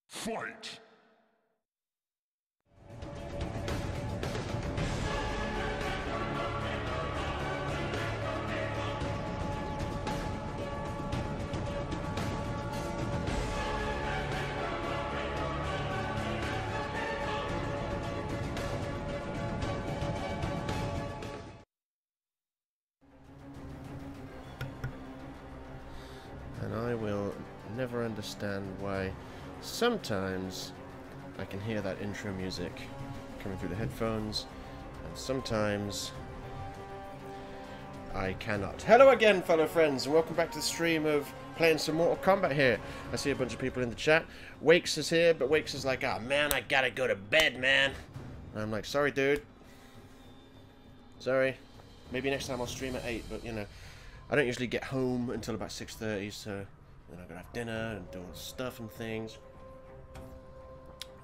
Fight! And I will never understand why sometimes I can hear that intro music coming through the headphones, and sometimes I cannot. Hello again, fellow friends, and welcome back to the stream of playing some Mortal Kombat here. I see a bunch of people in the chat. Wakes is here, but Wakes is like, oh man, I gotta go to bed, man. And I'm like, sorry, dude. Sorry. Maybe next time I'll stream at 8, but you know, I don't usually get home until about 6:30, so then I gotta have dinner and do all the stuff and things.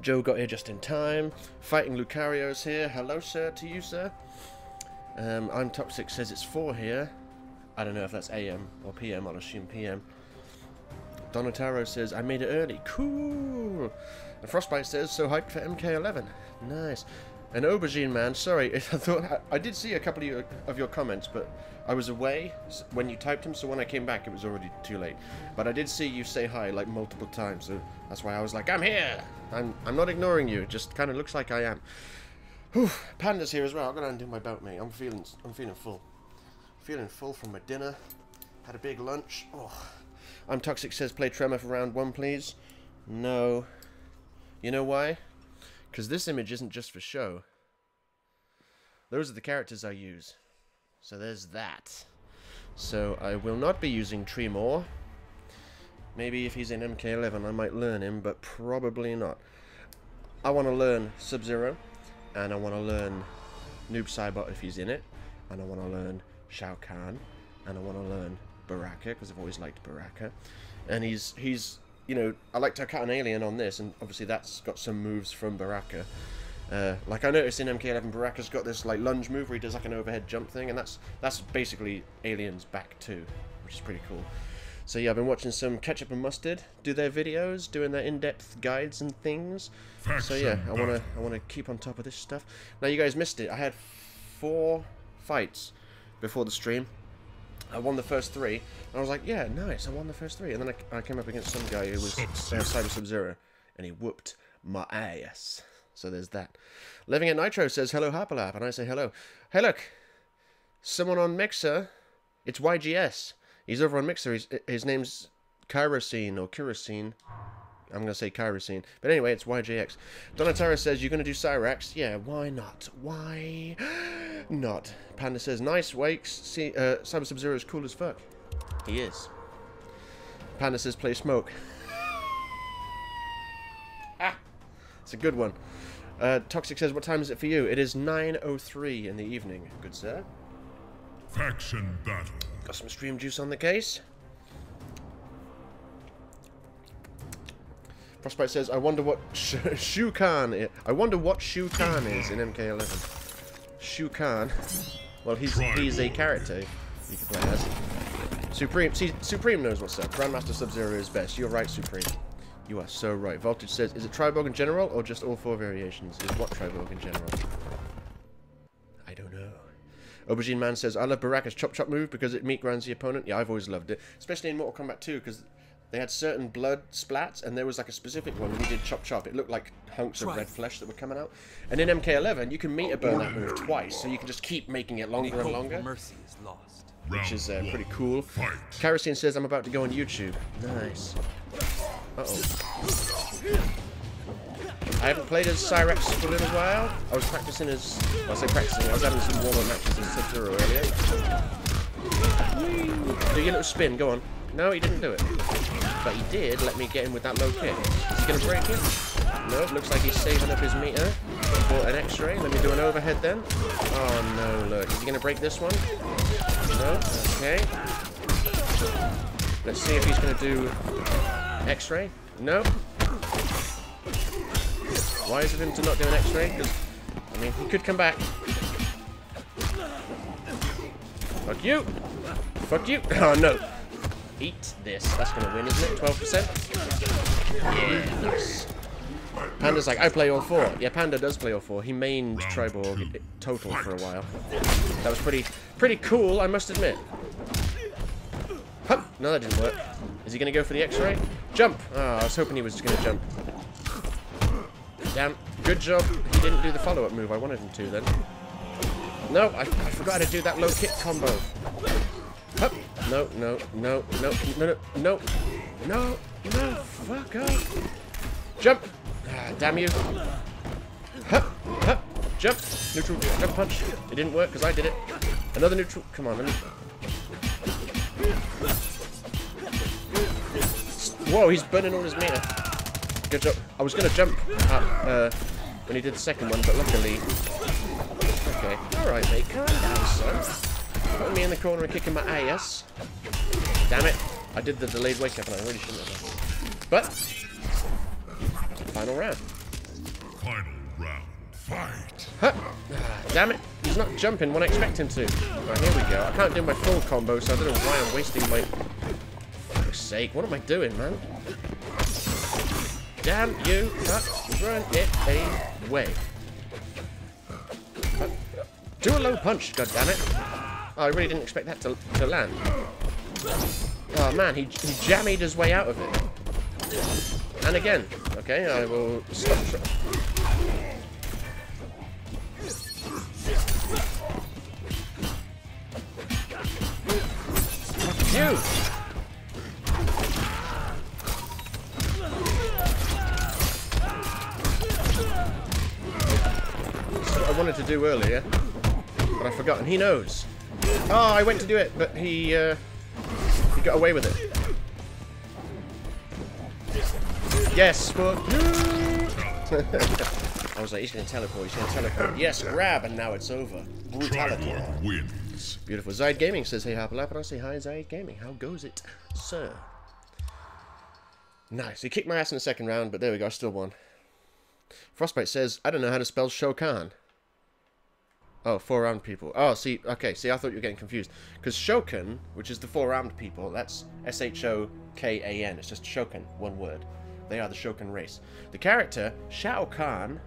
Joe got here just in time. Fighting Lucario's here. Hello, sir, to you, sir. I'm Toxic says it's 4 here. I don't know if that's AM or PM. I'll assume PM. Donataro says I made it early. Cool. And Frostbite says so hyped for MK11. Nice. And Aubergine Man, sorry, I thought I did see a couple of your comments, but I was away when you typed them, so when I came back it was already too late. But I did see you say hi like multiple times, so that's why I was like, I'm here. I'm not ignoring you. It just kind of looks like I am. Whew, Panda's here as well. I'm gonna undo my belt, mate. I'm feeling full. Feeling full from my dinner. Had a big lunch. Oh, I'm Toxic says play Tremor for round 1, please. No. You know why? Because this image isn't just for show. Those are the characters I use. So there's that. So I will not be using Tremor. Maybe if he's in MK11 I might learn him, but probably not. I want to learn Sub-Zero, and I want to learn Noob Saibot if he's in it, and I want to learn Shao Kahn, and I want to learn Baraka, because I've always liked Baraka. And he's you know, I like to cut an alien on this, and obviously that's got some moves from Baraka. Like I noticed in MK11, Baraka's got this like lunge move where he does like an overhead jump thing, and that's basically Alien's back too, which is pretty cool. So yeah, I've been watching some Ketchup and Mustard do their videos, doing their in-depth guides and things. So yeah, I wanna keep on top of this stuff. Now you guys missed it. I had 4 fights before the stream. I won the first 3, and I was like, yeah, nice, I won the first 3. And then I came up against some guy who was Cyber Sub-Zero, and he whooped my ass. So there's that. Living at Nitro says, hello, Harperlarp, and I say hello. Hey, look, someone on Mixer, it's YGS. He's over on Mixer, his name's Kyrosine, or Kerosene. I'm going to say Kyrosine. But anyway, it's YJX. Donatara says, you're going to do Cyrax? Yeah, why not? Why not? Panda says, nice, Wakes. See, Cyber Sub-Zero is cool as fuck. He is. Panda says, play Smoke. Ah! It's a good one. Toxic says, what time is it for you? It is 9:03 in the evening. Good, sir. Faction battle. Got some stream juice on the case. Frostbite says, I wonder what Shao Kahn is. I wonder what Shao Kahn is in MK11. Shao Kahn. Well, he's a character you can play as. Supreme. See, Supreme knows what's up. Grandmaster Sub-Zero is best. You're right, Supreme. You are so right. Voltage says, is it Triborg in general or just all 4 variations? Is what Triborg in general? I don't know. Aubergine Man says, I love Baraka's chop chop move because it meat grinds the opponent. Yeah, I've always loved it. Especially in Mortal Kombat 2 because they had certain blood splats, and there was like a specific one when you did chop chop. It looked like hunks of red flesh that were coming out. And in MK11, you can meter burn that move twice, so you can just keep making it longer and longer. Mercy is lost. Which is pretty cool. Kerosene says, I'm about to go on YouTube. Nice. Uh-oh. I haven't played as Cyrax for a little while. I was practicing as... Well, I say practicing. I was having some warm-up matches as Sub-Zero earlier. Do your little spin. Go on. No, he didn't do it. But he did let me get him with that low kick. Is he going to break it? No, looks like he's saving up his meter for an X-ray. Let me do an overhead then. Oh, no, look. Is he going to break this one? No? Okay. Let's see if he's going to do X-ray. No. Why is it him to not do an X-ray? Because, I mean, he could come back. Fuck you. Fuck you. Oh, no. Eat this. That's going to win, isn't it? 12%? Yeah, nice. Panda's like, I play all 4. Yeah, Panda does play all 4. He mained Triborg total for a while. That was pretty cool, I must admit. Hup! No, that didn't work. Is he going to go for the X-ray? Jump! Oh, I was hoping he was just going to jump. Damn. Good job. He didn't do the follow-up move. I wanted him to then. No, I forgot to do that low kick combo. Hup! No, no, no, no, no, no, no, no, fuck off. Jump! Ah, damn you. Hup! Hup! Jump! Neutral jump punch. It didn't work because I did it. Another neutral. Come on, let me. Whoa, he's burning all his meter. Good job. I was going to jump up when he did the second one, but luckily... Okay. Alright, mate. Calm down, son. Putting me in the corner and kicking my ass. Damn it. I did the delayed wake up and I really shouldn't have done. But... Final round. Final round. Fight. Huh. Ah, damn it. He's not jumping when I expect him to. Right, here we go. I can't do my full combo, so I don't know why I'm wasting my... sake, what am I doing, man? Damn you! Run it away! Do a low punch, goddammit! Oh, I really didn't expect that to land. Oh man, he jammied his way out of it. And again. Okay, I will stop. Fuck you! I wanted to do earlier, but I've forgotten. He knows. Oh, I went to do it, but he got away with it. Yes, but I was like, he's going to teleport. He's going to teleport. Yes, grab, and now it's over. Brutality. Wins. Beautiful. Zide Gaming says, "Hey, Harperlarp," and I say, "Hi, Zide Gaming. How goes it, sir?" Nice. He kicked my ass in the second round, but there we go. I still won. Frostbite says, "I don't know how to spell Shokan." Oh, 4-armed people. Oh, see, okay, see, I thought you were getting confused. Because Shokan, which is the 4-armed people, that's S-H-O-K-A-N. It's just Shokan, one word. They are the Shokan race. The character, Shao Kahn,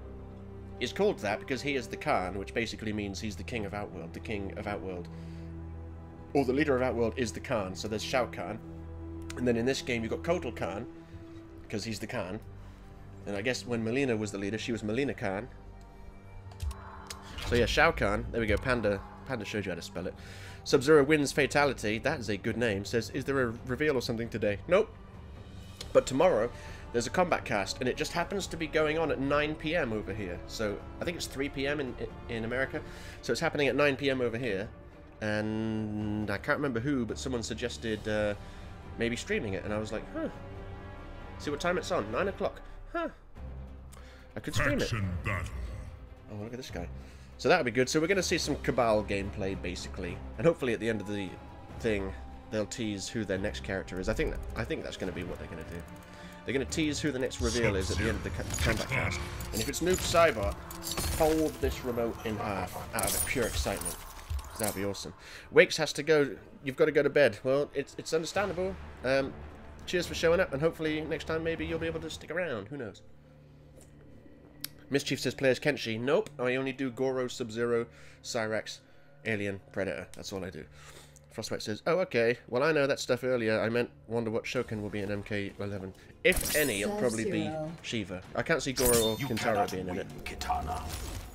is called that because he is the Khan, which basically means he's the king of Outworld. The king of Outworld. Or the leader of Outworld is the Khan, so there's Shao Kahn. And then in this game you've got Kotal Khan, because he's the Khan. And I guess when Melina was the leader, she was Melina Khan. So yeah, Shao Kahn. There we go. Panda showed you how to spell it. Sub-Zero wins Fatality. That is a good name. Says, "Is there a reveal or something today?" Nope. But tomorrow, there's a combat cast, and it just happens to be going on at 9 PM over here. So I think it's 3 PM in America. So it's happening at 9 PM over here. And I can't remember who, but someone suggested maybe streaming it. And I was like, huh. See what time it's on. 9 o'clock. Huh. I could stream it. Oh, look at this guy. So that would be good. So we're going to see some Cabal gameplay, basically. And hopefully at the end of the thing, they'll tease who their next character is. I think that's going to be what they're going to do. They're going to tease who the next reveal is at the end of the combat cast. And if it's Noob Cybot, fold this remote in half out of pure excitement. That'd be awesome. Wakes has to go. You've got to go to bed. Well, it's understandable. Cheers for showing up, and hopefully next time maybe you'll be able to stick around. Who knows? Mischief says, "Players Kenshi." Nope, I only do Goro, Sub-Zero, Cyrax, Alien, Predator. That's all I do. Frostbite says, "Oh, okay. Well, I know that stuff earlier. I meant wonder what Shokan will be in MK11. If any, it'll probably be Shiva. I can't see Goro or Kintaro being in it." Katana.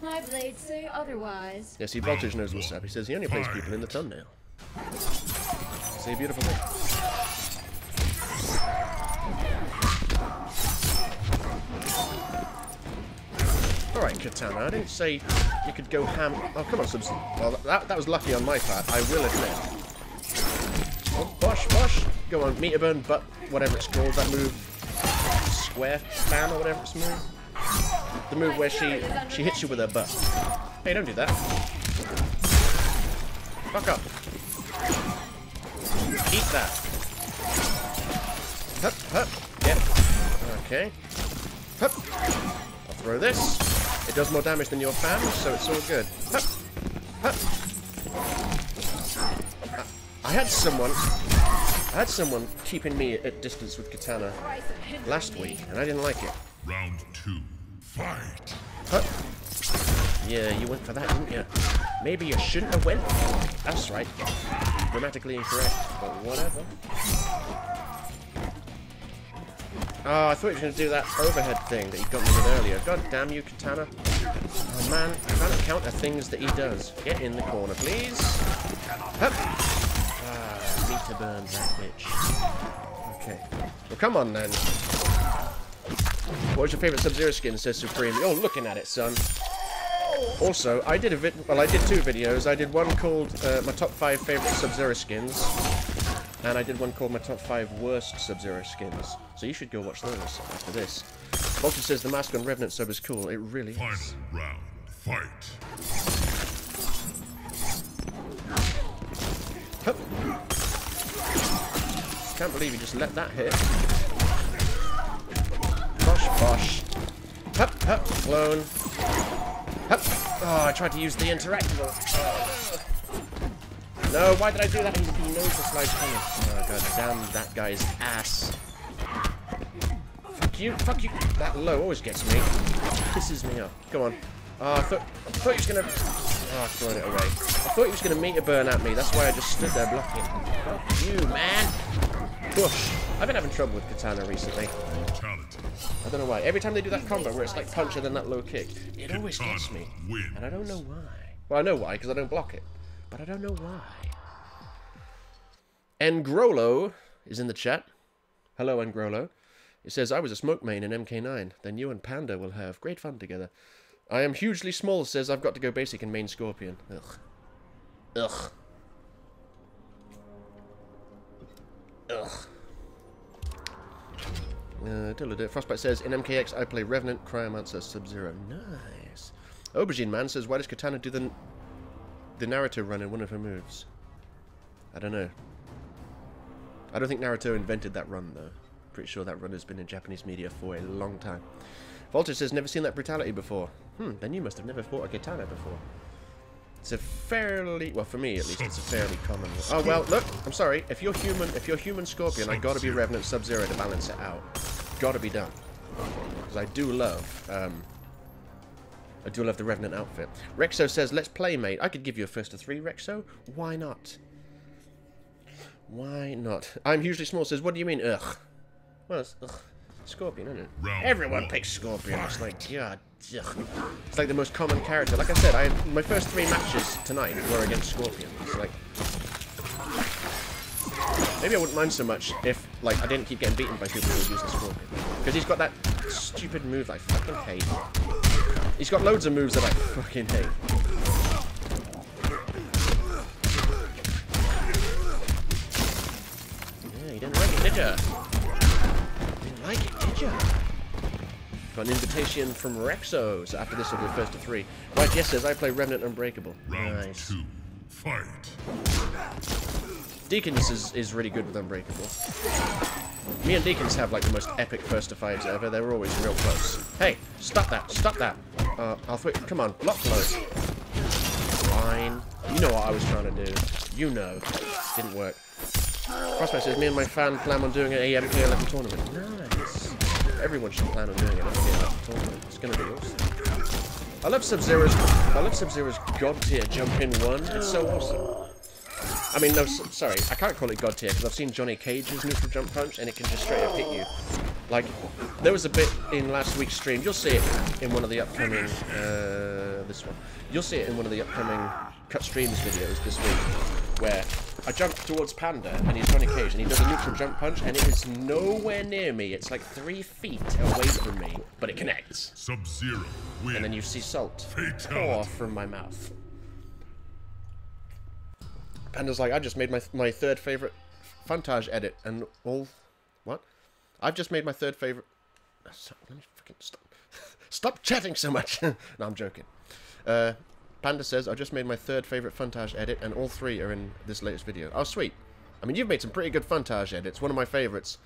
My blades say otherwise. Yeah, see, Voltage knows what's up. He says he only plays people in the thumbnail. See, beautiful thing. Alright, Katana, I didn't say you could go ham... Oh, come on, Subs. Well, that was lucky on my part, I will admit. Oh, bosh, bosh. Go on, meter burn, butt, whatever it's called, that move. Square spam or whatever it's moved. The move where she hits you with her butt. Hey, don't do that. Fuck up. Eat that. Hup, hup. Yep. Okay. Hup. I'll throw this. It does more damage than your fan, so it's all good. Hup. Hup. I had someone keeping me at distance with Katana last week, and I didn't like it. Round 2. Fight. Huh. Yeah, you went for that, didn't you? Maybe you shouldn't have went. That's right. Grammatically incorrect, but whatever. Oh, I thought he was going to do that overhead thing that he got me with earlier. God damn you, Katana. Oh man, I can't counter things that he does. Get in the corner, please. Hup. Ah, meter burn that bitch. Okay. Well, come on then. What was your favourite Sub-Zero skin, says Supreme. Oh, looking at it, son. Also, I did I did 2 videos. I did one called my top 5 favourite Sub-Zero skins. And I did one called my top 5 worst Sub-Zero skins. So you should go watch those after this. Vulture says the mask on Revenant sub is cool. It really is. Final round. Fight. Hup. Can't believe you just let that hit. Bosh, bosh. Hup, hup, clone. Hup. Oh, I tried to use the interactable. No, why did I do that? He knows the slide's coming. Oh, god damn that guy's ass. Fuck you, fuck you. That low always gets me. Pisses me off. Come on. Oh, I thought he was gonna... Oh, I'm throwing it away. I thought he was gonna meter burn at me. That's why I just stood there blocking. Fuck you, man. Bush. I've been having trouble with Katana recently. I don't know why. Every time they do that combo where it's like punch and then that low kick, it always gets me. And I don't know why. Well, I know why, because I don't block it. But I don't know why. Ngrolo is in the chat. Hello, Ngrolo. It says, I was a smoke main in MK9. Then you and Panda will have great fun together. I am hugely small, says I've got to go basic in main Scorpion. Ugh. Ugh. Ugh. Frostbite says, in MKX I play Revenant, Cryomancer, Sub-Zero. Nice. Aubergine Man says, why does Katana do the Naruto run in one of her moves? I don't know. I don't think Naruto invented that run, though. Pretty sure that run has been in Japanese media for a long time. Voltage says, never seen that brutality before. Then you must have never fought a Katana before. It's a fairly... Well, for me, at least, it's a fairly common... Oh, well, look, I'm sorry. If you're human Scorpion, I gotta be Revenant Sub-Zero to balance it out. Gotta be done. Because I do love... I do love the Revenant outfit. Rexo says, let's play, mate. I could give you a first to 3, Rexo. Why not? Why not? I'm hugely small says, what do you mean, ugh? Well, it's ugh. Scorpion, isn't it? Everyone picks Scorpion. It's like, God, ugh. It's like the most common character. Like I said, my first 3 matches tonight were against Scorpion. It's like... Maybe I wouldn't mind so much if, like, I didn't keep getting beaten by people who were using Scorpion. Because he's got that stupid move I fucking hate. He's got loads of moves that I fucking hate. Yeah, you didn't like it, did ya? You didn't like it, did ya? Got an invitation from Rexo, so after this will be first to 3. Right, yes, says I play Revenant Unbreakable. Nice. Round 2. Fight. Deacons is really good with Unbreakable. Me and Deacons have like the most epic first to 5s ever. They were always real close. Hey, stop that! Stop that! Come on, block close. Fine. You know what I was trying to do. You know. Didn't work. Frostbite says, me and my fan plan on doing an MK11 tournament. Nice. Everyone should plan on doing an MK11 tournament. It's gonna be awesome. I love Sub-Zero's God tier jump in 1. It's so awesome. I mean, no, sorry, I can't call it God tier because I've seen Johnny Cage's neutral jump punch and it can just straight up hit you. Like, there was a bit in last week's stream, you'll see it in one of the upcoming, this one. You'll see it in one of the upcoming cut streams videos this week, where I jump towards Panda and he's Johnny Cage and he does a neutral jump punch and it is nowhere near me. It's like 3 feet away from me, but it connects. Sub-Zero wins. And then you see salt pour from my mouth. Panda's like, I just made my 3rd favorite Funtage edit and all... What? I've just made my 3rd favorite... Let me fucking stop. Stop chatting so much. No, I'm joking. Panda says, I just made my 3rd favorite Funtage edit and all 3 are in this latest video. Oh, sweet. I mean, you've made some pretty good Funtage edits. One of my favorites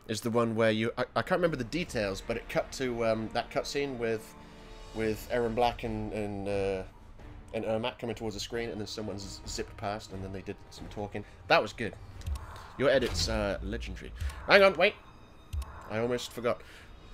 is the one where you... I can't remember the details, but it cut to that cutscene with Aaron Black and Ermac coming towards the screen, and then someone's zipped past, and then they did some talking. That was good. Your edit's legendary. Hang on, wait. I almost forgot.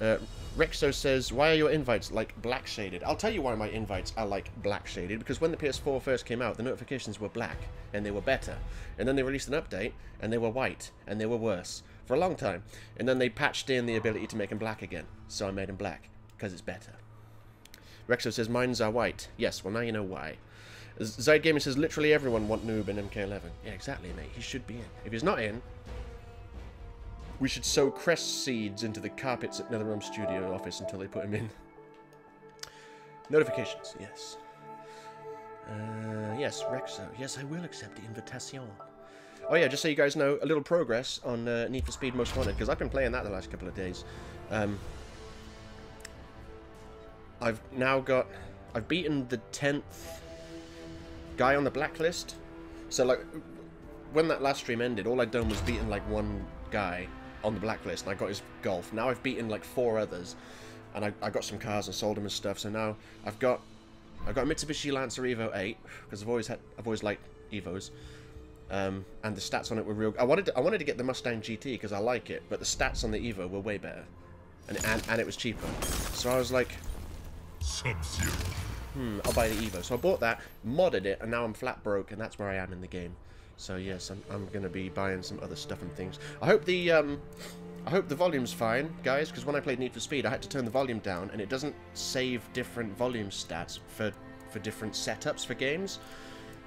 Rexo says, why are your invites like black shaded? I'll tell you why my invites are like black shaded, because when the PS4 first came out, the notifications were black, and they were better. And then they released an update, and they were white, and they were worse, for a long time. And then they patched in the ability to make them black again, so I made them black, because it's better. Rexo says, mines are white. Yes, well now you know why. Zide Gaming says, literally everyone want Noob in MK11. Yeah, exactly, mate. He should be in. If he's not in, we should sow crest seeds into the carpets at NetherRealm Studio office until they put him in. Notifications, yes. Yes, Rexo. Yes, I will accept the invitation. Oh yeah, just so you guys know, a little progress on Need for Speed Most Wanted, because I've been playing that the last couple of days. I've beaten the 10th guy on the blacklist. So, like, when that last stream ended, all I'd done was beaten, like, one guy on the blacklist, and I got his golf. Now I've beaten, like, 4 others, and I got some cars and sold them and stuff, so now I've got a Mitsubishi Lancer Evo 8, because I've always liked Evos. And the stats on it were real. I wanted to get the Mustang GT, because I like it, but the stats on the Evo were way better. And it was cheaper. So I was like, Sub-Zero. I'll buy the Evo. So I bought that, modded it, and now I'm flat broke, and that's where I am in the game. So yes, I'm gonna be buying some other stuff and things. I hope the volume's fine, guys, because when I played Need for Speed, I had to turn the volume down, and it doesn't save different volume stats for different setups for games.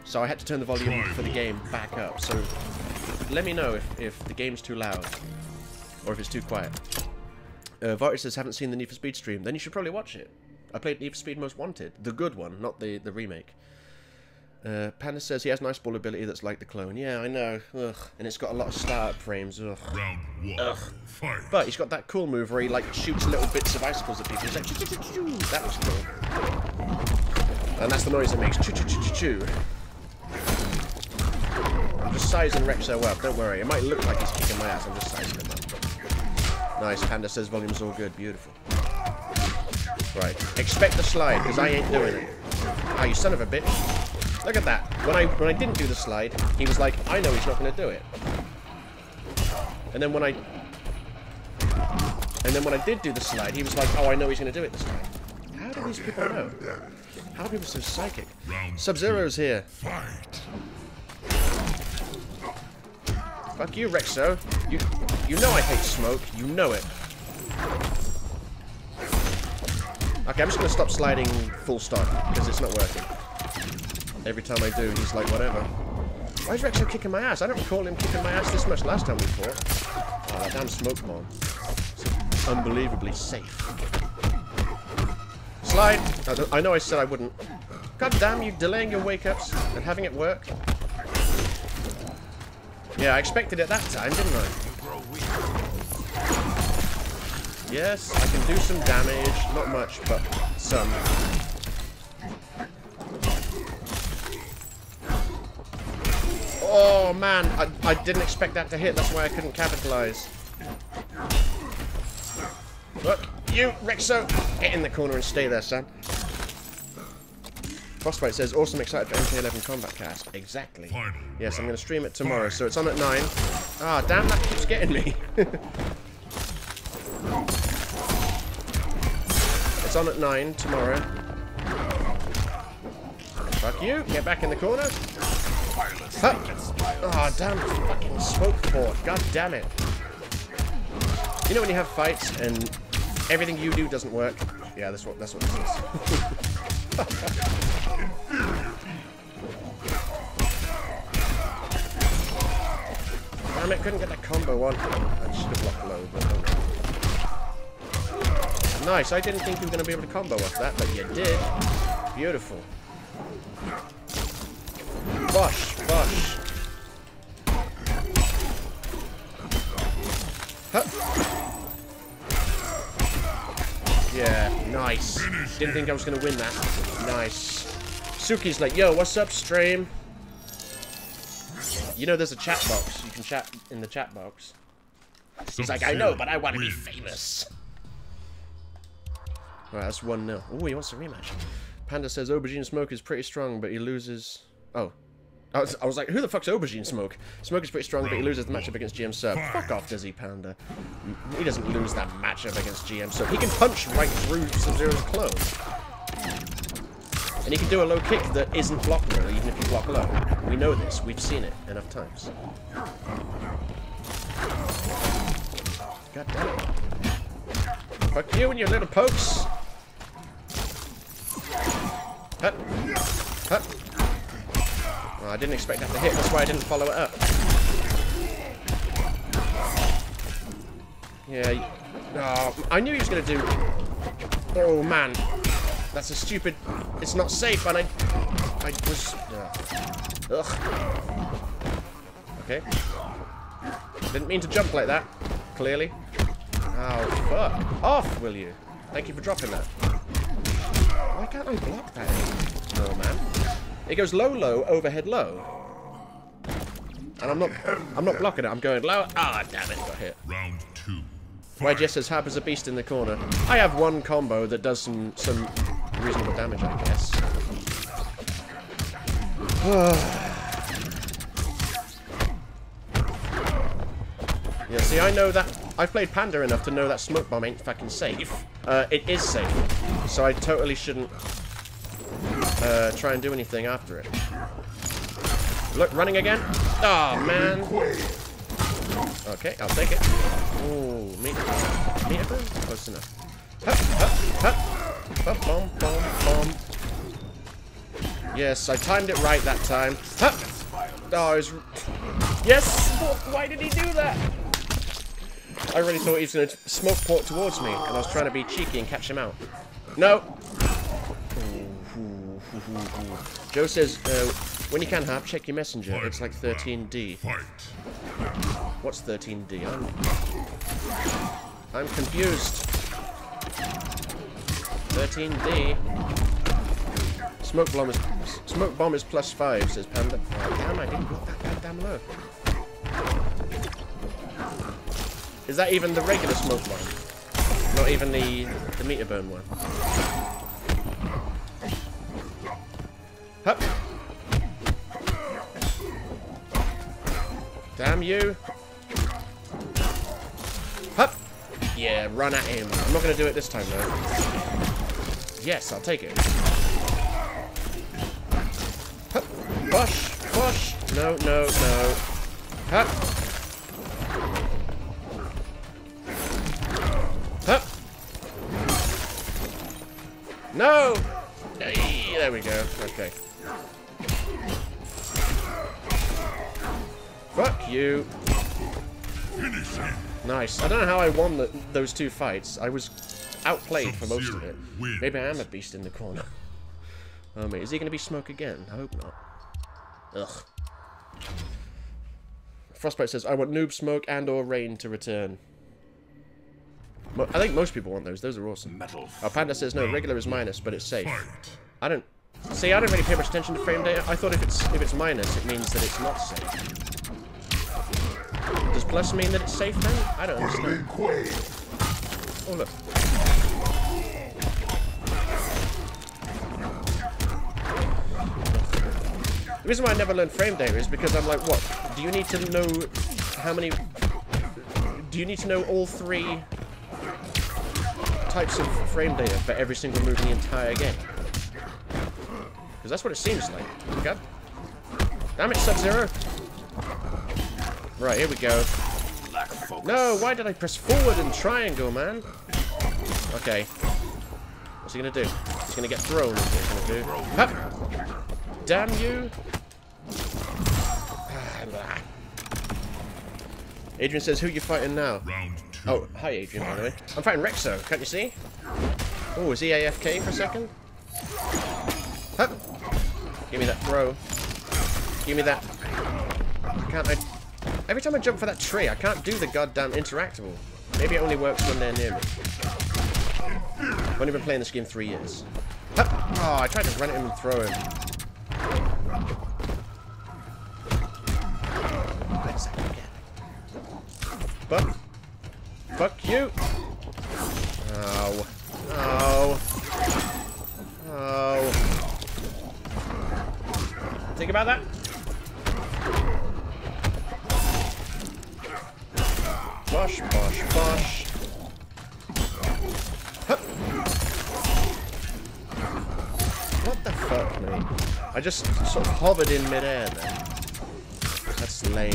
So I had to turn the volume for the game back up. So let me know if the game's too loud, or if it's too quiet. Vartis says, haven't seen the Need for Speed stream. Then you should probably watch it. I played Need for Speed Most Wanted. The good one, not the remake. Panda says he has nice ball ability that's like the clone. Yeah, I know. Ugh. And it's got a lot of startup frames. Ugh. Round 1. Ugh. Fight. But he's got that cool move where he, like, shoots little bits of icicles at people. He's like, choo choo choo choo. That was cool. And that's the noise it makes. Choo choo choo choo choo. I'm just sizing Rexo up. Don't worry. It might look like he's kicking my ass. I'm just sizing him up. Nice. Panda says volume's all good. Beautiful. Right. Expect the slide, because I ain't doing it. Ah, you son of a bitch. Look at that. When I didn't do the slide, he was like, I know he's not going to do it. And then when I did do the slide, he was like, oh, I know he's going to do it this time. How do these people know? How are people so psychic? Sub-Zero's here. Fight. Fuck you, Rexo. You know I hate smoke. You know it. Okay, I'm just going to stop sliding full stop, because it's not working. Every time I do, he's like, whatever. Why is Rexo kicking my ass? I don't recall him kicking my ass this much last time we fought. Oh, that damn smoke bomb. It's unbelievably safe. Slide! I know I said I wouldn't. God damn you, delaying your wake-ups and having it work. Yeah, I expected it that time, didn't I? Yes, I can do some damage. Not much, but some. Oh man, I didn't expect that to hit. That's why I couldn't capitalize. Look, you, Rexo, get in the corner and stay there, son. Frostbite says, awesome, excited for MK11 Combat Cast. Exactly. Yes, I'm going to stream it tomorrow, so it's on at 9. Ah, damn, that keeps getting me. It's on at 9 tomorrow. Fuck you, get back in the corner. Huh. Oh, damn fucking smoke fort. God damn it. You know when you have fights and everything you do doesn't work? Yeah, that's what this is. Damn it, couldn't get that combo on. I should have blocked low, but oh. Nice, I didn't think you were going to be able to combo off that, but you did. Beautiful. Bosh, bosh. Huh. Yeah, nice. Didn't think I was going to win that. Nice. Suki's like, yo, what's up, stream? You know there's a chat box. You can chat in the chat box. He's like, I know, but I want to be famous. Alright, that's 1-0. Oh, he wants a rematch. Panda says, Aubergine Smoke is pretty strong, but he loses... Oh. I was like, who the fuck's Aubergine Smoke? Smoke is pretty strong, but he loses the matchup against GM Sub. Fuck off, does he, Panda? He doesn't lose that matchup against GM Sub. He can punch right through Sub-Zero's clone. And he can do a low kick that isn't block low, even if you block low. We know this. We've seen it enough times. God damn it. Fuck you and your little pokes. Hut. Hut. Oh, I didn't expect that to hit, that's why I didn't follow it up. Yeah. Oh, I knew he was going to do... Oh, man. That's a stupid... It's not safe, and I was... Ugh. Okay. Didn't mean to jump like that, clearly. Oh, fuck. Off, will you? Thank you for dropping that. Why can't I block that? Oh, man. It goes low, low, overhead, low. And I'm not blocking it. I'm going low. Ah, damn it, got hit. Round 2. YGS says Harper's a beast in the corner. I have one combo that does some reasonable damage, I guess. Yeah, see, I know that. I've played Panda enough to know that smoke bomb ain't fucking safe. It is safe, so I totally shouldn't try and do anything after it. Look, running again. Oh man. Okay, I'll take it. Ooh, meter close enough. Hup, hup, hup. Bum, bum, bum, bum. Yes, I timed it right that time. Hup. Oh, it was... Yes. Why did he do that? I really thought he was going to smoke port towards me, and I was trying to be cheeky and catch him out. No. Joe says, when you can Harp, check your messenger. It's like 13D. What's 13D? I'm confused. 13D. Smoke bomb is +5, says Panda. Oh, damn, I didn't block that goddamn low. Is that even the regular smoke bomb? Not even the meter burn one. Hup. Damn you. Hup. Yeah, run at him. I'm not going to do it this time, though. Yes, I'll take it. Hup. Push. Push. No, no, no. Hup. Hup. No. Hey, there we go. Okay. Fuck you. Nice. I don't know how I won those two fights. I was outplayed for most of it. Maybe I am a beast in the corner. Oh, mate. Is he going to be smoke again? I hope not. Ugh. Frostbite says, I want noob smoke and or rain to return. I think most people want those. Those are awesome. Oh, Panda says, no, regular is minus, but it's safe. I don't... See, I don't really pay much attention to frame data. I thought if it's minus, it means that it's not safe. Does plus mean that it's safe then? I don't understand. Oh, look. The reason why I never learned frame data is because I'm like, what? Do you need to know how many... Do you need to know all 3 types of frame data for every single move in the entire game? Because that's what it seems like. God. Damn it, Sub-Zero. Right, here we go. No, why did I press forward and triangle, man? Okay. What's he gonna do? He's gonna get thrown, is what he's gonna do. Hup! Damn you! Adrian says, who are you fighting now? Oh, hi Adrian, by the way. I'm fighting Rexo, can't you see? Oh, is he AFK for a second? Hup! Give me that throw. Give me that. Every time I jump for that tree, I can't do the goddamn interactable. Maybe it only works when they're near me. I've only been playing this game 3 years. Hup! Oh, I tried to run at him and throw him. Wait a second, again. Fuck you! Oh. Oh. Oh. Think about that. bosh, bosh, bosh. Hup. What the fuck, mate? I just sort of hovered in midair there. That's lame.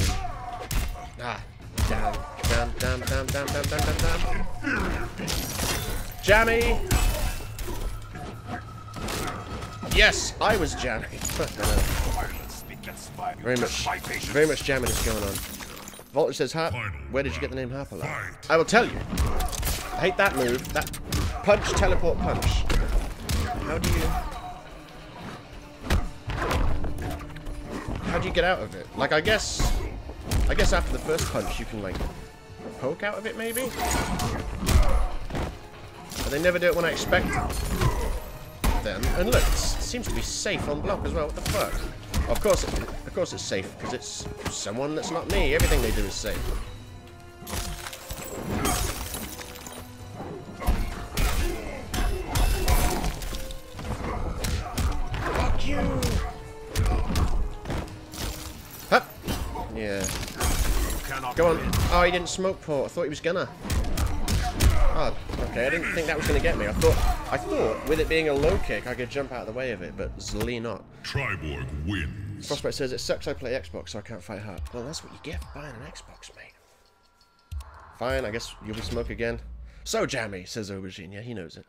Ah, down, down, down, down, down, down, down, down, down. Jammy! Yes, I was jamming. Very much jamming is going on. Voltage says, Harp, where did you get the name Harperlarp? I will tell you. I hate that move. That punch, teleport punch. How do you get out of it? Like, I guess after the first punch you can, like, poke out of it, maybe? But they never do it when I expect them. And look, it seems to be safe on block as well. What the fuck? Of course it's safe, because it's someone that's not me. Everything they do is safe. Fuck you! Hup! Yeah. Go on. Oh, he didn't smoke port. I thought he was gonna. Oh, okay. I didn't think that was gonna get me. I thought with it being a low kick, I could jump out of the way of it, but Zlee not. Triborg wins. Frostbite says, it sucks I play Xbox, so I can't fight hard. Well, that's what you get for buying an Xbox, mate. Fine, I guess you'll be smoke again. So jammy, says Aubergine. Yeah, he knows it.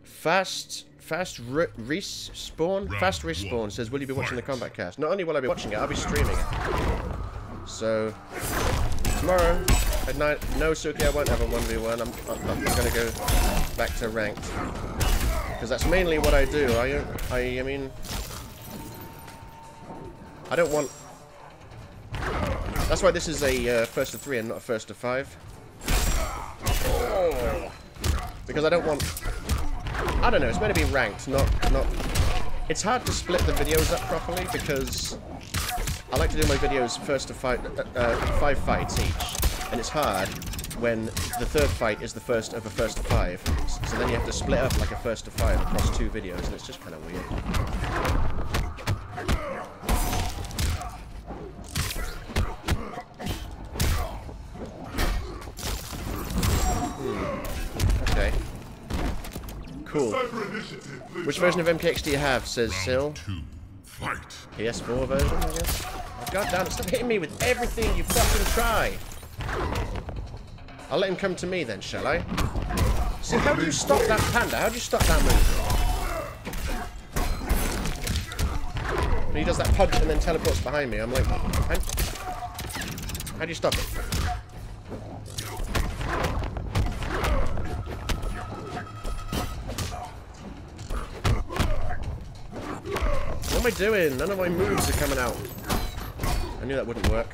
Fast respawn says, will you be watching the combat cast? Not only will I be watching it, I'll be streaming it. So, tomorrow at night, no Suki, I won't have a 1v1. I'm gonna go back to ranked. Because that's mainly what I do. I mean, I don't want... That's why this is a first to 3 and not a first to 5. Oh. Because I don't want... I don't know, it's meant to be ranked, not... It's hard to split the videos up properly because I like to do my videos first to 5 fights each. And it's hard when the third fight is the first of a first to 5. So then you have to split up like a first to 5 across 2 videos, and it's just kind of weird. Okay. Cool. Which version of MKX do you have, says Sil. PS4 version, I guess. Oh, God damn it, stop hitting me with everything you fucking try. I'll let him come to me then, shall I? See, how do you stop that panda? How do you stop that move? When he does that punch and then teleports behind me, I'm like, how do you stop it? What am I doing? None of my moves are coming out. I knew that wouldn't work.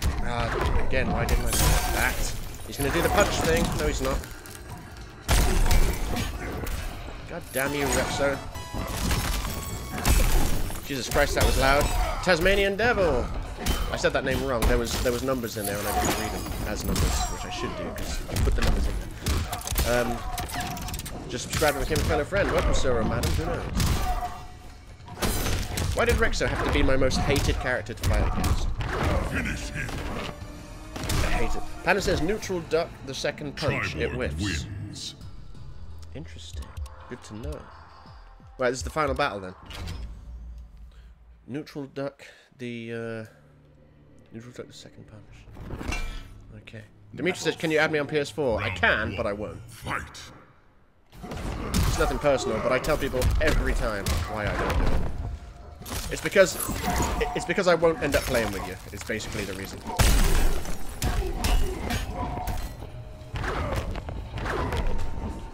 Again, why didn't I do that? He's going to do the punch thing. No, he's not. God damn you, Rexo. Jesus Christ, that was loud. Tasmanian Devil. I said that name wrong. There was numbers in there and I didn't read them as numbers, which I should do because I put the numbers in there. Just subscribe and become a fellow friend. Welcome, sir or madam. Who knows? Why did Rexo have to be my most hated character to fight against? Finish him. I hate it. Panda says neutral duck the second punch. Triborg it whiffs. Wins. Interesting. Good to know. Right, this is the final battle then. Neutral duck the second punch. Okay. Dimitri says, can you add me on PS4? I can, but I won't. Fight. It's nothing personal, but I tell people every time why I don't do it. It's because I won't end up playing with you. It's basically the reason.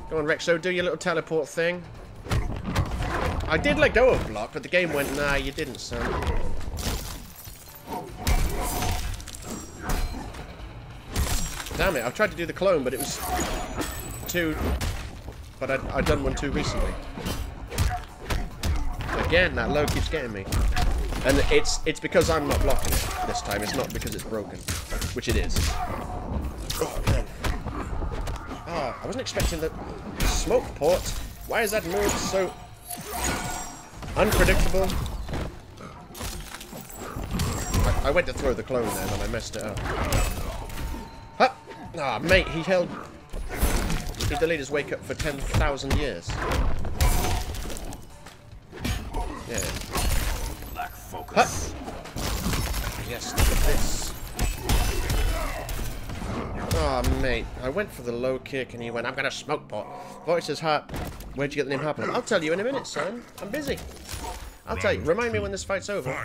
Go on, Rexo, do your little teleport thing. I did let go of block, but the game went, nah, you didn't, son. Damn it, I've tried to do the clone, but it was too... But I'd done one too recently. Again, that low keeps getting me. And it's because I'm not blocking it this time. It's not because it's broken. Which it is. Oh, man. Oh, I wasn't expecting the smoke port. Why is that move so unpredictable? I went to throw the clone then and I messed it up. Ha! Ah, mate, he delayed his wake up for 10,000 years. Yeah. Lack focus. Yes, look at this. Oh, mate, I went for the low kick and he went, I'm gonna smoke pot. Voice says, where'd you get the name Harperlarp? I'll tell you in a minute, son. I'm busy. I'll tell you. Remind me when this fight's over.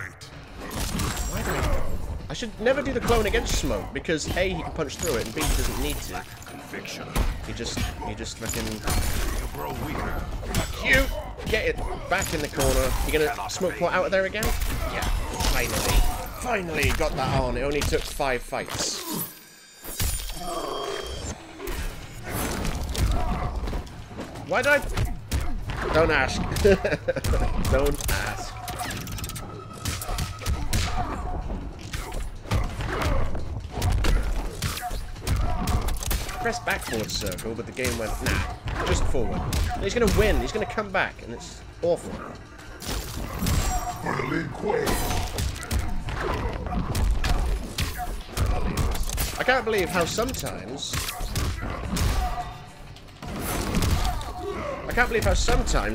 I should never do the clone against Smoke because A, he can punch through it, and B, he doesn't need to. Conviction. He just fucking. You grow weaker. You get it back in the corner. You're gonna smoke pot out of there again? Yeah. Finally got that on. It only took 5 fights. Why did I? Don't ask. Don't ask. Press back forward circle, but the game went, nah, just forward. And he's going to win, he's going to come back, and it's awful. I can't believe how sometimes...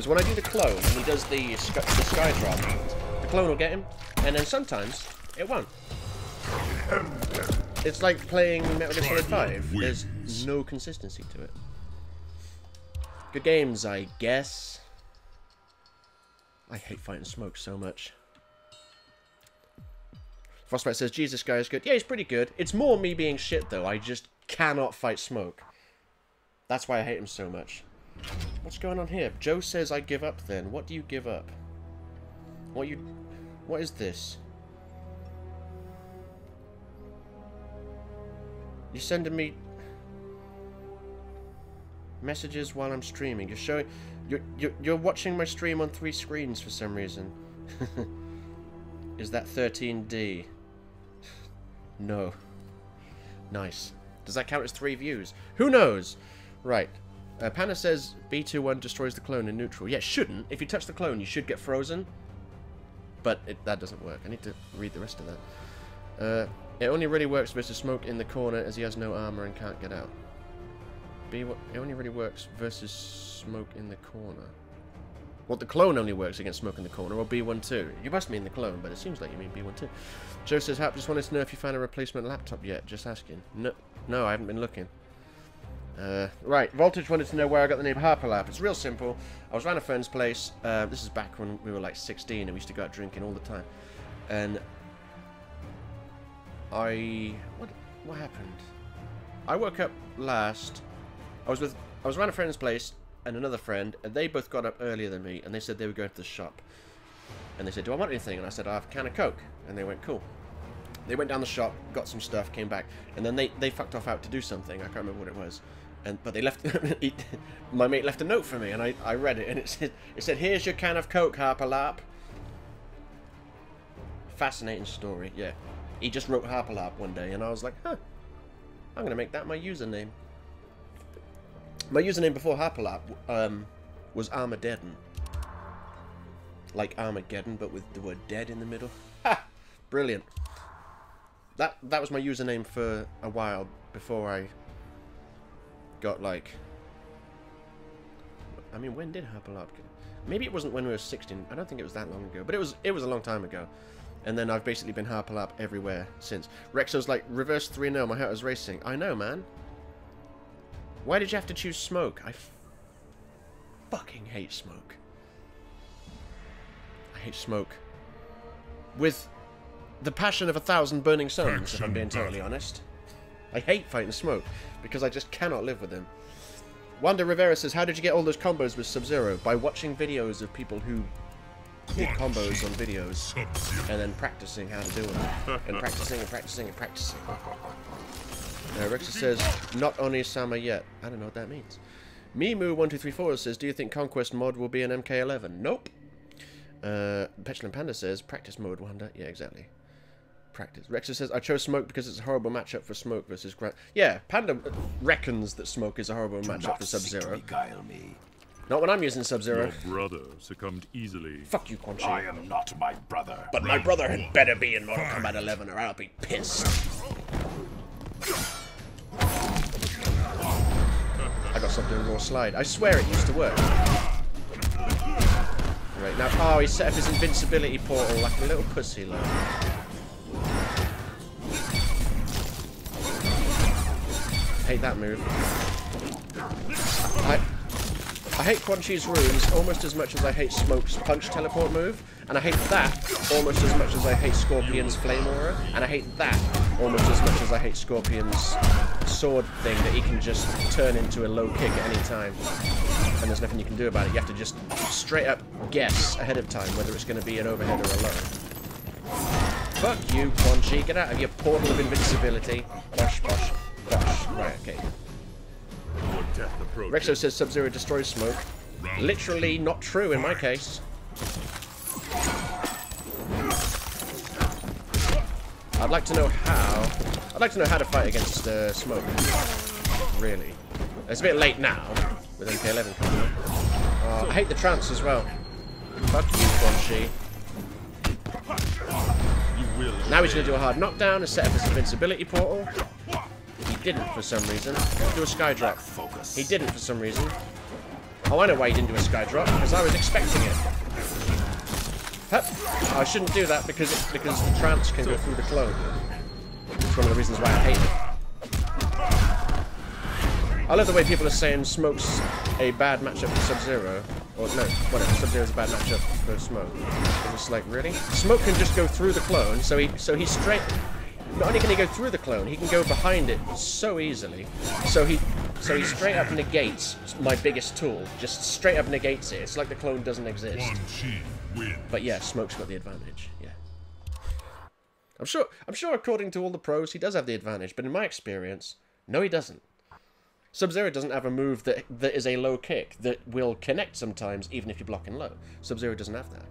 when I do the clone, and he does the sky drop, the clone will get him, and then sometimes it won't. It's like playing Metal Gear Solid 5. There's no consistency to it. Good games, I guess. I hate fighting Smoke so much. Frostbite says, Jesus, guy is good. Yeah, he's pretty good. It's more me being shit, though. I just cannot fight Smoke. That's why I hate him so much. What's going on here? Joe says I give up then. What do you give up? What is this? You're sending me messages while I'm streaming. You're showing you're watching my stream on 3 screens for some reason. Is that 13D? No. Nice. Does that count as 3 views? Who knows? Right. Panda says B21 destroys the clone in neutral. Yeah, it shouldn't. If you touch the clone, you should get frozen. But that doesn't work. I need to read the rest of that. It only really works versus Smoke in the corner as he has no armor and can't get out. It only really works versus Smoke in the corner. Well, the clone only works against Smoke in the corner, or B12. You must mean the clone, but it seems like you mean B12. Joe says, Hap, just wanted to know if you found a replacement laptop yet. Just asking. No, I haven't been looking. Right, Voltage wanted to know where I got the name Harperlarp. It's real simple. I was around a friend's place. This is back when we were like 16 and we used to go out drinking all the time. And what happened? I woke up last. I was around a friend's place and another friend, and they both got up earlier than me, and they said they were going to the shop. And they said, do I want anything? And I said, I have a can of Coke. And they went, cool. They went down the shop, got some stuff, came back, and then they fucked off out to do something. I can't remember what it was. But they left. My mate left a note for me, and I read it, and it said, here's your can of Coke, Harperlarp. Fascinating story, yeah. He just wrote Harperlarp one day, and I was like, huh, I'm gonna make that my username. My username before Harperlarp was Armageddon. Like Armageddon, but with the word dead in the middle. Ha! Brilliant. That was my username for a while before I got like... I mean, when did Harperlarp go? Maybe it wasn't when we were 16. I don't think it was that long ago, but it was a long time ago. And then I've basically been Harperlarp everywhere since. Rexo's like, reverse 3-0, my heart is racing. I know, man. Why did you have to choose Smoke? I fucking hate Smoke. I hate Smoke. With the passion of 1,000 burning suns, if I'm being totally honest. I hate fighting Smoke, because I just cannot live with him. Wanda Rivera says, how did you get all those combos with Sub-Zero? By watching videos of people who did combos on videos, and then practicing how to do them. And practicing and practicing and practicing. Rexa says, not Oni-sama yet. I don't know what that means. Mimu1234 says, do you think Conquest mod will be an MK11? Nope. Petulant Panda says, practice mode, Wanda. Yeah, exactly. Practice. Rexa says, I chose Smoke because it's a horrible matchup for Smoke versus Grant. Yeah, Panda reckons that Smoke is a horrible matchup for Sub-Zero. Not when I'm using Sub-Zero. Your brother succumbed easily. Fuck you, Quan Chi. I am not my brother. But my brother had better be in Mortal Kombat 11 or I'll be pissed. got stopped doing raw slide. I swear it used to work. Right, now, oh, he set up his invincibility portal like a little pussy, like. Hate that move. I hate Quan Chi's runes almost as much as I hate Smoke's punch teleport move, and I hate that almost as much as I hate Scorpion's flame aura, and I hate that almost as much as I hate Scorpion's sword thing that he can just turn into a low kick at any time, and there's nothing you can do about it. You have to just straight up guess ahead of time whether it's going to be an overhead or a low. Fuck you, Quan Chi. Get out of your portal of invincibility. Bosh, bosh, bosh. Right, okay. Rexo says Sub-Zero destroys Smoke. Literally not true in my case. I'd like to know how. I'd like to know how to fight against Smoke. Really. It's a bit late now with MK11 coming up. I hate the trance as well. Fuck you, Quan Chi. Now he's going to do a hard knockdown and set up his invincibility portal. He didn't for some reason. Do a sky drop. He didn't for some reason. Oh, I know why he didn't do a sky drop, because I was expecting it. Hup. Oh, I shouldn't do that because the trance can go through the clone. It's one of the reasons why I hate it. I love the way people are saying Smoke's a bad matchup for Sub-Zero. Or no, whatever, Sub-Zero's a bad matchup for Smoke. It's like, really? Smoke can just go through the clone, so he's straight. Not only can he go through the clone, he can go behind it so easily. So he straight up negates my biggest tool. Just straight up negates it. It's like the clone doesn't exist. But yeah, Smoke's got the advantage. Yeah. I'm sure according to all the pros, he does have the advantage, but in my experience, no he doesn't. Sub-Zero doesn't have a move that is a low kick that will connect sometimes, even if you're blocking low. Sub-Zero doesn't have that.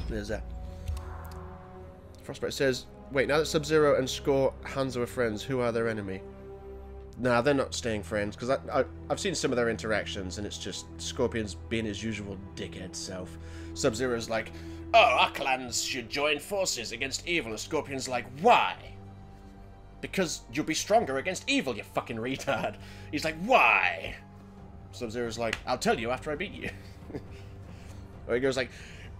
There's that. Frostbite says, wait, now that Sub-Zero and Score Hanzo are friends, who are their enemy? Nah, they're not staying friends, because I've seen some of their interactions, and it's just Scorpion's being his usual dickhead self. Sub-Zero's like, oh, our clans should join forces against evil, and Scorpion's like, why? Because you'll be stronger against evil, you fucking retard. He's like, why? Sub-Zero's like, I'll tell you after I beat you. Or he goes like,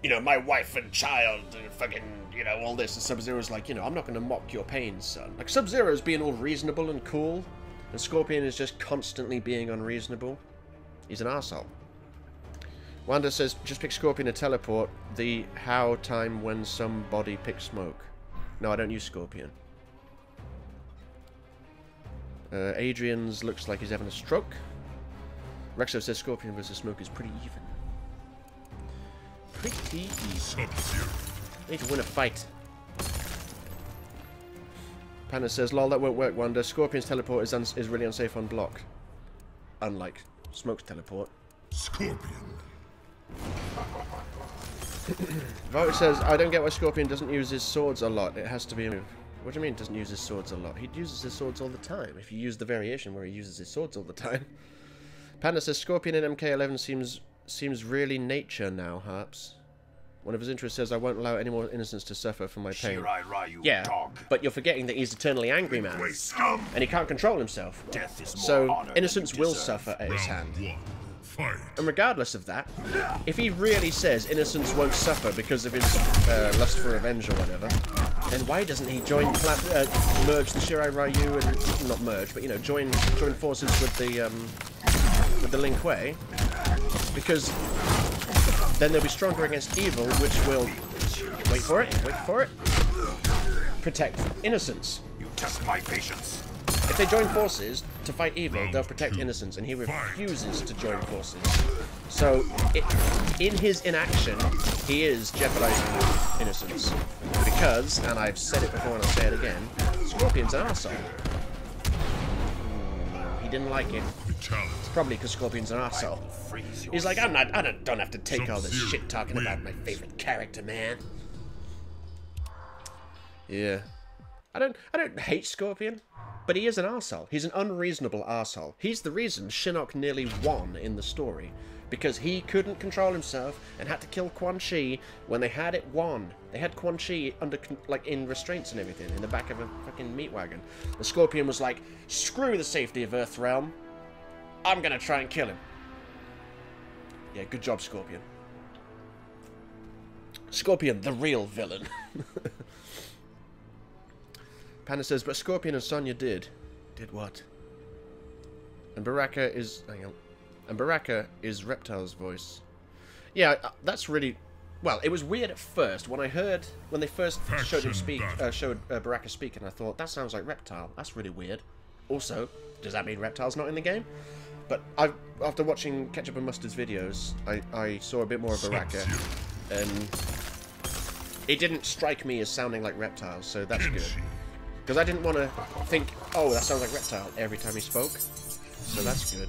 you know, my wife and child, and fucking, you know, all this. And Sub-Zero's like, you know, I'm not going to mock your pain, son. Like, Sub-Zero's being all reasonable and cool, and Scorpion is just constantly being unreasonable. He's an arsehole. Wanda says, just pick Scorpion to teleport. The how time when somebody picks Smoke. No, I don't use Scorpion. Adrian's looks like he's having a stroke. Rexo says Scorpion versus Smoke is pretty even. Pretty easy. Need to win a fight. Panda says, lol, that won't work, Wanda. Scorpion's teleport is really unsafe on block. Unlike Smoke's teleport. Scorpion. Vought says, I don't get why Scorpion doesn't use his swords a lot. It has to be a move. What do you mean doesn't use his swords a lot? He uses his swords all the time. If you use the variation where he uses his swords all the time. Panda says, Scorpion in MK11 seems really nature now, Harps. One of his interests says, I won't allow any more innocents to suffer from my pain. Yeah, but you're forgetting that he's eternally angry man. And he can't control himself. So, innocents will suffer at his hand. And regardless of that, if he really says innocents won't suffer because of his lust for revenge or whatever, then why doesn't he join merge the Shirai Ryu and not merge, but you know, join forces with the Lin Kuei? Because then they'll be stronger against evil, which will wait for it, protect innocents. You test my patience. If they join forces to fight evil, they'll protect innocents, and he refuses to join forces. So, in his inaction, he is jeopardizing innocents. Because, and I've said it before and I'll say it again, Scorpion's an arsehole. He didn't like it. It's probably because Scorpion's an arsehole. He's like, I don't have to take all this shit talking about my favorite character, man. Yeah. I don't hate Scorpion, but he is an arsehole. He's an unreasonable arsehole. He's the reason Shinnok nearly won in the story. because he couldn't control himself and had to kill Quan Chi when they had it won. They had Quan Chi under, like, in restraints and everything, in the back of a fucking meat wagon. The Scorpion was like, screw the safety of Earthrealm. I'm gonna try and kill him. Yeah, good job, Scorpion. Scorpion, the real villain. Panda says, but Scorpion and Sonya did. Did what? And Baraka is... hang on. And Baraka is Reptile's voice. Yeah, that's really... well, it was weird at first. When I heard... when they first showed him speak... showed Baraka speak, and I thought, that sounds like Reptile. That's really weird. Also, does that mean Reptile's not in the game? But after watching Ketchup and Mustard's videos, I saw a bit more of Baraka. And it didn't strike me as sounding like Reptile, so that's good. Because I didn't want to think, oh, that sounds like Reptile every time he spoke. So that's good.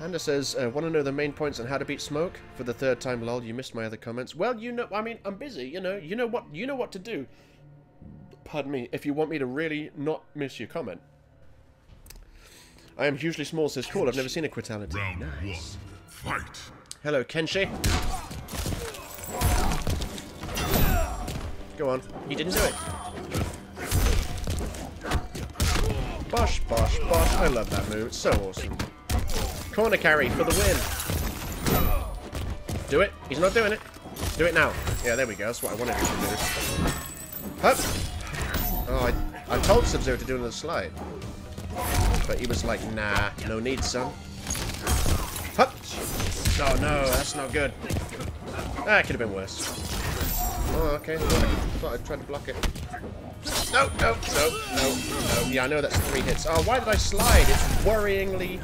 Panda says, want to know the main points on how to beat Smoke? For the third time, lol, you missed my other comments. Well, you know, I mean, I'm busy, you know what to do. Pardon me, if you want me to really not miss your comment. I am hugely small, says, cool, I've never seen a Quitality. Nice. Fight. Hello, Kenshi. Go on. He didn't do it. Bosh, bosh, bosh. I love that move. It's so awesome. Corner carry for the win. Do it. He's not doing it. Do it now. Yeah, there we go. That's what I wanted him to do. Hup. Oh, I told Sub-Zero to do another slide. But he was like, nah, no need, son. Hup. Oh, no, that's not good. Ah, it could have been worse. Oh, okay. I thought I'd try to block it. No, no, no, no, no. Yeah, I know that's 3 hits. Oh, why did I slide? It's worryingly...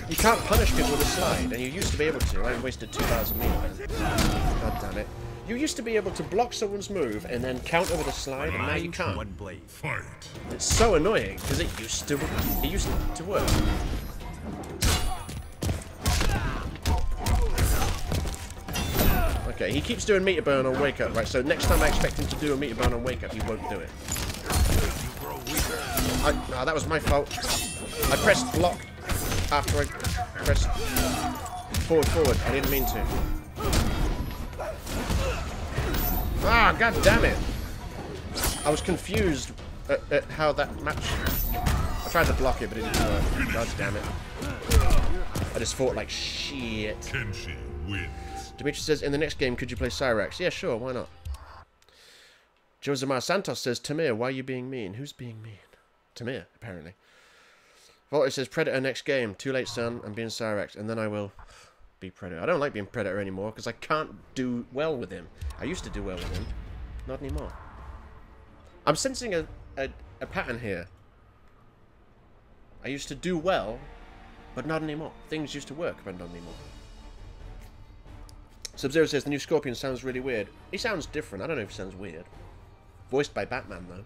you can't punish people with a slide, and you used to be able to. I wasted 2,000 meters. God damn it. You used to be able to block someone's move and then counter with a slide, and now you can't. Fight. It's so annoying, because it used to work. Okay, he keeps doing meter burn on wake up, right? So next time I expect him to do a meter burn on wake up, he won't do it. No, that was my fault. I pressed block after I pressed forward. I didn't mean to. Ah, god damn it! I was confused at how that match... I tried to block it, but it didn't work. God damn it. I just fought like shit. Kenshi wins. Dimitri says, in the next game, could you play Cyrax? Yeah, sure, why not? Josemar Santos says, Tamir, why are you being mean? Who's being mean? Tamir, apparently. Voltage says, Predator next game. Too late, son. I'm being Cyrax, and then I will be Predator. I don't like being Predator anymore, because I can't do well with him. I used to do well with him. Not anymore. I'm sensing a pattern here. I used to do well, but not anymore. Things used to work, but not anymore. Sub-Zero says, the new Scorpion sounds really weird. He sounds different. I don't know if he sounds weird. Voiced by Batman, though.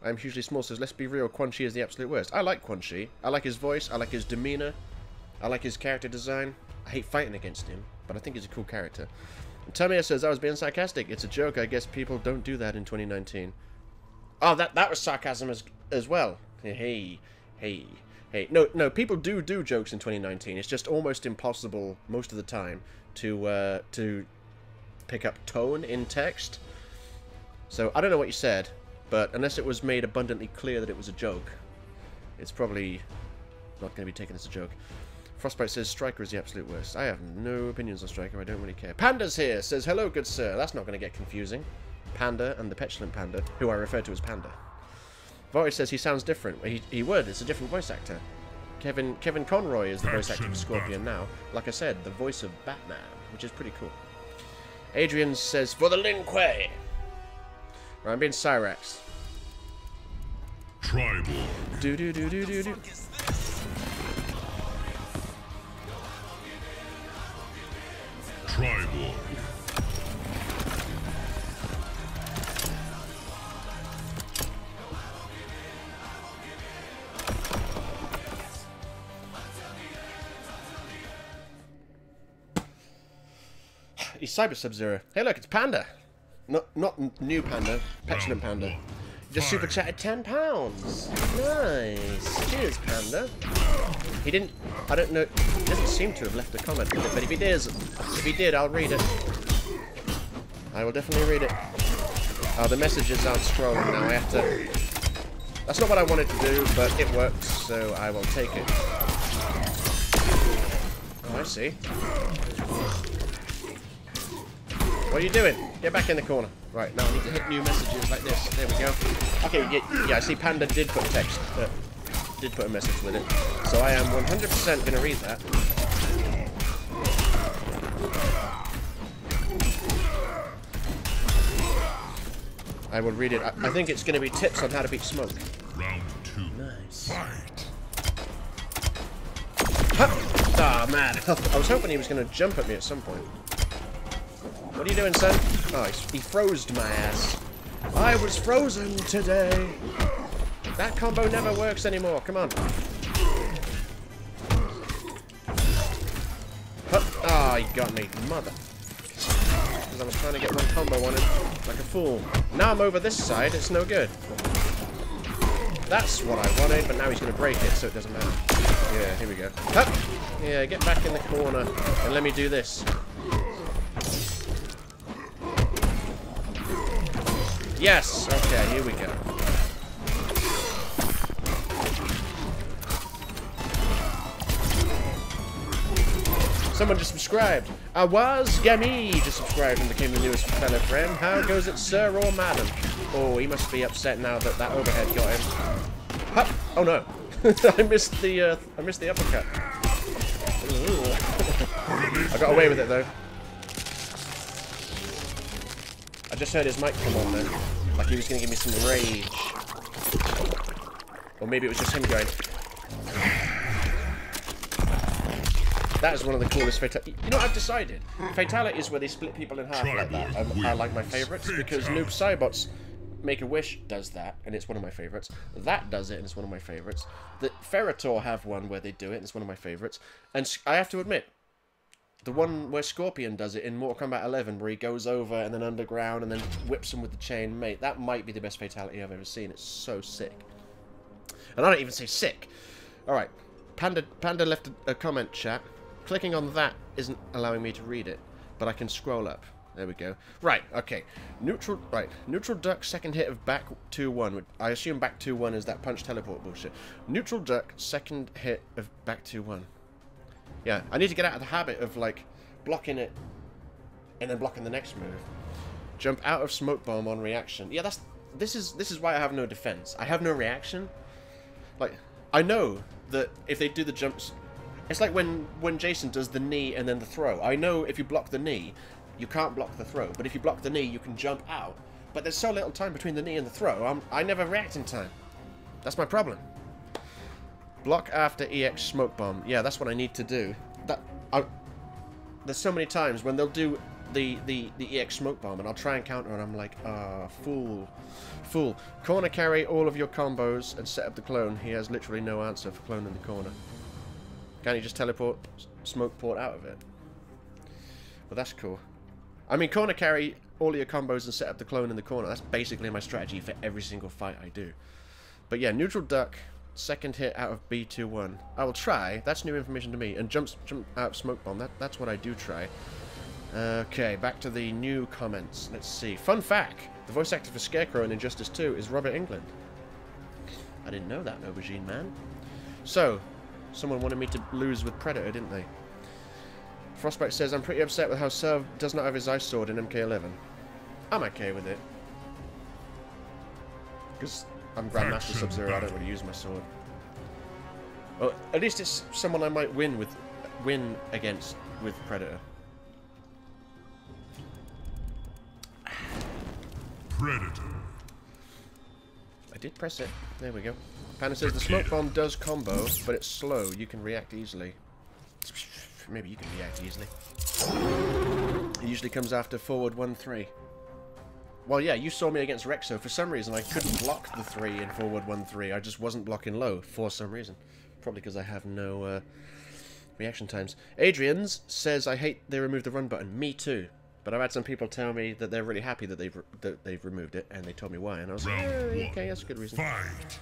I'm hugely small, says, let's be real, Quan Chi is the absolute worst. I like Quan Chi. I like his voice. I like his demeanor. I like his character design. I hate fighting against him, but I think he's a cool character. And Tamir says, I was being sarcastic. It's a joke. I guess people don't do that in 2019. Oh, that was sarcasm as well. Hey. No, people do jokes in 2019. It's just almost impossible most of the time to pick up tone in text. So I don't know what you said, but unless it was made abundantly clear that it was a joke, it's probably not going to be taken as a joke. Frostbite says Striker is the absolute worst. I have no opinions on Striker. I don't really care. Panda's here. Says, hello, good sir. That's not going to get confusing. Panda and the petulant panda, who I refer to as Panda. Vorage says he sounds different. He would. It's a different voice actor. Kevin Conroy is the voice actor for Scorpion now. Like I said, the voice of Batman, which is pretty cool. Adrian says, for the Lin Kuei. Right, I'm being Cyrax. Tribal. Do. Tribal. He's Cyber Sub-Zero. Hey look, it's Panda. Not new Panda, Petulant Panda. just super chatted £10. Nice. Cheers, Panda. He didn't. I don't know. He doesn't seem to have left a comment with it, but if he did, I'll read it. I will definitely read it. Oh, the messages aren't scrolling now. I have to. That's not what I wanted to do, but it works, so I will take it. Oh, I see. What are you doing? Get back in the corner. Right, now I need to hit new messages like this. There we go. Okay, yeah, I see Panda did put text. Did put a message with it. So I am 100% going to read that. I will read it. I think it's going to be tips on how to beat smoke. Round 2. Nice. Fight. Ah, oh, man. I was hoping he was going to jump at me at some point. What are you doing, son? Oh, he froze my ass. I was frozen today. That combo never works anymore. Come on. Ah, oh, he got me. Mother. Because I was trying to get one combo on him. Like a fool. Now I'm over this side. It's no good. That's what I wanted, but now he's going to break it, so it doesn't matter. Yeah, here we go. Hup. Yeah, get back in the corner and let me do this. Yes! Okay, here we go. Someone just subscribed. Gami just subscribed and became the newest fellow friend. How goes it, sir or madam? Oh, he must be upset now that that overhead got him. Hup! Oh no. I missed the uppercut. I got away with it though. I just heard his mic come on then. Like he was going to give me some rage. Or maybe it was just him going. That is one of the coolest fatalities. You know what I've decided? Fatalities where they split people in half like that are like my favourites. Because Noob Cybots Make a Wish does that, and it's one of my favourites. That does it, and it's one of my favourites. The Ferrator have one where they do it, and it's one of my favourites. And I have to admit, the one where Scorpion does it in Mortal Kombat 11, where he goes over and then underground and then whips him with the chain, mate, that might be the best fatality I've ever seen. It's so sick. And I don't even say sick. Alright, Panda left a comment chat. Clicking on that isn't allowing me to read it, but I can scroll up. There we go. Right, okay. Neutral duck, second hit of back 2-1. I assume back 2-1 is that punch teleport bullshit. Neutral duck, second hit of back 2-1. Yeah, I need to get out of the habit of, like, blocking it and then blocking the next move. Jump out of smoke bomb on reaction. Yeah, this is why I have no defense. I have no reaction. Like, I know that if they do the jumps... It's like when Jason does the knee and then the throw. I know if you block the knee, you can't block the throw. But if you block the knee, you can jump out. But there's so little time between the knee and the throw, I never react in time. That's my problem. Block after EX smoke bomb. Yeah, that's what I need to do. There's so many times when they'll do the EX smoke bomb and I'll try and counter and I'm like, ah, fool. Fool. Corner carry all of your combos and set up the clone. He has literally no answer for clone in the corner. Can't he just teleport smoke port out of it? Well, that's cool. I mean, corner carry all your combos and set up the clone in the corner. That's basically my strategy for every single fight I do. But yeah, neutral duck, second hit out of B21. I will try. That's new information to me. And jump out of smoke bomb. That's what I do try. Okay, back to the new comments. Let's see. Fun fact: the voice actor for Scarecrow in Injustice 2 is Robert Englund. I didn't know that, Aubergine Man. So, someone wanted me to lose with Predator, didn't they? Frostbite says, I'm pretty upset with how Serv does not have his ice sword in MK11. I'm okay with it. Because I'm Grandmaster Sub-Zero, I don't really use my sword. Well, at least it's someone I might win against with Predator. Predator. I did press it. There we go. Panda says the smoke bomb does combo, but it's slow. You can react easily. Maybe you can react easily. It usually comes after forward 1-3. Well, yeah, you saw me against Rexo. For some reason, I couldn't block the 3 in forward 1-3. I just wasn't blocking low for some reason. Probably because I have no reaction times. Adrian's says, I hate they removed the run button. Me too. But I've had some people tell me that they're really happy that they've removed it, and they told me why, and I was like, okay, that's a good reason. Fight.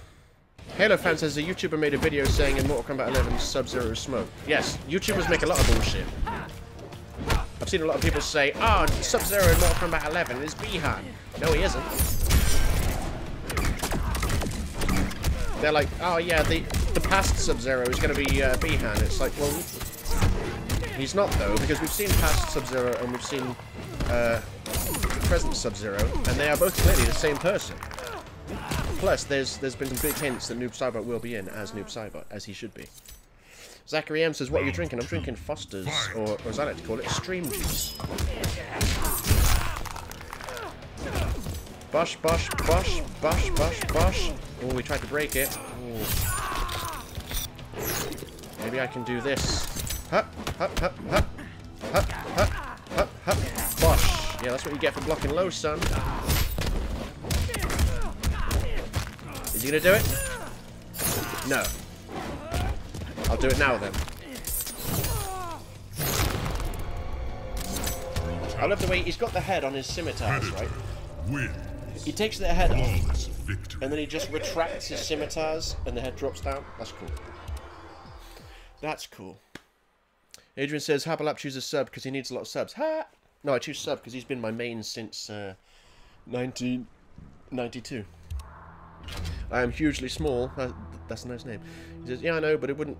Halo fan says a YouTuber made a video saying in Mortal Kombat 11 Sub-Zero smoke. Yes, YouTubers make a lot of bullshit. I've seen a lot of people say, oh, Sub-Zero in Mortal Kombat 11 is Bihan. No, he isn't. They're like, oh yeah, the past Sub-Zero is going to be Bihan. It's like, well, he's not though, because we've seen past Sub-Zero and we've seen present Sub-Zero, and they are both clearly the same person. Plus, there's been some big hints that Noob Saibot will be in as Noob Saibot, as he should be. Zachary M says, what are you drinking? I'm drinking Foster's, or as I like to call it, stream juice. Bosh, bosh, bosh, bosh, bosh, bosh. Oh, we tried to break it. Ooh. Maybe I can do this. Hup, hup, hup, hup. Hup, hup, hup, hup. Bosh. Yeah, that's what you get for blocking low, son. Is he gonna do it? No. I'll do it now then. I love the way he's got the head on his scimitars, right? He takes the head off, and then he just retracts his scimitars, and the head drops down. That's cool. That's cool. Adrian says, Harperlarp chooses sub because he needs a lot of subs. Ha! No, I choose sub because he's been my main since 1992. I am hugely small. That's a nice name. He says, yeah, I know, but it would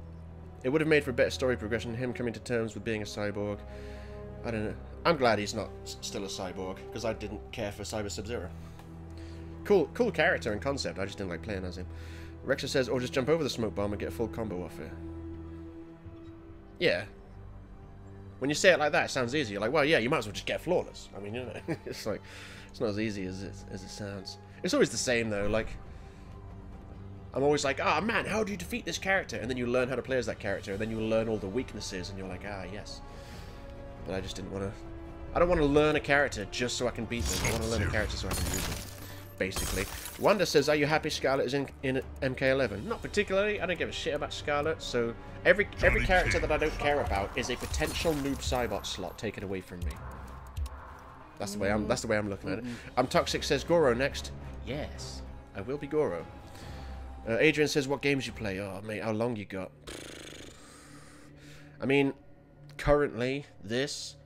have made for a better story progression, him coming to terms with being a cyborg. I don't know. I'm glad he's not still a cyborg, because I didn't care for Cyber Sub-Zero. Cool character and concept, I just didn't like playing as him. Rexa says, or just jump over the smoke bomb and get a full combo off it. Yeah. When you say it like that, it sounds easy. You're like, well, yeah, you might as well just get flawless. I mean, you know, it's like, it's not as easy as it sounds. It's always the same, though, like, I'm always like, ah, man, how do you defeat this character? And then you learn how to play as that character, and then you learn all the weaknesses, and you're like, ah, yes. But I just didn't want to... I don't want to learn a character just so I can beat them. I want to learn a character so I can use them, basically. Wanda says, are you happy Scarlet is in MK11? Not particularly. I don't give a shit about Scarlet, so every character that I don't care about is a potential Noob Saibot slot taken away from me. That's the way I'm looking at it. Toxic says, Goro next. Yes, I will be Goro. Adrian says, what games you play? Oh, mate, how long you got? I mean, currently, this,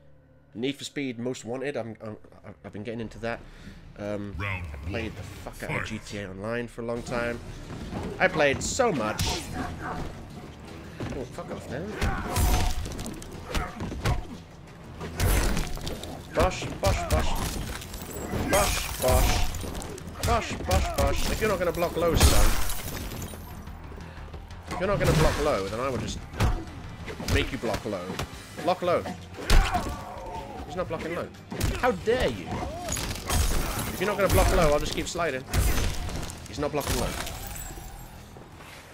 Need for Speed Most Wanted, I've been getting into that. I played the fuck out of GTA Online for a long time. I played so much. Oh, fuck off, man. Bosh, bosh, bosh. Bosh, bosh. Bosh, bosh, bosh. If you're not going to block low, son. If you're not going to block low, then I will just make you block low. Block low. He's not blocking low. How dare you? If you're not going to block low, I'll just keep sliding. He's not blocking low.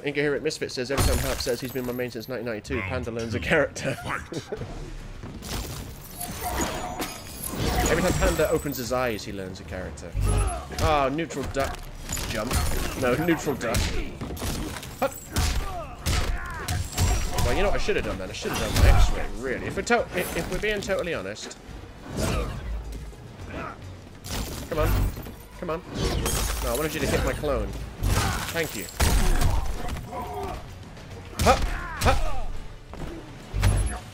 Incoherent Misfit says, every time Harp says he's been my main since 1992, Panda learns a character. Every time Panda opens his eyes, he learns a character. Ah, oh, neutral duck. Jump. No, neutral duck. Hup. Well, you know what I should have done then? I should have done X-ray, really. If we're being totally honest. Come on. Come on. No, I wanted you to hit my clone. Thank you. Hup! Hup!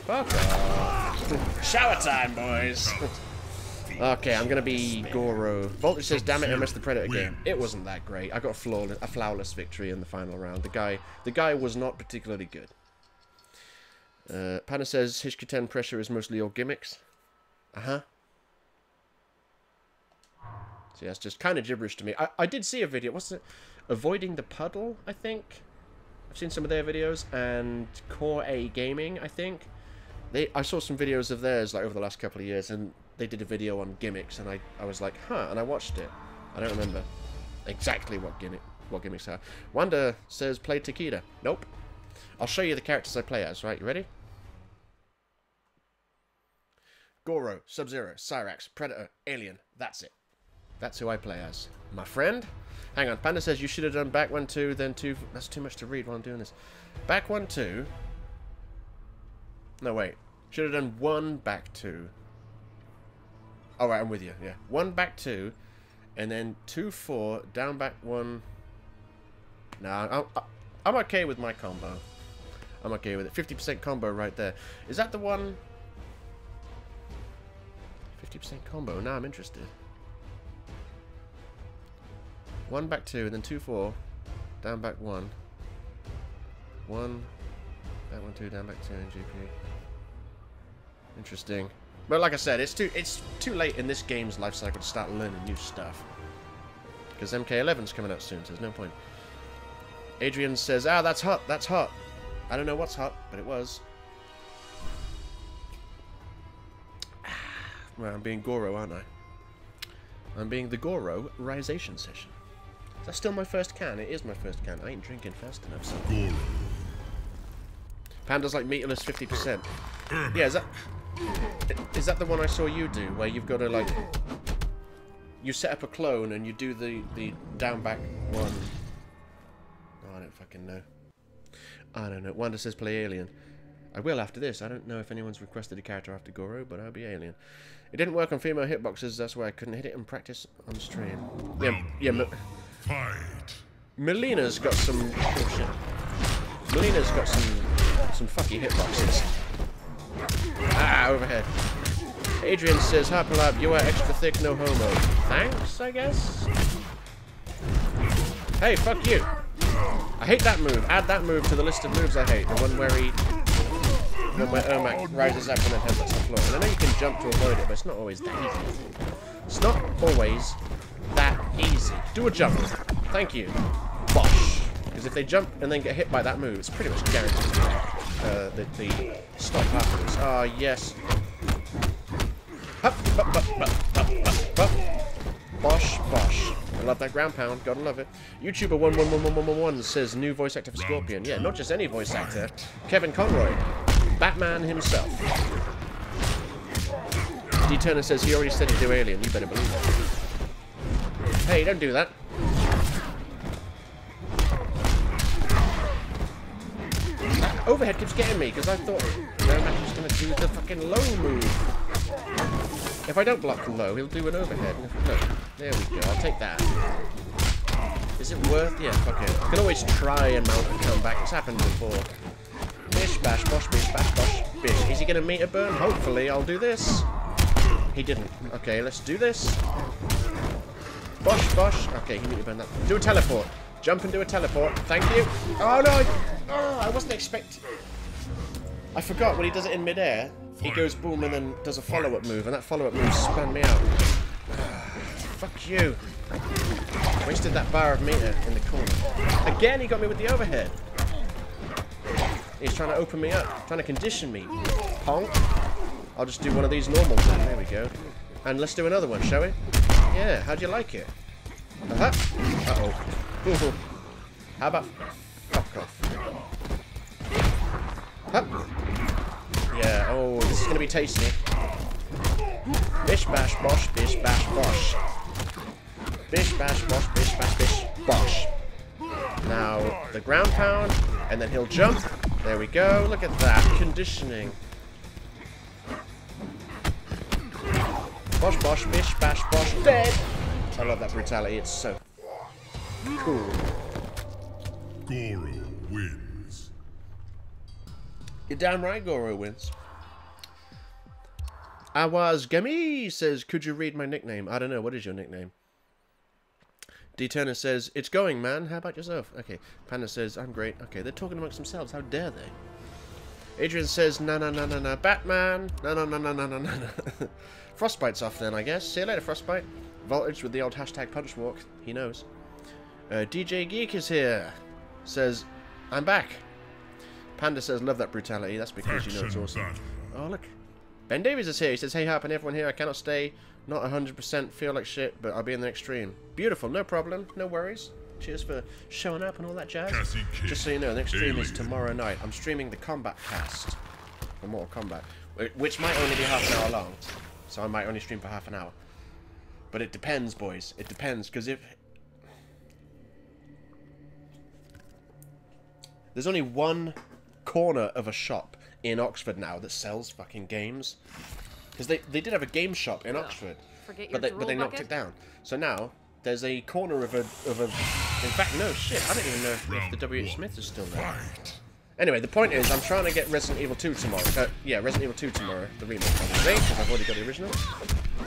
Fuck off. Shower time, boys! Okay, I'm gonna be Goro. Voltage says, damn it, I missed the Predator game. It wasn't that great. I got a flawless victory in the final round. The guy was not particularly good. Panda says, Hishkuten pressure is mostly all gimmicks. Uh-huh. So yeah, it's just kind of gibberish to me. I did see a video, what's it? Avoiding the Puddle, I think? I've seen some of their videos, and Core A Gaming, I think. I saw some videos of theirs like over the last couple of years, and they did a video on gimmicks, and I was like, huh, and I watched it. I don't remember exactly what gimmicks are. Wanda says, play Takeda. Nope. I'll show you the characters I play as, right? You ready? Goro, Sub-Zero, Cyrax, Predator, Alien. That's it. That's who I play as. My friend? Hang on. Panda says you should have done back 1, 2, then 2. That's too much to read while I'm doing this. Back 1, 2. No, wait. Should have done 1, back 2. Alright, I'm with you, yeah. 1 back 2, and then 2 4, down back 1. Nah, I'm okay with my combo. I'm okay with it. 50% combo right there. Is that the one? 50% combo. Now I'm interested. 1 back 2, and then 2 4, down back 1. 1, back 1 2, down back 2 in GP. Interesting. But like I said, it's too late in this game's life cycle to start learning new stuff. Because MK11's coming out soon, so there's no point. Adrian says, ah, that's hot, that's hot. I don't know what's hot, but it was. Well, I'm being Goro, aren't I? I'm being the Goro-rization session. Is that still my first can? It is my first can. I ain't drinking fast enough, so. Panda's like meatless 50%. Yeah, is that the one I saw you do, where you've got to, like, you set up a clone and you do the down back one? Oh, I don't fucking know. I don't know. Wanda says play Alien. I will after this. I don't know if anyone's requested a character after Goro, but I'll be Alien. It didn't work on female hitboxes, that's why I couldn't hit it in practice on stream. Yeah, Melina's got some... Oh, shit. Melina's got some fucky hitboxes. Ah, overhead. Adrian says, Harperlarp, you are extra thick, no homo. Thanks, I guess? Hey, fuck you. I hate that move. Add that move to the list of moves I hate. The one where Ermac rises up and then headbutts the floor. And I know you can jump to avoid it, but it's not always that easy. It's not always that easy. Do a jump. Thank you. Bosh. Because if they jump and then get hit by that move, it's pretty much guaranteed the stop afterwards. Ah, yes. Hup, hup, hup, hup, hup, hup, hup. Bosh, bosh. I love that ground pound. Gotta love it. YouTuber 11111 says new voice actor for Scorpion. Yeah, not just any voice actor. Kevin Conroy. Batman himself. D. Turner says he already said he'd do Alien. You better believe it. Hey, don't do that. That overhead keeps getting me because I thought Ermac was going to do the fucking low move. If I don't block low, he'll do an overhead. Look, there we go. I'll take that. Is it worth? Yeah, fuck it. I can always try and mount and come back. It's happened before. Bish, bash, bosh, bish, bash, bosh, bish. Is he going to meter burn? Hopefully, I'll do this. He didn't. Okay, let's do this. Bosh, bosh. Okay, he meter burned that. Do a teleport. Jump and do a teleport. Thank you. Oh, no. I wasn't expecting... I forgot when he does it in midair. He goes boom and then does a follow-up move, and that follow-up move spun me out. Fuck you. Wasted that bar of meter in the corner. Again, he got me with the overhead. He's trying to open me up, trying to condition me. Honk. I'll just do one of these normals then. There we go. And let's do another one, shall we? Yeah, how'd you like it? Uh-oh. How about... Fuck off. Hup. Yeah, oh, this is going to be tasty. Bish, bash, bosh, bish, bash, bosh. Bish, bash, bosh, bish, bash, bish, bosh. Now, the ground pound, and then he'll jump. There we go. Look at that. Conditioning. Bosh, bosh, bish, bash, bosh, dead. I love that brutality. It's so cool. Goro wins. You're damn right, Goro wins. Awaz Gami says, could you read my nickname? I don't know. What is your nickname? D. Turner says, it's going, man. How about yourself? Okay. Panda says, I'm great. Okay, they're talking amongst themselves. How dare they? Adrian says, na na na na na. Batman. Na na na na na na na. Frostbite's off then, I guess. See you later, Frostbite. Voltage with the old hashtag punch walk. He knows. DJ Geek is here. Says, I'm back. Panda says, love that brutality. That's because you know it's awesome. Oh, look. Ben Davies is here. He says, hey, Harp and everyone here. I cannot stay. Not 100% feel like shit, but I'll be in the next stream. Beautiful. No problem. No worries. Cheers for showing up and all that jazz. Just so you know, the next stream is tomorrow night. I'm streaming the Combat Cast for Mortal Kombat, which might only be half an hour long. So I might only stream for half an hour. But it depends, boys. It depends, because if... There's only one corner of a shop in Oxford now that sells fucking games. Because they did have a game shop in Oxford, but they knocked it down. So now there's a corner of a. In fact, no shit. I don't even know if the W.H. Smith is still there. Anyway, the point is, I'm trying to get Resident Evil 2 tomorrow. Yeah, Resident Evil 2 tomorrow, the remake, obviously, because I've already got the original.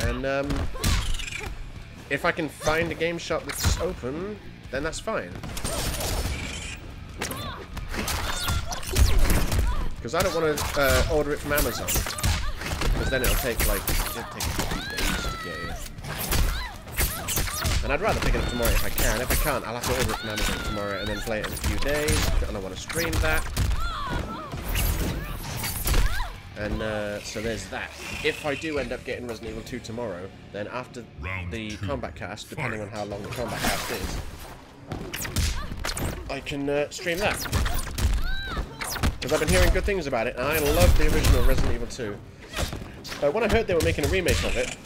And if I can find a game shop that's open, then that's fine. Because I don't want to order it from Amazon. Because then it'll take like a few days to get here. And I'd rather pick it up tomorrow if I can. If I can't, I'll have to order it from Amazon tomorrow and then play it in a few days. And I want to stream that. And so there's that. If I do end up getting Resident Evil 2 tomorrow, then after the combat cast, depending on how long the combat cast is, I can stream that. Because I've been hearing good things about it, and I love the original Resident Evil 2. When I heard they were making a remake of it,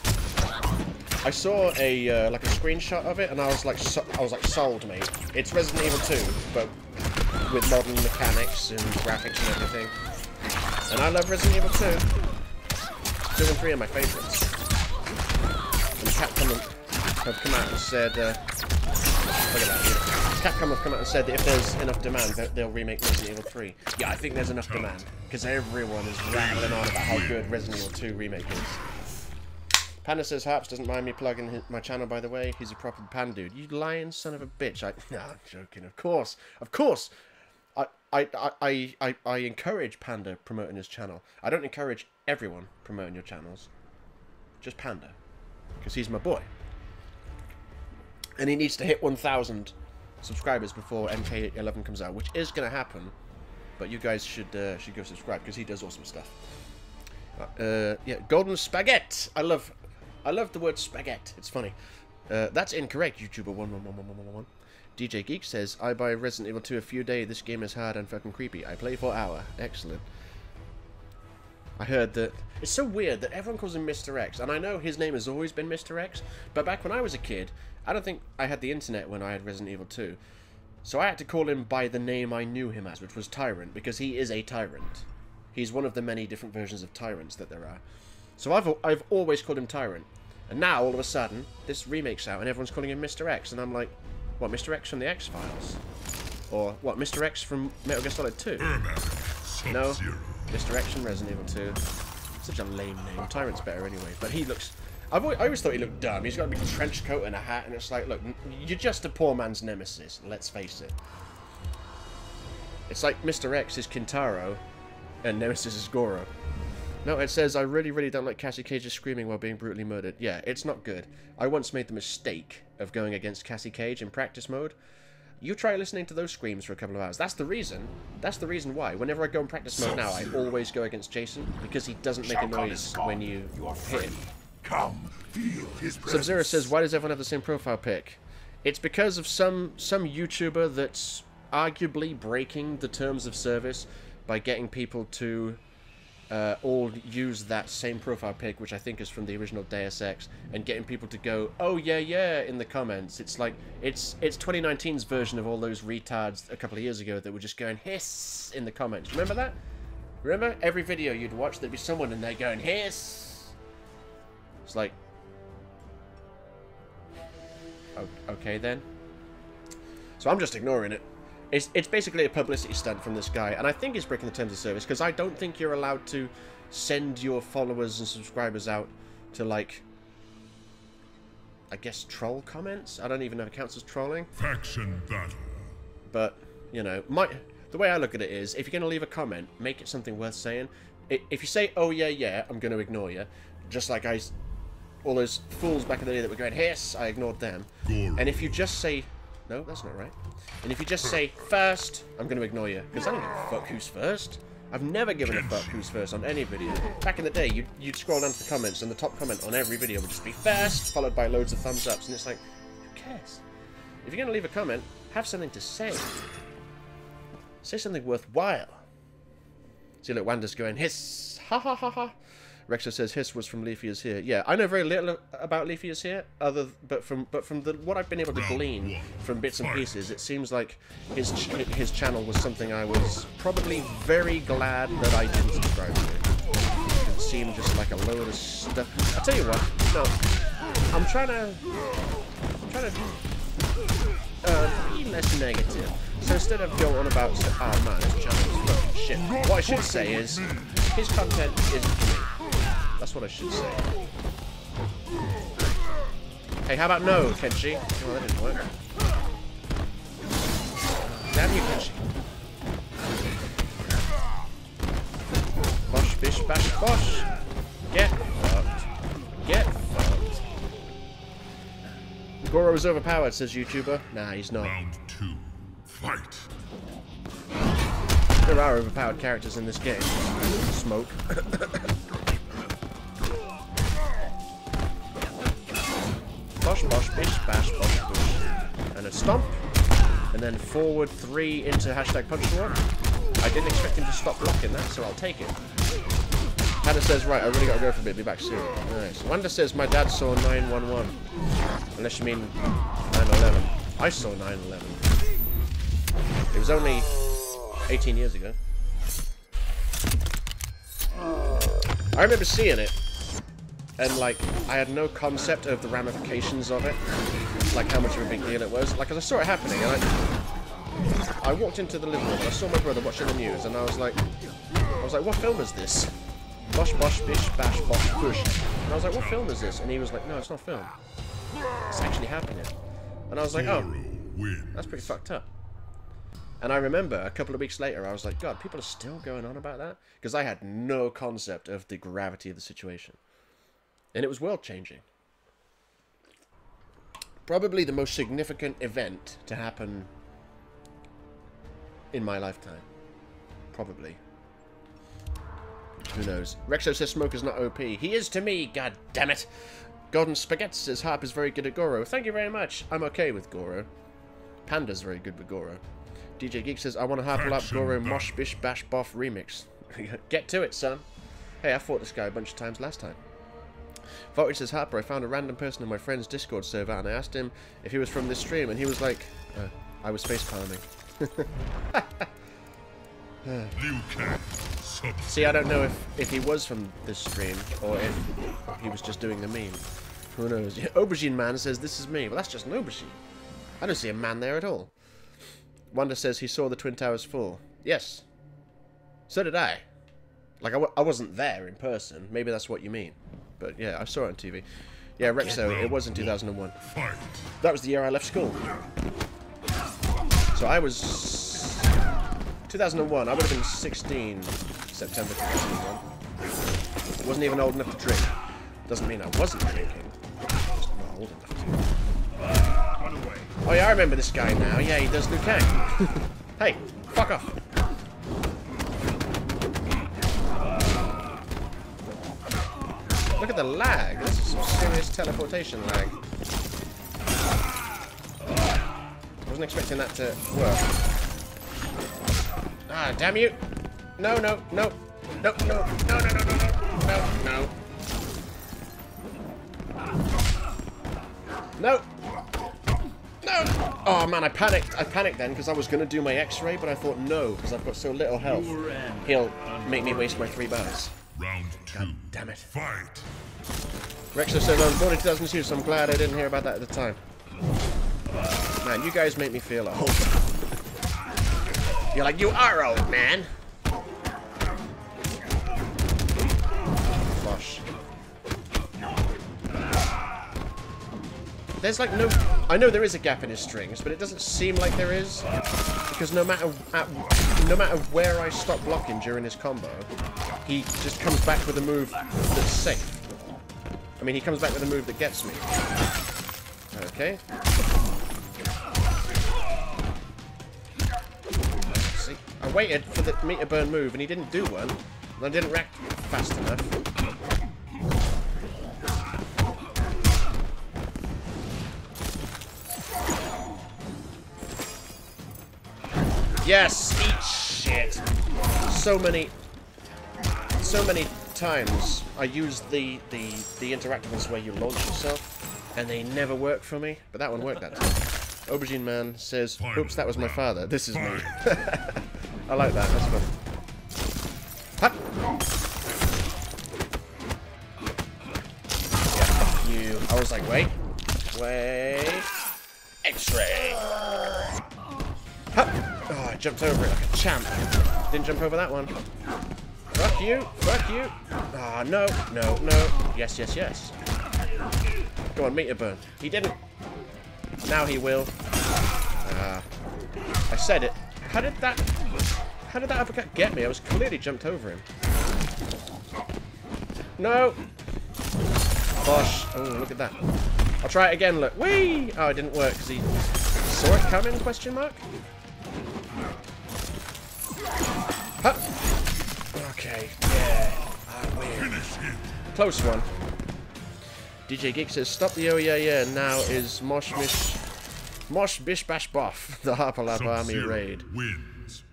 I saw a like a screenshot of it, and I was like, sold, mate. It's Resident Evil 2, but with modern mechanics and graphics and everything. And I love Resident Evil 2. 2 and 3 are my favourites. And Capcom have come out and said, look at that, Capcom have come out and said that if there's enough demand, they'll remake Resident Evil 3. Yeah, I think there's enough demand, because everyone is rambling on about how good Resident Evil 2 remake is. Panda says Harps doesn't mind me plugging my channel, by the way. He's a proper pan dude. You lying son of a bitch. Nah, I'm joking. Of course. I encourage Panda promoting his channel. I don't encourage everyone promoting your channels. Just Panda. Because he's my boy. And he needs to hit 1,000 subscribers before MKX comes out, which is going to happen. But you guys should go subscribe, because he does awesome stuff. Yeah, Golden Spaghetti. I love the word spaghetti. It's funny. That's incorrect, YouTuber 1111111. DJ Geek says, I buy Resident Evil 2 a few days. This game is hard and fucking creepy. I play for an hour. Excellent. I heard that... It's so weird that everyone calls him Mr. X. And I know his name has always been Mr. X. But back when I was a kid, I don't think I had the internet when I had Resident Evil 2. So I had to call him by the name I knew him as, which was Tyrant. Because he is a tyrant. He's one of the many different versions of tyrants that there are. So I've always called him Tyrant. And now, all of a sudden, this remake's out and everyone's calling him Mr. X. And I'm like... What, Mr. X from the X-Files? Or, what, Mr. X from Metal Gear Solid 2? No, Mr. X from Resident Evil 2. Such a lame name. Tyrant's better anyway. But he looks... I always thought he looked dumb. He's got a big trench coat and a hat, and it's like, look, you're just a poor man's nemesis, let's face it. It's like Mr. X is Kintaro, and Nemesis is Goro. No, it says, I really, really don't like Cassie Cage's screaming while being brutally murdered. Yeah, it's not good. I once made the mistake of going against Cassie Cage in practice mode. You try listening to those screams for a couple of hours. That's the reason. That's the reason why. Whenever I go in practice mode now, I always go against Jason, because he doesn't make a noise when you hit him. Come, feel his presence. Sub-Zero says, why does everyone have the same profile pic? It's because of some YouTuber that's arguably breaking the terms of service by getting people to... all use that same profile pic, which I think is from the original Deus Ex, and getting people to go, oh yeah, yeah, in the comments. It's like, it's 2019's version of all those retards a couple of years ago that were just going hiss in the comments. Remember that? Remember? Every video you'd watch, there'd be someone in there going hiss. It's like, okay then. So I'm just ignoring it. It's basically a publicity stunt from this guy, and I think he's breaking the terms of service, because I don't think you're allowed to send your followers and subscribers out to, like, I guess, troll comments? I don't even know if it counts as trolling. Faction battle. But, you know, the way I look at it is, if you're going to leave a comment, make it something worth saying. If you say, oh yeah, yeah, I'm going to ignore you, just like all those fools back in the day that were going, hiss, I ignored them. Goro. And if you just say, no, that's not right. And if you just say, first, I'm going to ignore you. Because I don't give a fuck who's first. I've never given a fuck who's first on any video. Back in the day, you'd scroll down to the comments, and the top comment on every video would just be first, followed by loads of thumbs ups. And it's like, who cares? If you're going to leave a comment, have something to say. Say something worthwhile. See, look, Wanda's going, hiss, ha ha ha ha. Rexer says hiss was from Leafy is Here. Yeah, I know very little about Leafy is Here, but from what I've been able to glean from bits and pieces, it seems like his channel was something I was probably very glad that I didn't subscribe to. seem just like a load of stuff. I'll tell you what. No, I'm trying to be less negative. So instead of going on about, oh man, this channel is fucking shit. What I should say is, his content isn't for me. That's what I should say. Hey, how about no, Kenshi? Oh, that didn't work. Damn you, Kenshi. Bosh, bish, bash, bosh. Get fucked. Get fucked. Goro's overpowered, says YouTuber. Nah, he's not. Round 2. Fight. There are overpowered characters in this game. Smoke. Bosh, bosh, bish, bash, bosh, boosh. And a stomp. And then forward 3 into hashtag punch the rock. I didn't expect him to stop blocking that, so I'll take it. Hannah says, right, I really gotta go for a bit, be back soon. Nice. Wanda says, my dad saw 911. Unless you mean 9/11. I saw 9/11. It was only 18 years ago. I remember seeing it, and like, I had no concept of the ramifications of it. Like, how much of a big deal it was. Like, as I saw it happening, and I walked into the living room, and I saw my brother watching the news, and I was like, what film is this? Bosh, bosh, bish, bash, bosh, bush. And I was like, what film is this? And he was like, no, it's not film. It's actually happening. And I was like, oh, that's pretty fucked up. And I remember a couple of weeks later, I was like, God, people are still going on about that? Because I had no concept of the gravity of the situation. And it was world-changing. Probably the most significant event to happen in my lifetime. Probably. Who knows? Rexo says Smoker's not OP. He is to me, god damn it! Golden Spaghetti says Harp is very good at Goro. Thank you very much. I'm okay with Goro. Panda's very good with Goro. DJ Geek says, I want a Harperlarp Goro Mosh Bish Bash Boff remix. Get to it, son. Hey, I fought this guy a bunch of times last time. Voltage says, Harper, I found a random person in my friend's Discord server and I asked him if he was from this stream and he was like, I was face palming. See, I don't know if he was from this stream or if he was just doing the meme. Who knows? Aubergine Man says, this is me. Well, that's just an aubergine. I don't see a man there at all. Wanda says he saw the Twin Towers fall. Yes. So did I. Like, I wasn't there in person. Maybe that's what you mean. But yeah, I saw it on TV. Yeah, Rexo, it was in 2001. That was the year I left school. So I was... 2001, I would have been 16 September 2001. I wasn't even old enough to drink. Doesn't mean I wasn't drinking. Just not old enough to. Oh yeah, I remember this guy now. Yeah, he does Liu Kang. Hey, fuck off. Look at the lag. This is some serious teleportation lag. Wasn't expecting that to work. Ah, damn you! No, no, no, no, no, no, no, no, no, no, no, no, no! Oh man, I panicked. I panicked then because I was gonna do my X-ray, but I thought no, because I've got so little health. He'll make me waste my 3 bars. Round 2. God damn it! Fight. Rexo says I was born in 2002, so I'm glad I didn't hear about that at the time. Man, you guys make me feel old. You're like, you are old, man. Gosh. There's like no... I know there is a gap in his strings, but it doesn't seem like there is. Because no matter where I stop blocking during his combo, he just comes back with a move that's safe. I mean, he comes back with a move that gets me. Okay. See, I waited for the meter burn move, and he didn't do one. And I didn't react fast enough. Yes, eat shit. So many times I use the interactables where you launch yourself, and they never work for me. But that one worked that time. Aubergine Man says, "Oops, that was my father. This is me." I like that. That's fun. Hut. I was like, wait. X-ray. Oh, I jumped over it like a champ. Didn't jump over that one. Fuck you. Fuck you. Ah, no. No, no. Yes, yes, yes. Go on, meter burn. He didn't. Now he will. Ah. I said it. How did that uppercut get me? I was clearly jumped over him. No. Bosh. Oh, look at that. I'll try it again, look. Whee! Oh, it didn't work because he saw it coming, question mark? Huh. Okay, yeah. Ah, weird. Close one. DJ Geek says, stop the oh yeah yeah, now is Mosh Bish Bash Boff, the Harperlarp Army raid. Wins.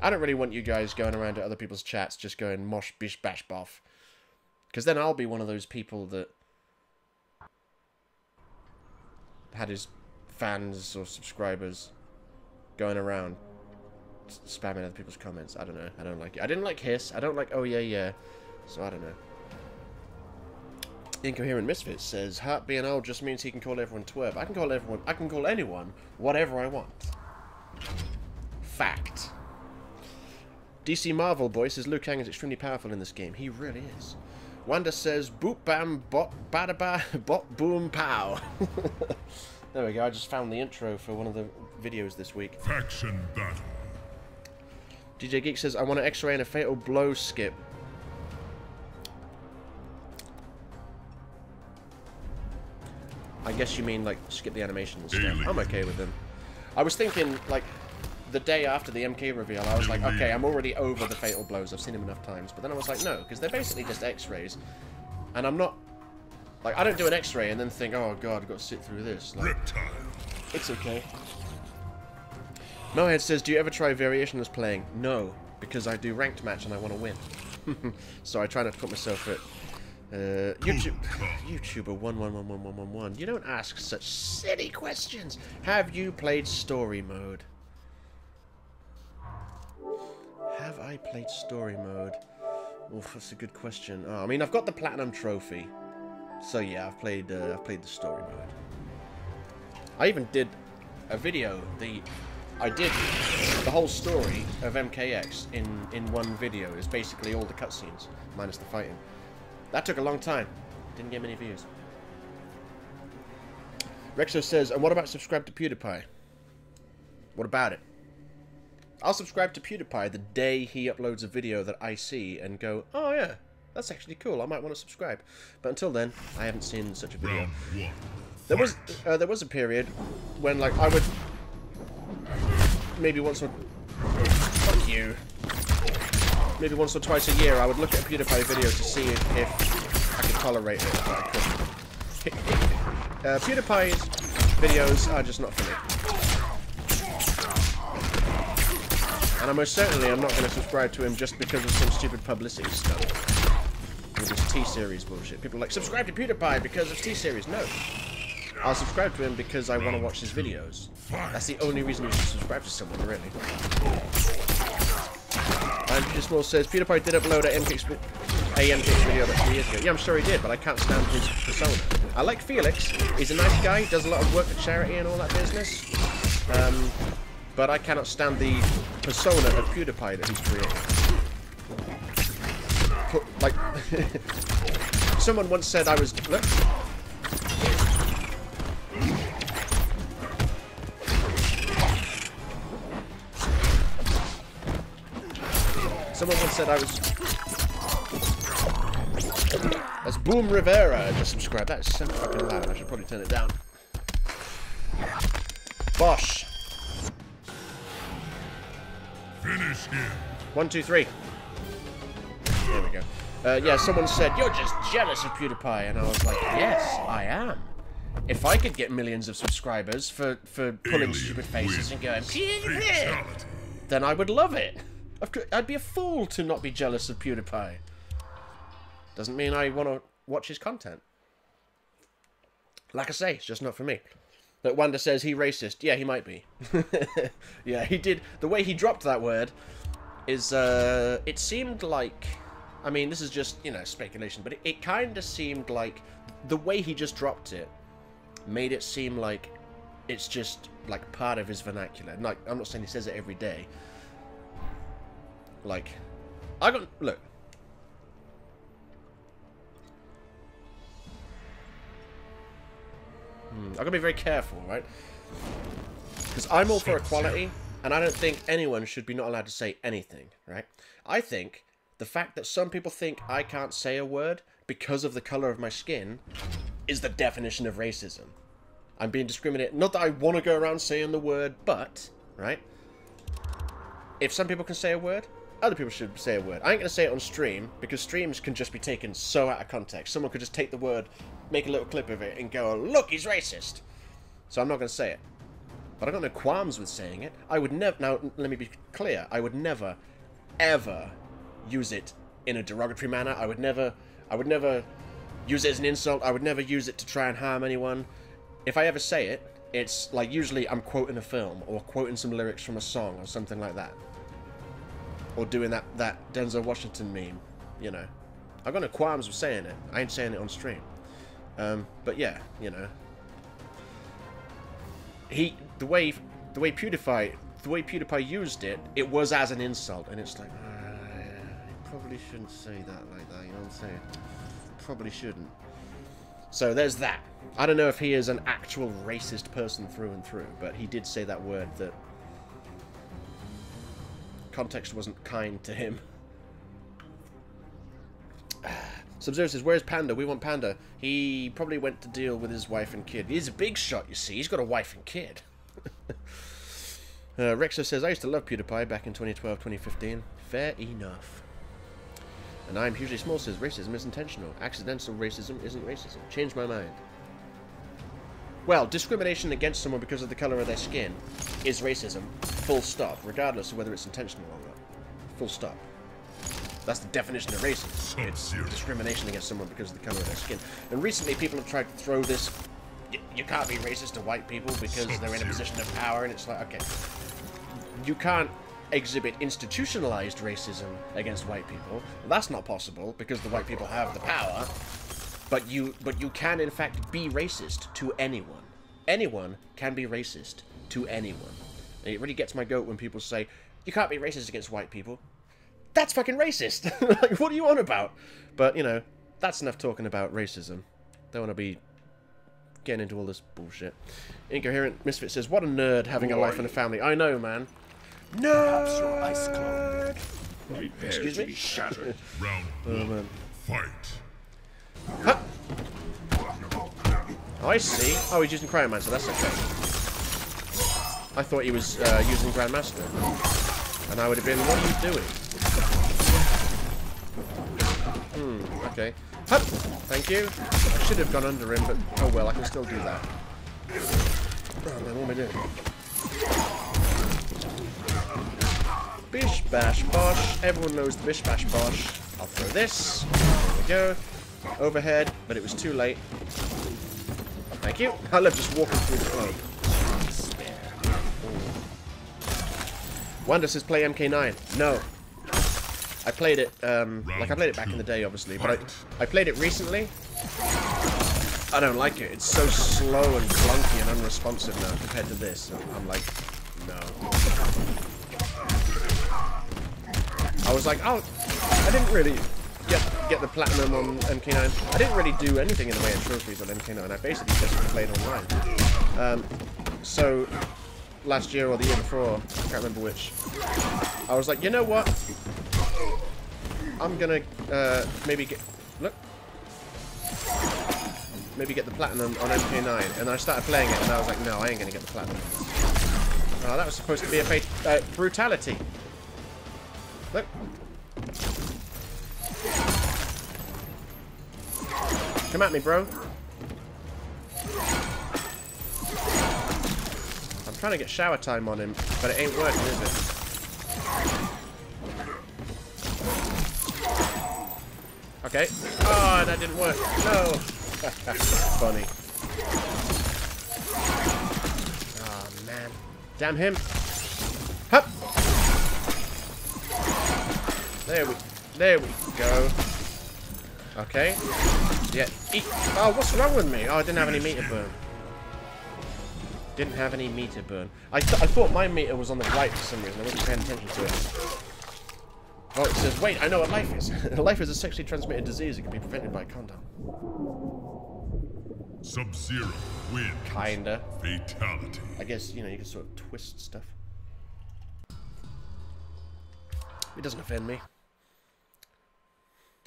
I don't really want you guys going around to other people's chats just going Mosh Bish Bash Boff. Because then I'll be one of those people that had his fans or subscribers going around spamming other people's comments. I don't know. I don't like it. I didn't like hiss. I don't like oh yeah yeah. So I don't know. Incoherent Misfits says Hart being old just means he can call everyone twerp. I can call anyone whatever I want. Fact. DC Marvel Boy says Liu Kang is extremely powerful in this game. He really is. Wanda says boop bam bot bada ba bot boom pow. There we go. I just found the intro for one of the videos this week. Faction battle. DJ Geek says I want an X-ray and a fatal blow skip. I guess you mean like skip the animation and stuff. I'm okay with them. I was thinking like the day after the MK reveal, I was like, okay, I'm already over the fatal blows. I've seen them enough times. But then I was like, no, because they're basically just X-rays, and I'm not like I don't do an X-ray and then think, oh god, I've got to sit through this. Like, it's okay. Mohead says, do you ever try variationless playing? No, because I do ranked match and I want to win. So I try not to put myself at YouTuber 11111111. You don't ask such silly questions. Have you played story mode? Have I played story mode? Oof, that's a good question. Oh, I mean, I've got the platinum trophy, so yeah, I've played the story mode. I even did a video. I did the whole story of MKX in one video. It's basically all the cutscenes minus the fighting. That took a long time. Didn't get many views. Rexo says, and what about subscribe to PewDiePie? What about it? I'll subscribe to PewDiePie the day he uploads a video that I see and go, oh yeah, that's actually cool, I might want to subscribe. But until then, I haven't seen such a video. There was a period when like I would maybe once or fuck you. Maybe once or twice a year I would look at a PewDiePie video to see if I could tolerate it, but I couldn't. PewDiePie's videos are just not for me. And I most certainly am not going to subscribe to him just because of some stupid publicity stuff. With this T-Series bullshit. People are like, subscribe to PewDiePie because of T-Series. No. I'll subscribe to him because I want to watch his videos. That's the only reason you should subscribe to someone, really. And Peter Small says, PewDiePie did upload a MKX video about 3 years ago. Yeah, I'm sure he did, but I can't stand his persona. I like Felix. He's a nice guy. He does a lot of work for charity and all that business. But I cannot stand the persona of PewDiePie that he's created. Like, someone once said I was... Look. Someone once said I was... That's Boom Rivera. Just subscribe. That is so fucking loud. I should probably turn it down. Bosh. Finish him. 1, 2, 3. There we go. Yeah, someone said, you're just jealous of PewDiePie. And I was like, yes, I am. If I could get millions of subscribers for pulling stupid faces and going, PewDiePie, then I would love it. I'd be a fool to not be jealous of PewDiePie. Doesn't mean I want to watch his content. Like I say, it's just not for me. But Wanda says he racist. Yeah, he might be. Yeah, he did. The way he dropped that word is, it seemed like I mean, this is just, you know, speculation, but it kind of seemed like the way he just dropped it made it seem like it's just, like, part of his vernacular. Like, I'm not saying he says it every day. Like, look. I gotta be very careful, right? Because I'm all for equality, and I don't think anyone should be not allowed to say anything, right? I think the fact that some people think I can't say a word because of the color of my skin is the definition of racism. I'm being discriminated. Not that I want to go around saying the word, but, right? If some people can say a word, other people should say a word. I ain't going to say it on stream, because streams can just be taken so out of context. Someone could just take the word, make a little clip of it, and go, look, he's racist. So I'm not going to say it. But I've got no qualms with saying it. I would never... Now, let me be clear. I would never, ever use it in a derogatory manner. I would never use it as an insult. I would never use it to try and harm anyone. If I ever say it, it's like usually I'm quoting a film or quoting some lyrics from a song or something like that. Or doing that Denzel Washington meme, you know. I've got no qualms with saying it. I ain't saying it on stream. But yeah, you know. The way PewDiePie used it, it was as an insult, and it's like, you probably shouldn't say that like that, you know what I'm saying? Probably shouldn't. So there's that. I don't know if he is an actual racist person through and through, but he did say that word that context wasn't kind to him. Sub-Zero says, where's Panda? We want Panda. He probably went to deal with his wife and kid. He's a big shot, you see. He's got a wife and kid. Rexo says, I used to love PewDiePie back in 2012, 2015. Fair enough. And I'm hugely small says, racism is intentional. Accidental racism isn't racism. Changed my mind. Well, discrimination against someone because of the colour of their skin is racism. Full stop. Regardless of whether it's intentional or not. Full stop. That's the definition of racism. It's discrimination against someone because of the colour of their skin. And recently people have tried to throw this, you can't be racist to white people because they're in a position of power, and it's like, okay, you can't exhibit institutionalized racism against white people. That's not possible because the white people have the power. But you can in fact be racist to anyone. Anyone can be racist to anyone. And it really gets my goat when people say, you can't be racist against white people. That's fucking racist! Like, what are you on about? But, you know, that's enough talking about racism. Don't want to be getting into all this bullshit. Incoherent Misfit says, what a nerd having a life and a family. I know, man. Nerd! Excuse me? Shattered. Round one. Fight. Huh. Oh, I see. Oh, he's using Cryomancer, so that's okay. I thought he was using Grandmaster. And I would have been, what are you doing? Okay. Hup! Thank you. I should have gone under him, but oh well, I can still do that. Oh man, what am I doing? Bish bash bosh. Everyone knows the bish bash bosh. I'll throw this. There we go. Overhead, but it was too late. Thank you. I love just walking through the cloak. Wanda says play MK9. No. I played it, like I played it back in the day, obviously, but I played it recently. I don't like it. It's so slow and clunky and unresponsive now compared to this. I'm like, no. I was like, oh, I didn't really get the platinum on MK9. I didn't really do anything in the way of trophies on MK9. I basically just played online. So last year or the year before, I can't remember which, I was like, you know what? I'm gonna maybe get the platinum on MK9, and I started playing it, and I was like, no, I ain't gonna get the platinum. Oh, that was supposed to be a brutality. Look. Come at me, bro. I'm trying to get shower time on him, but it ain't working, is it? Okay. Oh, that didn't work. No. Funny. Oh, man. Damn him. Hup. There we... There we go. Okay. Yeah. Eat. Oh, what's wrong with me? Oh, I didn't have any meter burn. Didn't have any meter burn. I thought my meter was on the right for some reason. I wasn't paying attention to it. Oh, it says, wait, I know what life is. Life is a sexually transmitted disease. It can be prevented by condom. Sub-Zero wins. Kinda. Fatality. I guess, you know, you can sort of twist stuff. It doesn't offend me.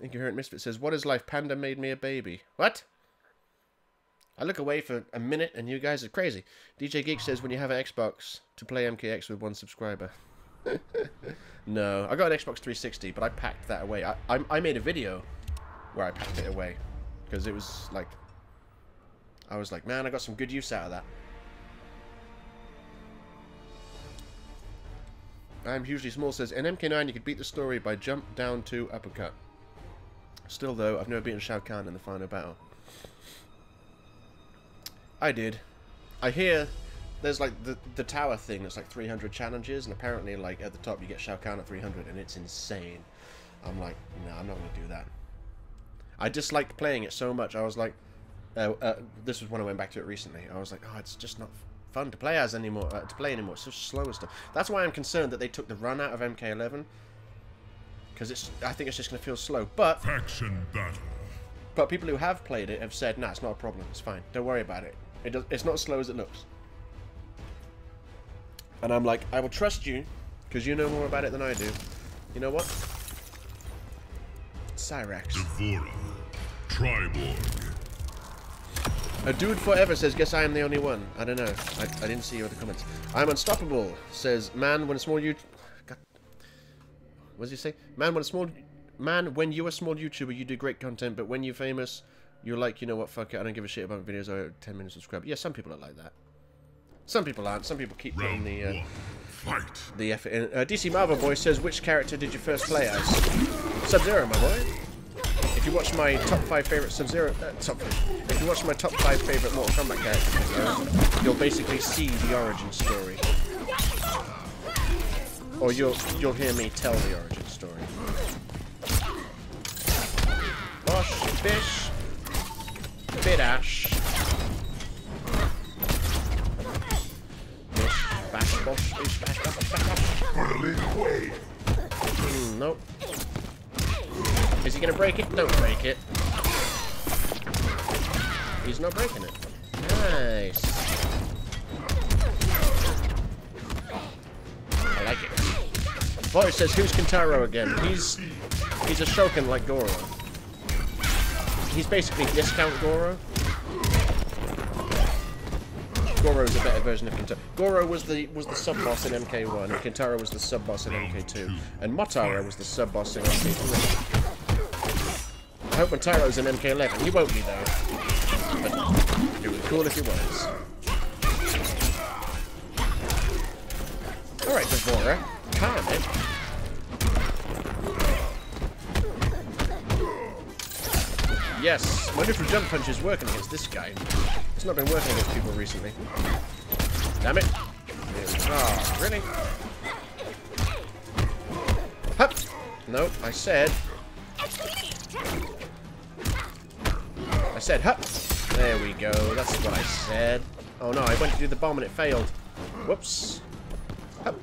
Incoherent Misfit says, what is life? Panda made me a baby. What? I look away for a minute and you guys are crazy. DJ Geek says, when you have an Xbox to play MKX with 1 subscriber. No, I got an Xbox 360, but I packed that away. I made a video where I packed it away. Because it was like... I was like, man, I got some good use out of that. I'm hugely small says, in MK9 you could beat the story by jump, down, 2, uppercut. Still though, I've never beaten Shao Kahn in the final battle. I did. I hear there's like the tower thing that's like 300 challenges, and apparently like at the top you get Shao Kahn at 300 and it's insane. I'm like, no, I'm not going to do that. I disliked playing it so much, I was like, this was when I went back to it recently. I was like, oh, it's just not fun to play as anymore. It's so slow and stuff. That's why I'm concerned that they took the run out of MK11, because I think it's just going to feel slow. But faction battle. But people who have played it have said, nah, it's not a problem. It's fine. Don't worry about it. It's not as slow as it looks. And I'm like, I will trust you, because you know more about it than I do. You know what? Cyrax. Devora. Triborg. A dude forever says, guess I am the only one. I don't know. I didn't see your other comments. I'm unstoppable, says, man, when a small what does he say? Man, when you're a small YouTuber, you do great content, but when you're famous, you're like, you know what, fuck it, I don't give a shit about videos, I 10 minutes subscribe. Yeah, some people are like that. Some people aren't. Some people keep putting the effort in. DC Marvel Boy says, which character did you first play as? Sub-Zero, my boy. If you watch my top 5 favorite Sub-Zero, if you watch my top 5 favorite Mortal Kombat characters, you'll basically see the origin story. Or you'll hear me tell the origin story. Bosh, bish, bidash. Bish, bash, bosh, bish, bash, bash, bash, bash. Nope. Is he gonna break it? Don't break it. He's not breaking it. Nice. I like it. Boy says, who's Kintaro again? He's a Shokin like Goro. He's basically discount Goro. Goro's a better version of Kintaro. Goro was the sub-boss in MK1, and Kintaro was the sub-boss in MK2, and Motaro was the sub-boss in MK3. I hope Motaro's in MK11. He won't be though. But it would be cool if he was. Alright, Devora. Calm it. Yes, my neutral jump punch is working against this guy. It's not been working against people recently. Damn it. Oh, really? Hup! No, I said, hup! There we go, that's what I said. Oh no, I went to do the bomb and it failed. Whoops. Hup!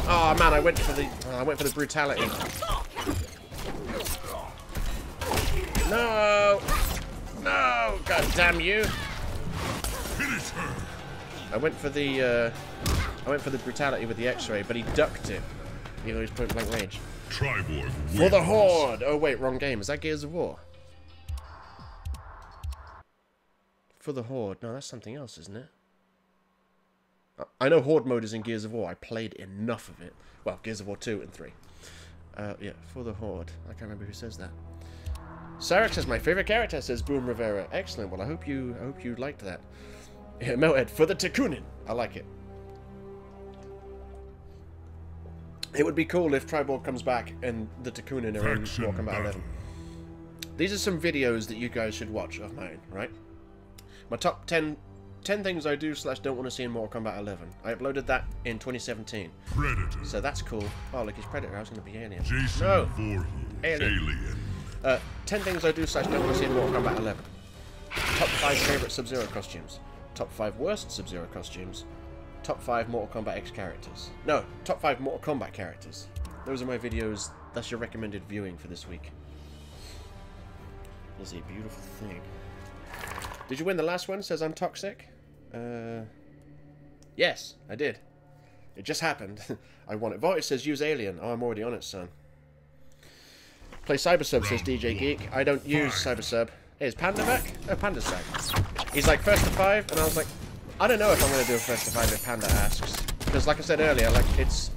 Oh man, I went for the brutality. No! No! God damn you! I went for the brutality with the X-ray, but he ducked it. Even though he's point blank range. Triborg For the Horde! Oh wait, wrong game. Is that Gears of War? For the Horde. No, that's something else, isn't it? I know Horde mode is in Gears of War. I played enough of it. Well, Gears of War 2 and 3. Yeah, for the Horde. I can't remember who says that. Cyrax is my favorite character, says Boom Rivera. Excellent. Well, I hope you liked that. Yeah, Melhead, for the Takunin. I like it. It would be cool if Triborg comes back and the Takunin are in Mortal Kombat 11. These are some videos that you guys should watch of mine, right? My top 10 10 things I do / don't want to see in Mortal Kombat 11. I uploaded that in 2017. Predator. So that's cool. Oh, look, he's Predator. I was going to be Alien. Jason No! Voorhees. Alien. 10 things I do / don't want to see in Mortal Kombat 11. Top 5 favourite Sub-Zero costumes. Top 5 worst Sub-Zero costumes. Top 5 Mortal Kombat X characters. No, top 5 Mortal Kombat characters. Those are my videos. That's your recommended viewing for this week. Is a beautiful thing. Did you win the last one? Says I'm toxic. Yes, I did. It just happened. I won it. Void says use Alien. Oh, I'm already on it, son. Play Cybersub, says DJ Geek. I don't use Cybersub. Hey, is Panda back? Oh, Panda's back. He's like first to 5, and I was like, I don't know if I'm going to do a first to 5 if Panda asks. Because like I said earlier, like it's...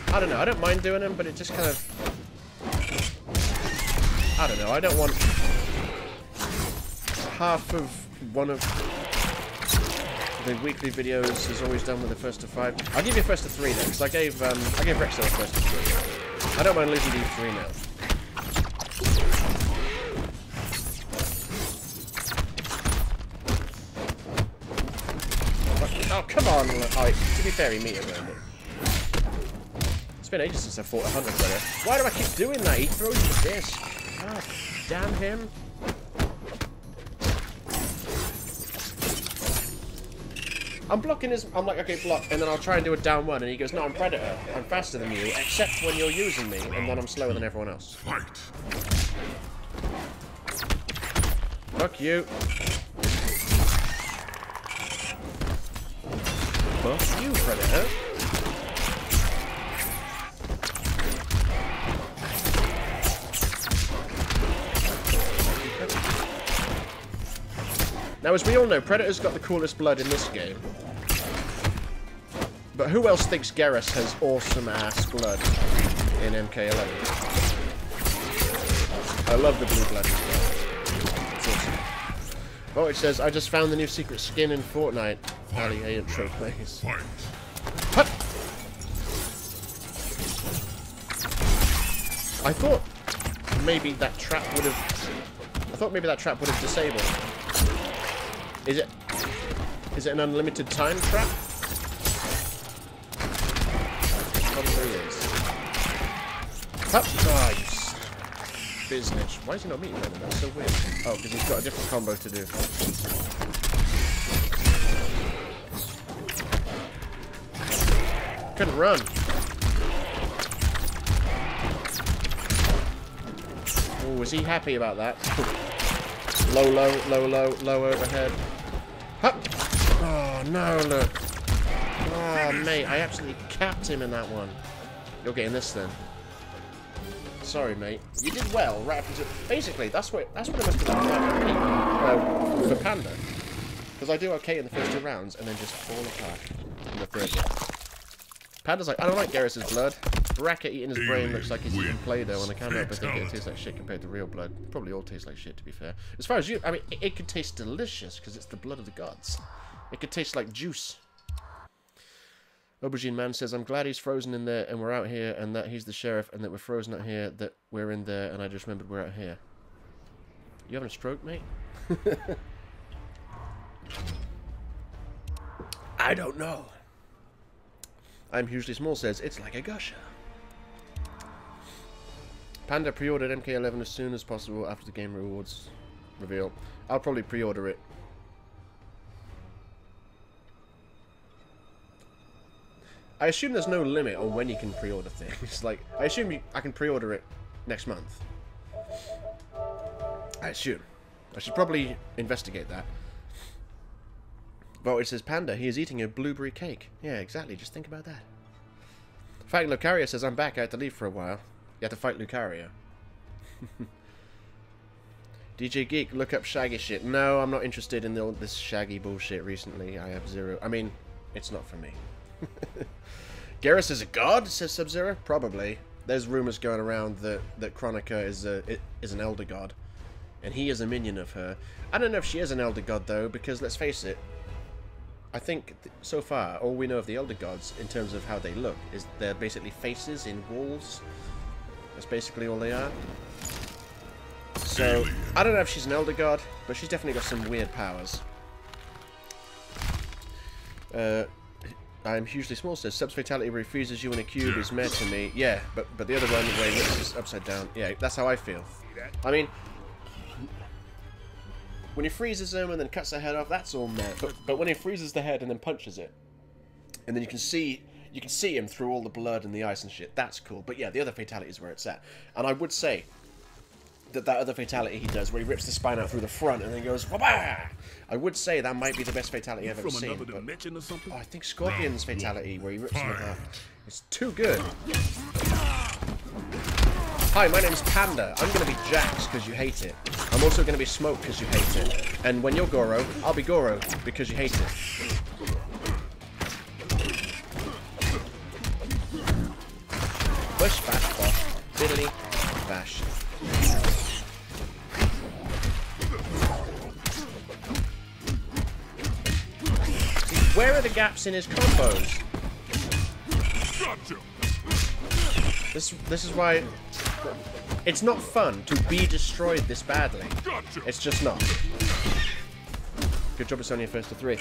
I don't know, I don't mind doing them, but it just kind of... I don't know, I don't want half of one of the weekly videos is always done with the first to 5. I'll give you first to 3 then, because I gave Rexo a first to 3. I don't mind losing to you 3 now. Oh, come on! Alright, to be fair, he metered around it. It's been ages since I fought a hunter player. Why do I keep doing that? He throws the disc. Oh, damn him. I'm blocking his... I'm like, okay, block, and then I'll try and do a down 1, and he goes, no, I'm Predator. I'm faster than you, except when you're using me, and then I'm slower than everyone else. Fight. Fuck you. Fuck you, Predator. Now, as we all know, Predator's got the coolest blood in this game. But who else thinks Garrus has awesome-ass blood in MK11? I love the blue blood as well. It's awesome. Oh, it says, I just found the new secret skin in Fortnite. Ali A intro plays. Hut! I thought maybe that trap would have... disabled. Is it an unlimited time trap? Probably is. Hup! Oh, you business. Why is he not meeting them? That's so weird. Oh, because he's got a different combo to do. Couldn't run. Oh, was he happy about that? Low, low, low, low, low overhead. Hup! Oh, no, look. Oh, mate, I absolutely capped him in that one. You're getting this then. Sorry, mate. You did well, right up until... Basically, that's what it must have done for Panda. Because I do okay in the first 2 rounds, and then just fall apart in the third one. Panda's like, I don't like Garrus's blood. Bracket eating his brain looks like he's eating Play-Doh, and I can't help but think it tastes like shit compared to real blood. Probably all tastes like shit, to be fair. As far as you... I mean, it could taste delicious, because it's the blood of the gods. It could taste like juice. Aubergine Man says, I'm glad he's frozen in there, and we're out here, and that he's the sheriff, and that we're frozen out here, that we're in there, and I just remembered we're out here. You having a stroke, mate? I don't know. I'm Hugely Small says, it's like a gusher. Panda pre-ordered MK11 as soon as possible after the game rewards reveal. I'll probably pre-order it. I assume there's no limit on when you can pre-order things. Like, I assume I can pre-order it next month. I assume. I should probably investigate that. But it says, Panda, he is eating a blueberry cake. Yeah, exactly. Just think about that. Fighting Lucaria says, I'm back. I had to leave for a while. You had to fight Lucaria. DJ Geek, look up Shaggy shit. No, I'm not interested in this Shaggy bullshit recently. I have zero. I mean, it's not for me. Garrus is a god, says Sub-Zero. Probably. There's rumors going around that Chronica is an elder god. And he is a minion of her. I don't know if she is an elder god, though, because let's face it, I think, so far, all we know of the Elder Gods, in terms of how they look, is they're basically faces in walls. That's basically all they are. So, I don't know if she's an Elder God, but she's definitely got some weird powers. I'm hugely small, says subs fatality where he freezes you in a cube is meh to me. Yeah, but the other one where he rips is upside down. Yeah, that's how I feel. I mean, when he freezes them and then cuts their head off, that's all meh. But when he freezes the head and then punches it, and then you can see him through all the blood and the ice and shit, that's cool. But yeah, the other fatality is where it's at. And I would say that other fatality he does, where he rips the spine out through the front and then goes, wah-bah! I would say that might be the best fatality I've ever seen. But, oh, I think Scorpion's fatality, where he rips him in half, is too good. Hi, my name's Panda. I'm going to be Jax because you hate it. I'm also going to be Smoke because you hate it. And when you're Goro, I'll be Goro because you hate it. Push, bash, bosh, diddly, bash. Where are the gaps in his combos? This is why it's not fun to be destroyed this badly. It's just not. Good job, it's only a first to 3.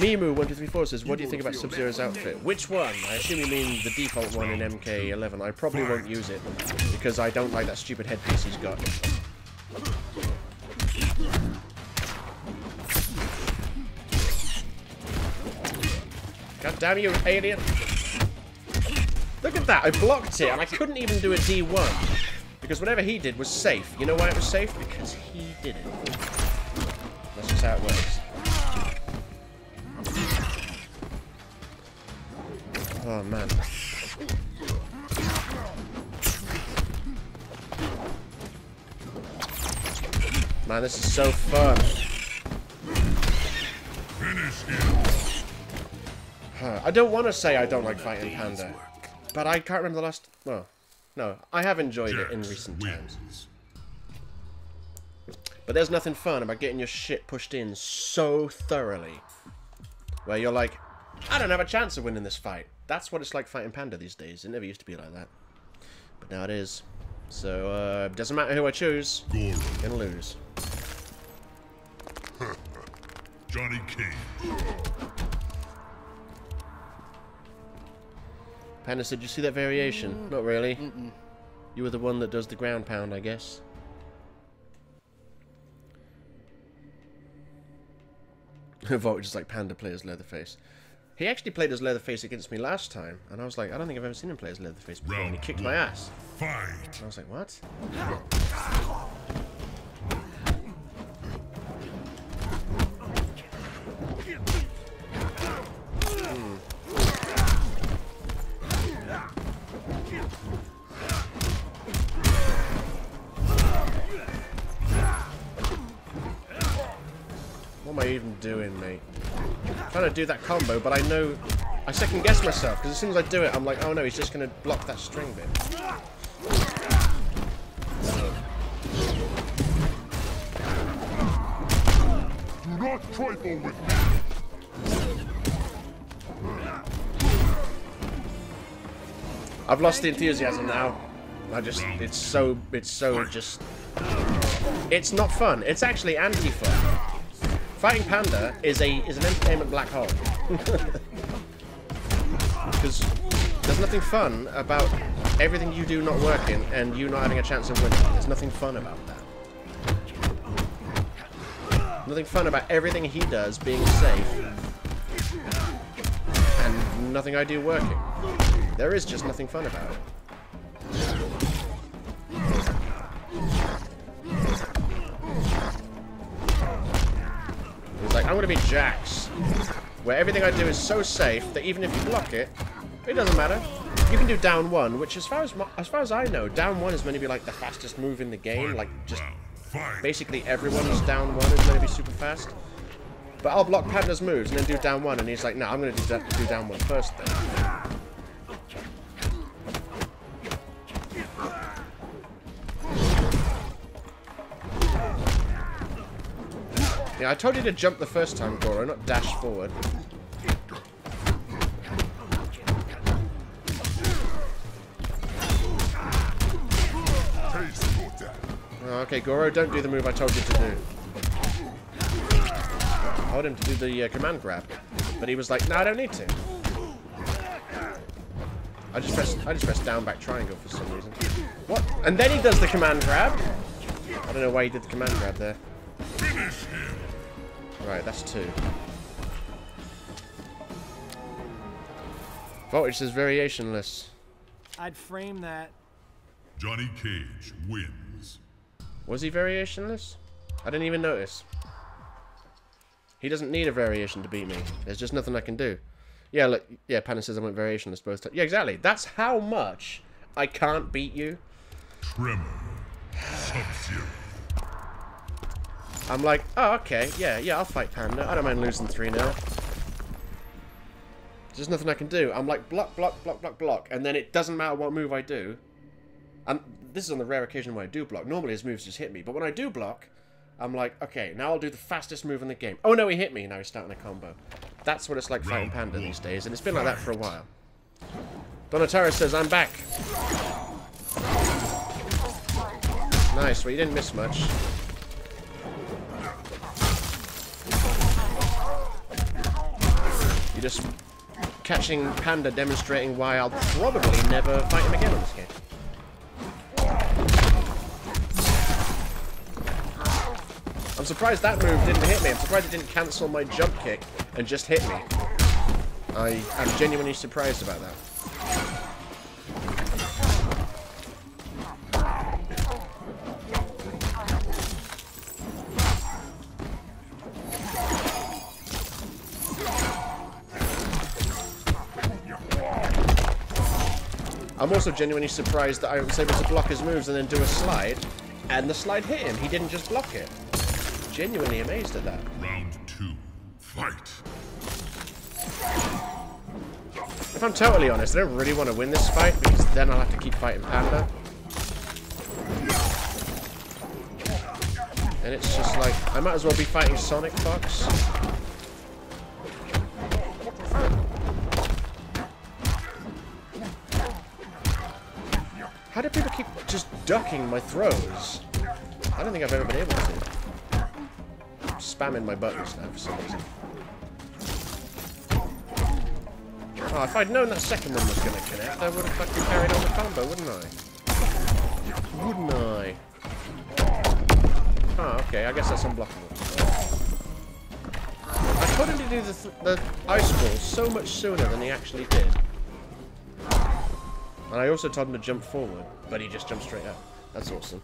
Mimu1234 says, what do you think about Sub-Zero's outfit? Which one? I assume you mean the default one in MK11. I probably won't use it because I don't like that stupid headpiece he's got. God damn you, alien! Look at that, I blocked it and I couldn't even do a D1 because whatever he did was safe. You know why it was safe? Because he did it. That's just how it works. Oh man. Man, this is so fun. I don't want to say I don't like fighting Panda, but I can't remember the last... Well, no, I have enjoyed it in recent times. But there's nothing fun about getting your shit pushed in so thoroughly, where you're like, I don't have a chance of winning this fight. That's what it's like fighting Panda these days. It never used to be like that, but now it is. So, it doesn't matter who I choose, I'm gonna lose. Johnny King. Panda said, "Did you see that variation?" Not really. You were the one that does the ground pound, I guess. Vote just like Panda play as Leatherface. He actually played as Leatherface against me last time, and I was like, I don't think I've ever seen him play as Leatherface before, and he kicked my ass. Fight. And I was like, what? What am I even doing, mate? I'm trying to do that combo, but I know... I second guess myself, because as soon as I do it, I'm like, oh no, he's just going to block that string bit. Do not trifle with me. I've lost the enthusiasm now. It's so just... It's not fun. It's actually anti-fun. Fighting Panda is an entertainment black hole. Because there's nothing fun about everything you do not working and you not having a chance of winning. There's nothing fun about that. Nothing fun about everything he does being safe and nothing I do working. There is just nothing fun about it. He's like, I'm gonna be Jax, where everything I do is so safe that even if you block it, it doesn't matter. You can do down one, which as far as I know, down one is going to be like the fastest move in the game. Like just basically everyone who's down one is going to be super fast. But I'll block Panda's moves and then do down one, and he's like, no, I'm going to do down one first then. Yeah, I told you to jump the first time, Goro, not dash forward. Oh, okay, Goro, don't do the move I told you to do. told him to do the command grab, but he was like, "No, I don't need to." I just pressed down back triangle for some reason. What? And then he does the command grab. I don't know why he did the command grab there. Right, that's 2. Voltage says variationless. I'd frame that. Johnny Cage wins. Was he variationless? I didn't even notice. He doesn't need a variation to beat me. There's just nothing I can do. Yeah, look. Yeah, Panda says I went variationless both times. Yeah, exactly. That's how much I can't beat you. Tremor. Sub-Zero. I'm like, oh, okay. Yeah, I'll fight Panda. I don't mind losing 3-0. There's nothing I can do. I'm like, block, block, block, block, block. And then it doesn't matter what move I do. And this is on the rare occasion when I do block. Normally his moves just hit me. But when I do block, I'm like, okay, now I'll do the fastest move in the game. Oh, no, he hit me. Now he's starting a combo. That's what it's like fighting Panda these days. And it's been like that for a while. Donatara says, I'm back. Nice. Well, you didn't miss much. You're just catching Panda, demonstrating why I'll probably never fight him again on this game. I'm surprised that move didn't hit me. I'm surprised it didn't cancel my jump kick and just hit me. I am genuinely surprised about that. I'm also genuinely surprised that I was able to block his moves and then do a slide, and the slide hit him. He didn't just block it. Genuinely amazed at that. Round 2. Fight. If I'm totally honest, I don't really want to win this fight because then I'll have to keep fighting Panda. And it's just like, I might as well be fighting sonicfox. How do people keep just ducking my throws? I don't think I've ever been able to. I'm spamming my buttons now for some reason. Oh, if I'd known that second one was going to connect, I would have fucking carried on the combo, wouldn't I? Wouldn't I? Oh, okay, I guess that's unblockable. I told him to do the ice ball so much sooner than he actually did. And I also told him to jump forward, but he just jumped straight up. That's awesome.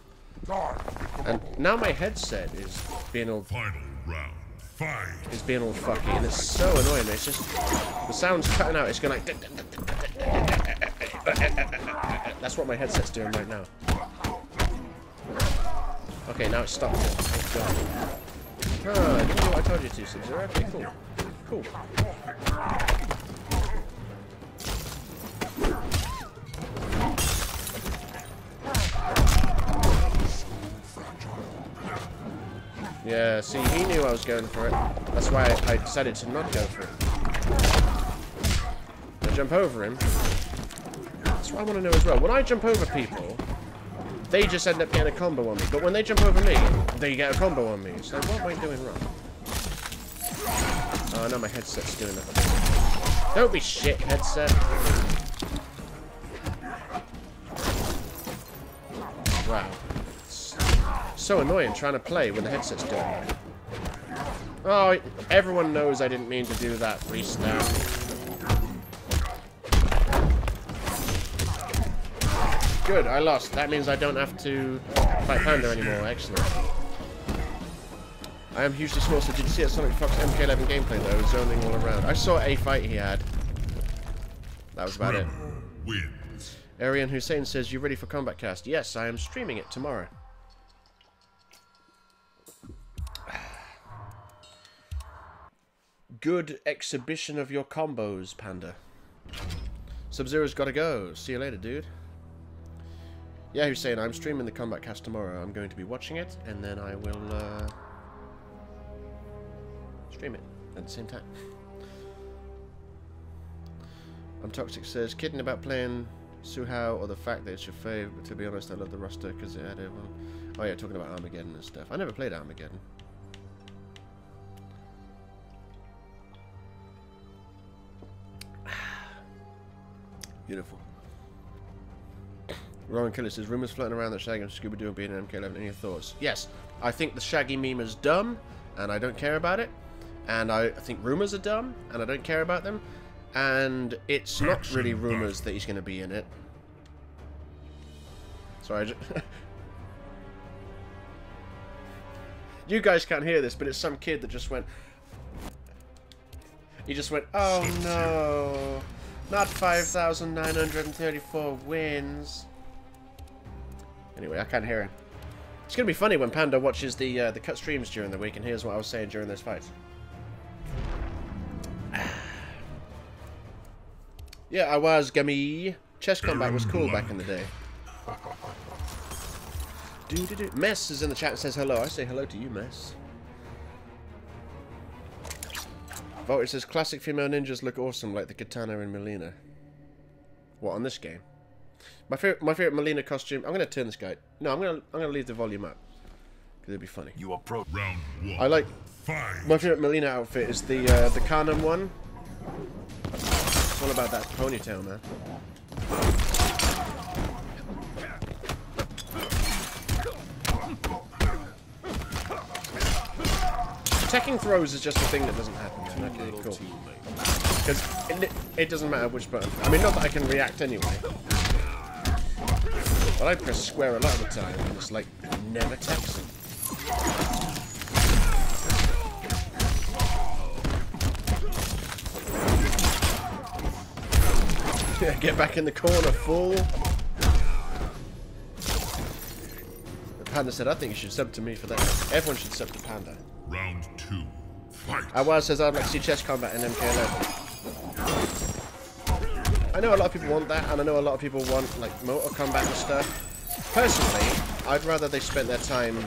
And now my headset is being all... Final round. Fight. Is being all fucky, and it's so annoying. It's just... The sound's cutting out. It's going like... That's what my headset's doing right now. Okay, now it's stopped. Thank God. Oh, I didn't do what I told you to, Sub-Zero. Okay, cool. Cool. Yeah, see, he knew I was going for it. That's why I decided to not go for it. I jump over him. That's what I want to know as well. When I jump over people, they just end up getting a combo on me. But when they jump over me, they get a combo on me. So what am I doing wrong? Oh, no, my headset's doing that. Don't be shit, headset. Wow. So annoying trying to play when the headset's doing that. Oh, everyone knows I didn't mean to do that freestyle. Good, I lost. That means I don't have to fight Panda anymore. Excellent. I am hugely small, so did you see that sonicfox MK11 gameplay though? Zoning all around. I saw a fight he had. That was about it. Wins. Arian Hussein says, you ready for Combat Cast? Yes, I am streaming it tomorrow. Good exhibition of your combos, Panda. Sub-Zero's gotta go. See you later, dude. Yeah, Hussein, I'm streaming the Combat Cast tomorrow. I'm going to be watching it, and then I will stream it at the same time. I'm Toxic says, kidding about playing Suhao or the fact that it's your fave, but to be honest, I love the roster because it had everyone. Oh yeah, talking about Armageddon and stuff. I never played Armageddon. Beautiful. Rowan Killer says, rumors floating around that Shaggy and Scooby-Doo being an MK11. Any thoughts? Yes, I think the Shaggy meme is dumb, and I don't care about it. And I think rumors are dumb, and I don't care about them. And it's not really rumors that he's going to be in it. Sorry, you guys can't hear this, but it's some kid that just went... He just went, oh no, not 5,934 wins. Anyway, I can't hear him. It's going to be funny when Panda watches the cut streams during the week and hears what I was saying during those fights. Yeah, I was gummy. Chess combat was cool back in the day. Mess is in the chat and says hello. I say hello to you, Mess. Voltage says classic female ninjas look awesome like the katana in Melina. What, on this game? My favorite Melina costume. I'm gonna turn this guy. No, I'm gonna leave the volume up because it'd be funny. You approach round 1. I like Fight. my favorite Melina outfit is the Kanem one. It's all about that ponytail, man. Attacking throws is just a thing that doesn't happen, man. Okay, cool. Because it doesn't matter which button. I mean, not that I can react anyway. But I press square a lot of the time, and it's like, never taps him. Get back in the corner, fool. The Panda said, I think you should sub to me for that. Everyone should sub to Panda. Round 2. Fight. Awaz says, I'd like to see chess combat in MK11. I know a lot of people want that, and I know a lot of people want, like, Mortal Kombat and stuff. Personally, I'd rather they spent their time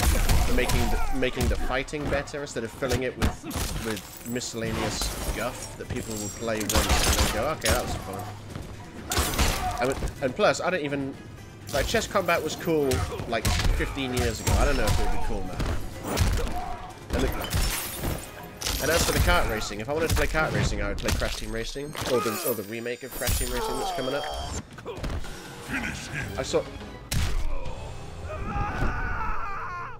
making the fighting better instead of filling it with miscellaneous guff that people will play once and then go, okay, that was fun. And plus, I don't even... Like, chess combat was cool, like, 15 years ago. I don't know if it would be cool now. And as for the kart racing, if I wanted to play kart racing, I would play Crash Team Racing, or the remake of Crash Team Racing that's coming up. I saw...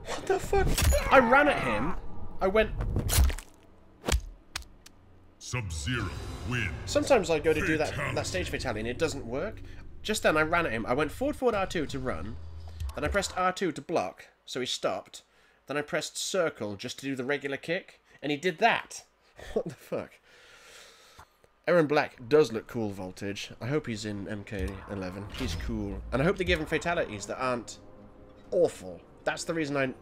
What the fuck? I ran at him. I went... Sub-Zero wins. Sometimes I go to do that stage fatality and it doesn't work. Just then I ran at him. I went forward R2 to run. Then I pressed R2 to block, so he stopped. Then I pressed circle just to do the regular kick, and he did that. What the fuck? Aaron Black does look cool, Voltage. I hope he's in MK11. He's cool. And I hope they give him fatalities that aren't awful. That's the reason I...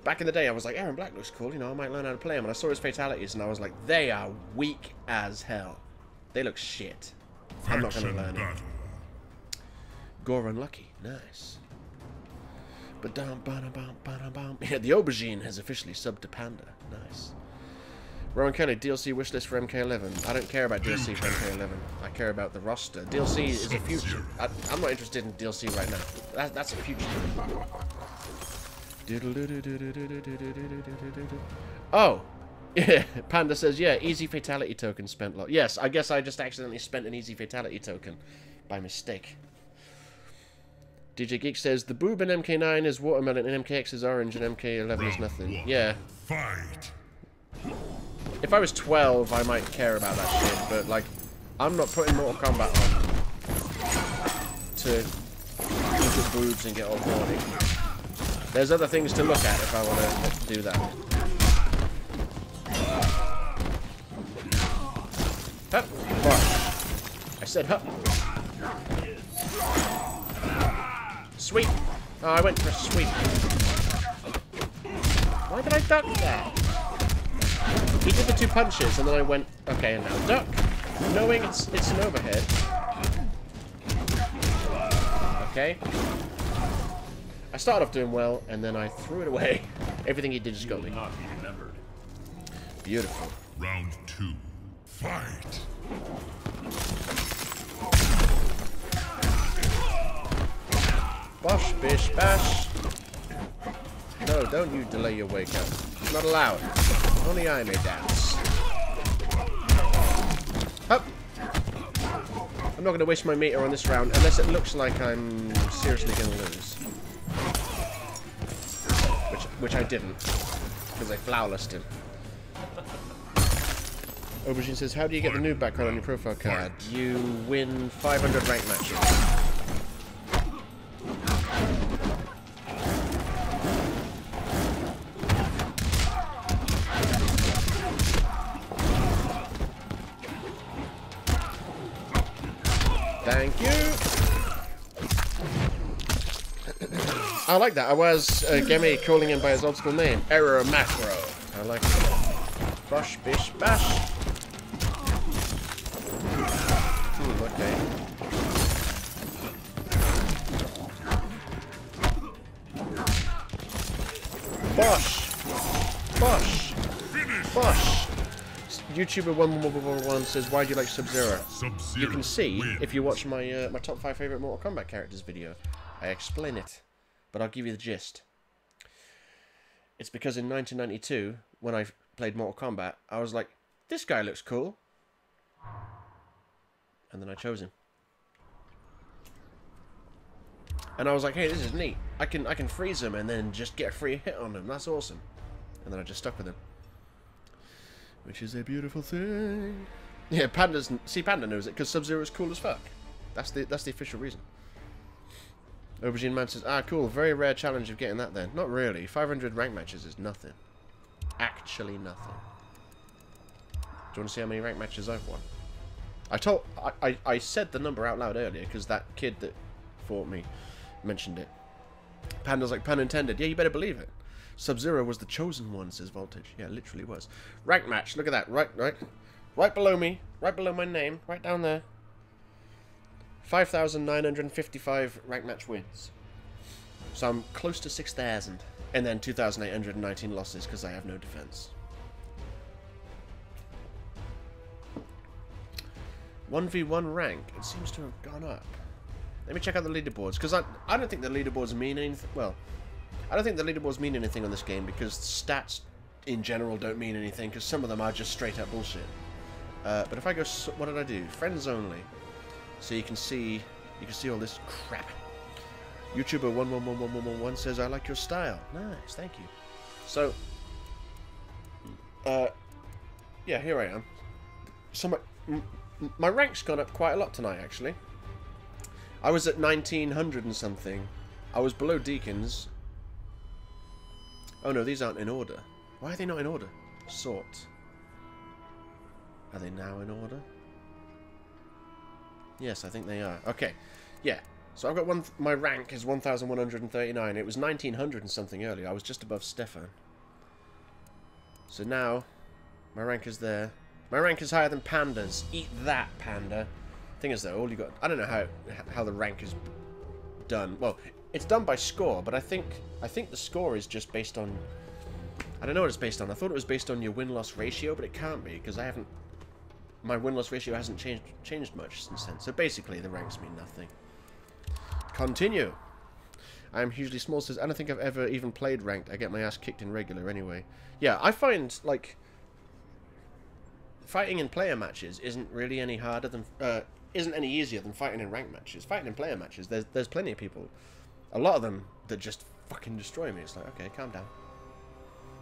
Back in the day, I was like, Aaron Black looks cool, you know, I might learn how to play him. And I saw his fatalities, and I was like, they are weak as hell. They look shit. I'm not going to learn it. Goro unlucky. Nice. Yeah, the aubergine has officially subbed to Panda. Nice. Rowan Kelly, DLC wishlist for MK11. I don't care about DLC for MK11. I care about the roster. DLC is a future. I'm not interested in DLC right now. That's a future. Oh! Yeah, Panda says, yeah, easy fatality token spent lot. Yes, I guess I just accidentally spent an easy fatality token by mistake. DJ Geek says, the boob in MK9 is watermelon and MKX is orange and MK11 is nothing. Yeah. Fight. If I was 12, I might care about that shit, but, like, I'm not putting Mortal Kombat on to look at boobs and get all horny. There's other things to look at if I want to do that. Hup. What? I said hup. Sweep. Oh, I went for a sweep. Why did I duck that? He did the 2 punches, and then I went, okay, and now duck. Knowing it's an overhead. Okay. I started off doing well, and then I threw it away. Everything he did just got me. Not be remembered. Beautiful. Round 2. Fight. Bosh, bish, bash. No, don't you delay your wake up. It's not allowed. Only I may dance. Hup. I'm not going to waste my meter on this round unless it looks like I'm seriously going to lose. Which I didn't, because I flawlessed him. Aubergine says, how do you get the noob background on your profile card? You win 500 ranked matches. Thank you. I like that. I was Gemi calling him by his old school name. Error Macro. I like it. Bosh, bish, bash. Okay. Bosh. Bosh. Bosh. YouTuber 1111 says, why do you like Sub-Zero? You can see, if you watch my my top 5 favourite Mortal Kombat characters video, I explain it. But I'll give you the gist. It's because in 1992, when I played Mortal Kombat, I was like, this guy looks cool. And then I chose him. And I was like, hey, this is neat. I can freeze him and then just get a free hit on him. That's awesome. And then I just stuck with him. Which is a beautiful thing. Yeah, Panda knows it because Sub-Zero is cool as fuck. That's the official reason. Aubergine Man says, ah, cool. Very rare challenge of getting that then. Not really. 500 rank matches is nothing. Actually nothing. Do you want to see how many rank matches I've won? I said the number out loud earlier because that kid that fought me mentioned it. Panda's like, pun intended. Yeah, you better believe it. Sub-Zero was the chosen one, says Voltage. Yeah, literally was. Rank match. Look at that. Right below me. Right below my name. Right down there. 5,955 rank match wins. So I'm close to 6,000. And then 2,819 losses because I have no defense. 1v1 rank. It seems to have gone up. Let me check out the leaderboards because I don't think the leaderboards mean anything. Well, I don't think the leaderboards mean anything on this game because stats in general don't mean anything because some of them are just straight up bullshit. But if I go, what did I do? Friends only. So you can see all this crap. YouTuber 111111 says, I like your style. Nice, thank you. So, yeah, here I am. So my rank's gone up quite a lot tonight, actually. I was at 1900 and something. I was below Deacons. Oh no, these aren't in order. Why are they not in order? Sort. Are they now in order? Yes, I think they are. Okay, yeah. So I've got my rank is 1,139. It was 1900 and something earlier. I was just above Stefan. So now, my rank is there. My rank is higher than Panda's. Eat that, Panda. Thing is though, all you got... I don't know how the rank is done. Well, it's done by score, but I think the score is just based on... I don't know what it's based on. I thought it was based on your win-loss ratio, but it can't be, because I haven't... My win-loss ratio hasn't changed much since then. So basically, the ranks mean nothing. Continue. I am hugely small, says, I don't think I've ever even played ranked. I get my ass kicked in regular anyway. Yeah, I find, like... Fighting in player matches isn't really any harder than... isn't any easier than fighting in ranked matches. Fighting in player matches, there's plenty of people. A lot of them that just fucking destroy me. It's like, okay, calm down.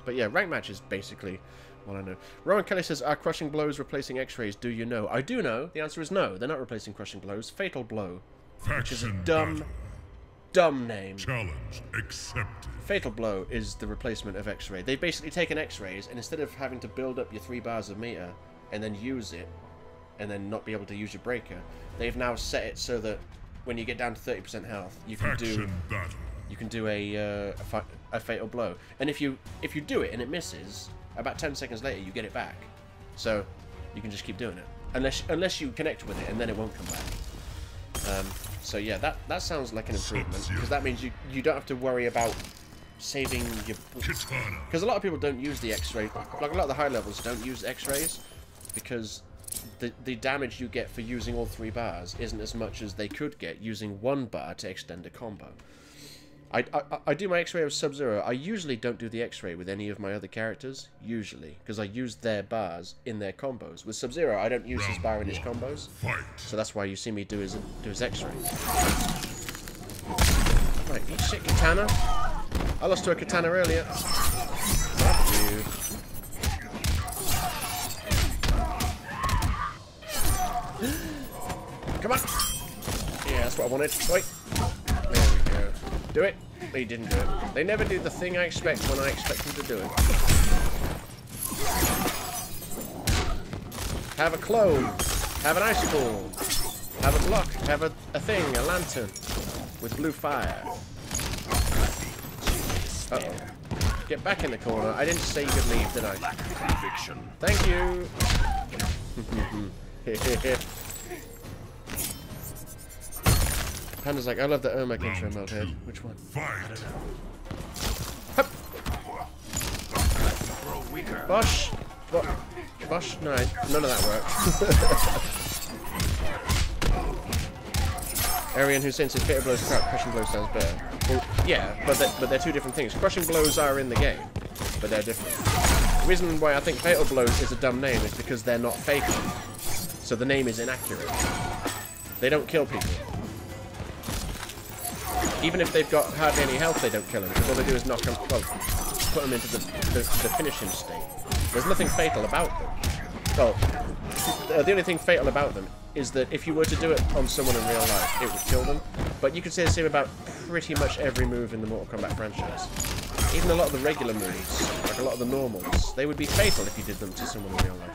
But yeah, ranked matches, basically, what I know. Rowan Kelly says, are crushing blows replacing x-rays? Do you know? I do know. The answer is no. They're not replacing crushing blows. Fatal blow. Which is a dumb name. Challenge accepted. Fatal blow is the replacement of x-ray. They've basically taken x-rays, and instead of having to build up your 3 bars of meter and then use it, and then not be able to use your breaker, they've now set it so that when you get down to 30% health, you can do a fatal blow. And if you do it and it misses, about 10 seconds later you get it back. So you can just keep doing it, unless you connect with it, and then it won't come back. So yeah, that sounds like an improvement, because that means you don't have to worry about saving your... Because a lot of people don't use the x-ray, like a lot of the high levels don't use x-rays, because the damage you get for using all 3 bars isn't as much as they could get using 1 bar to extend a combo. I do my X-ray of Sub-Zero. I usually don't do the X-ray with any of my other characters, usually, because I use their bars in their combos. With Sub-Zero, I don't use his bar in his combos, so that's why you see me do his X-ray. Right, eat shit, Katana. I lost to a Katana earlier. Fuck you. Come on! Yeah, that's what I wanted. Wait. There we go. Do it. He didn't do it. They never do the thing I expect when I expect them to do it. Have a clone. Have an ice ball. Have a block. Have a thing, a lantern. With blue fire. Uh-oh. Get back in the corner. I didn't say you could leave, did I? Thank you. Panda's like, I love the Ermac intro mode head. Which one? I don't know. Hup. Bosh. Bosh. No, none of that worked. Arian Hussein says fatal blows crap, crushing blows sounds better. Well, yeah, but they're two different things. Crushing blows are in the game, but they're different. The reason why I think fatal blows is a dumb name is because they're not fatal. So the name is inaccurate. They don't kill people. Even if they've got hardly any health, they don't kill them, because all they do is knock them, well, put them into the finishing state. There's nothing fatal about them. Well, the only thing fatal about them is that if you were to do it on someone in real life, it would kill them. But you could say the same about pretty much every move in the Mortal Kombat franchise. Even a lot of the regular moves, like a lot of the normals, they would be fatal if you did them to someone in real life.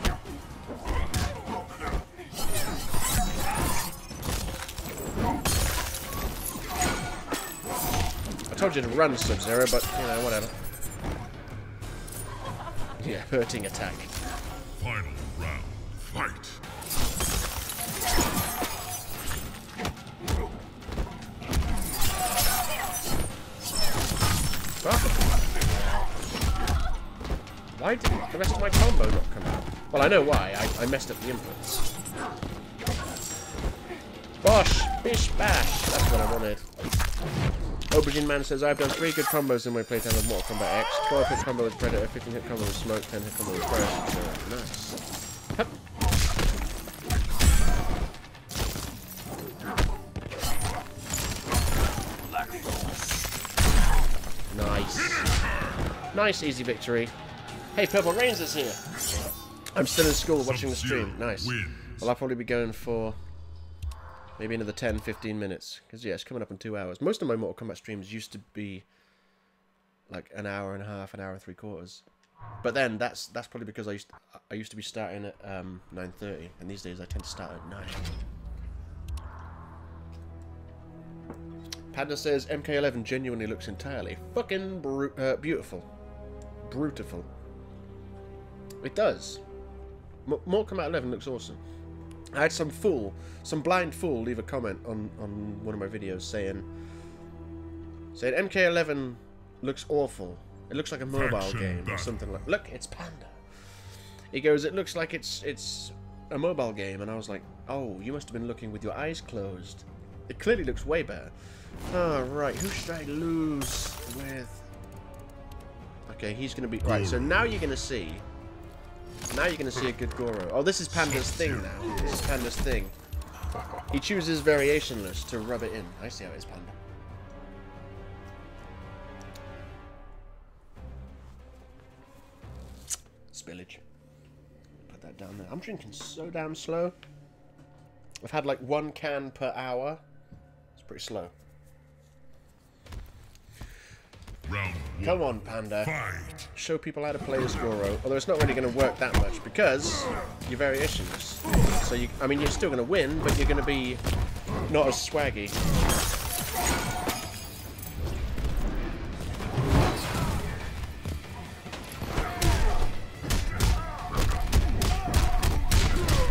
I told you to run, Sub-Zero, but, you know, whatever. Yeah, hurting attack. Final round, fight. Why did the rest of my combo not come out? Well, I know why. I messed up the inputs. Bosh! Bish bash! That's what I wanted. Aubergine Man says, I've done 3 good combos in my playtime of Mortal Kombat X. 12-hit combo with Predator, 15-hit combo with Smoke, 10-hit combo with Burst. So, nice. Hup. Nice. Nice, easy victory. Hey, Purple Rains is here. I'm still in school watching the stream. Nice. Well, I'll probably be going for maybe another 10-15 minutes. Because, yeah, it's coming up in 2 hours. Most of my Mortal Kombat streams used to be like an hour and a half, an hour and 3/4. But then that's probably because I used to be starting at 9:30, and these days I tend to start at 9. Panda says MK11 genuinely looks entirely fucking beautiful. Brutiful. It does. Mortal Kombat 11 looks awesome. I had some blind fool leave a comment on one of my videos saying MK11 looks awful. It looks like a mobile game or something like. Look, it's Panda. He goes, it looks like it's a mobile game, and I was like, oh, you must have been looking with your eyes closed. It clearly looks way better. Oh, right, who should I lose with? Okay, he's gonna be right. So now you're gonna see. Now you're gonna see a good Goro. Oh, this is Panda's thing now. This is Panda's thing. He chooses variationless to rub it in. I see how it is, Panda. Spillage. Put that down there. I'm drinking so damn slow. I've had like 1 can per hour. It's pretty slow. Come on, Panda. Fight. Show people how to play as Goro. Although it's not really going to work that much because you're variations. So I mean, you're still going to win, but you're going to be not as swaggy.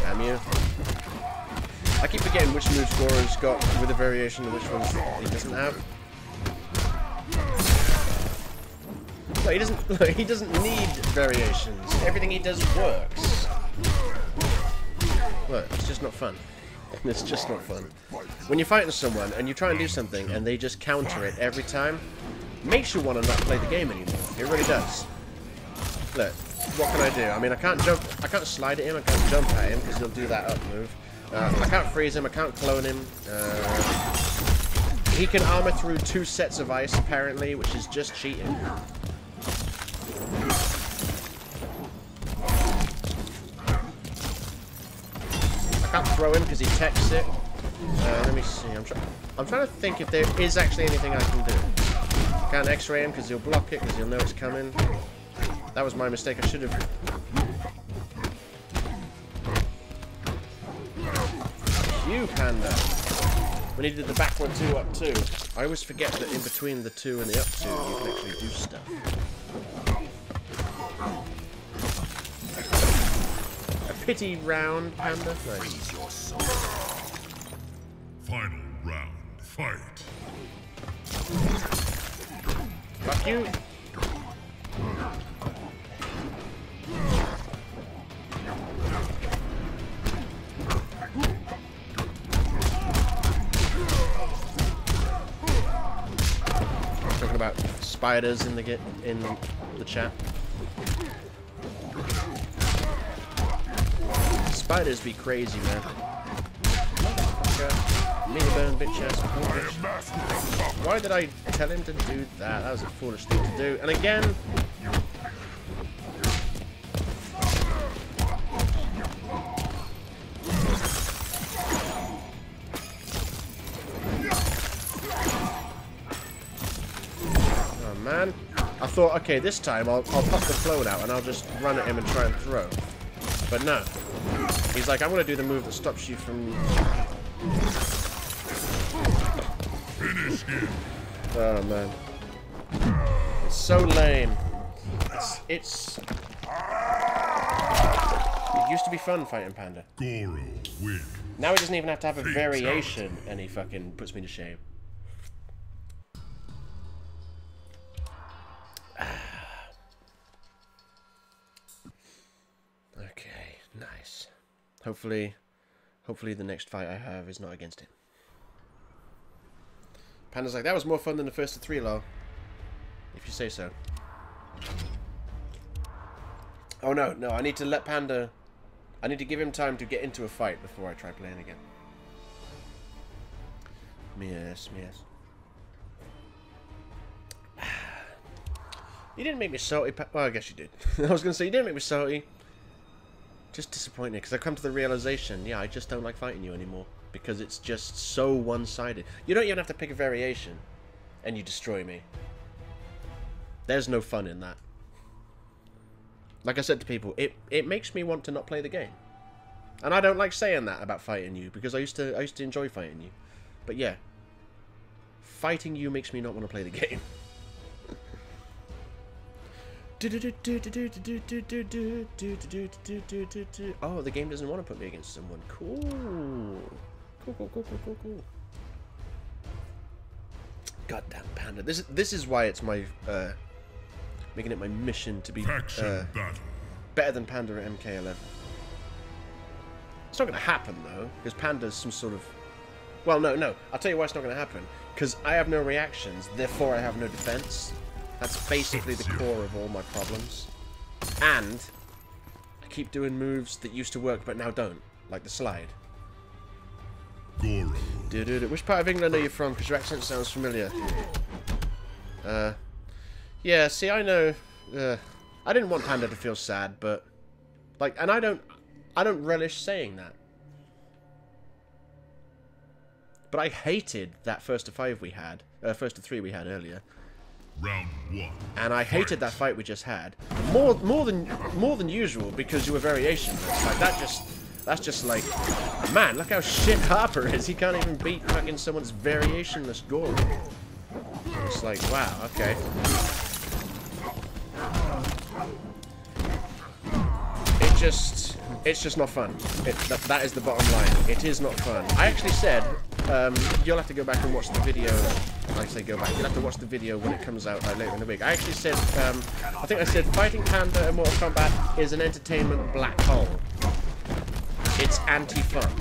Damn you! I keep forgetting which moves Goro's got with a variation and which ones he doesn't have. No, he doesn't need variations. Everything he does works. Look, it's just not fun. It's just not fun. When you're fighting someone and you try and do something and they just counter it every time, it makes you want to not play the game anymore. It really does. Look, what can I do? I mean, I can't jump, I can't slide at him, I can't jump at him because he'll do that up move. I can't freeze him, I can't clone him. He can armor through 2 sets of ice apparently, which is just cheating. I can't throw him because he techs it. Let me see. I'm trying to think if there is actually anything I can do. I can't X-ray him because he'll block it because he'll know it's coming. That was my mistake. I should have. You panda. We needed the backward 2 up 2. I always forget that in between the 2 and the up 2 you can actually do stuff. Pity round, panda. Nice. Final round, fight. Fuck you. Talking about spiders in the chat. Spiders be crazy, man. Mini bone bitch ass. Why did I tell him to do that? That was a foolish thing to do. And again. Oh man. I thought, okay, this time I'll pop the float out and I'll just run at him and try and throw. But no. He's like, I'm going to do the move that stops you from... Finish him. Oh, man. It's so lame. It's... It used to be fun fighting Panda. Goro win. Now he doesn't even have to have a variation, and he fucking puts me to shame. Okay, nice. Hopefully the next fight I have is not against him. Panda's like, that was more fun than the first of 3, lol. If you say so. Oh no, I need to let Panda... I need to give him time to get into a fight before I try playing again. Yes. You didn't make me salty, well, I guess you did. I was going to say, you didn't make me salty. Just disappointed, because I've come to the realization, yeah, I just don't like fighting you anymore. Because it's just so one-sided. You don't even have to pick a variation, and you destroy me. There's no fun in that. Like I said to people, it makes me want to not play the game. And I don't like saying that about fighting you, because I used to enjoy fighting you. But yeah, fighting you makes me not want to play the game. Oh, the game doesn't want to put me against someone. Cool. Cool. Goddamn Panda. This is why it's my making it my mission to be better than Panda at MK11. It's not going to happen though, because Panda's some sort of... Well, no. I'll tell you why it's not going to happen. Because I have no reactions, therefore I have no defense. That's basically the core of all my problems. And I keep doing moves that used to work but now don't, like the slide. Goro. Which part of England are you from? Because your accent sounds familiar. Yeah, see, I know. I didn't want Panda to feel sad, but like, and I don't relish saying that. But I hated that first of 5 we had, first of 3 we had earlier. Round 1. And I hated that fight we just had more than usual because you were variationless. Like that's just like, man, look how shit Harper is. He can't even beat fucking someone's variationless Goro. It's like, wow, okay. It's just not fun. That is the bottom line. It is not fun. I actually said, you'll have to go back and watch the video. I say go back. You'll have to watch the video when it comes out later in the week. I actually said, I think I said, fighting Panda in Mortal Kombat is an entertainment black hole. It's anti-fun.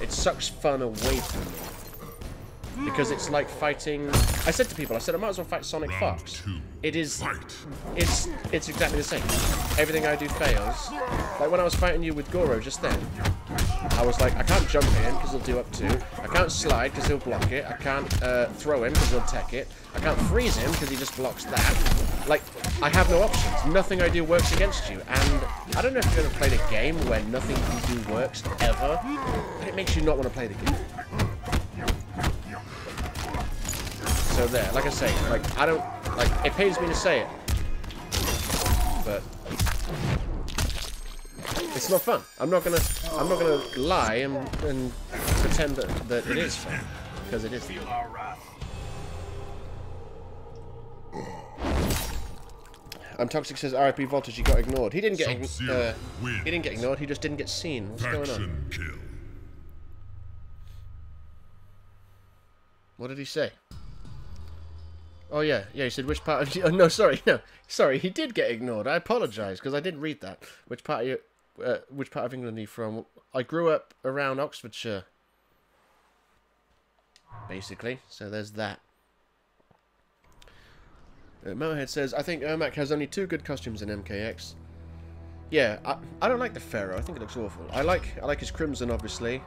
it sucks fun away from me. Because it's like fighting... I said to people, I said I might as well fight sonicfox. It is... It's exactly the same. Everything I do fails. Like when I was fighting you with Goro just then, I was like, I can't jump in because he'll do up 2. I can't slide because he'll block it. I can't throw him because he'll tech it. I can't freeze him because he just blocks that. Like, I have no options. Nothing I do works against you. And I don't know if you've ever played a game where nothing you do works ever, but it makes you not want to play the game. So there, like I say, like I don't like it pains me to say it, but it's not fun. I'm not gonna lie and pretend that it is fun, because it is. I'm Toxic says RIP Voltage, he got ignored. He didn't get ignored, he just didn't get seen. What's going on? What did he say? Oh yeah, he said which part of you... Oh, no, sorry, he did get ignored. I apologise, because I didn't read that. Which part of England are you from? I grew up around Oxfordshire. Basically, so there's that. Mohead says, I think Ermac has only 2 good costumes in MKX. Yeah, I don't like the Pharaoh, I think it looks awful. I like his Crimson, obviously.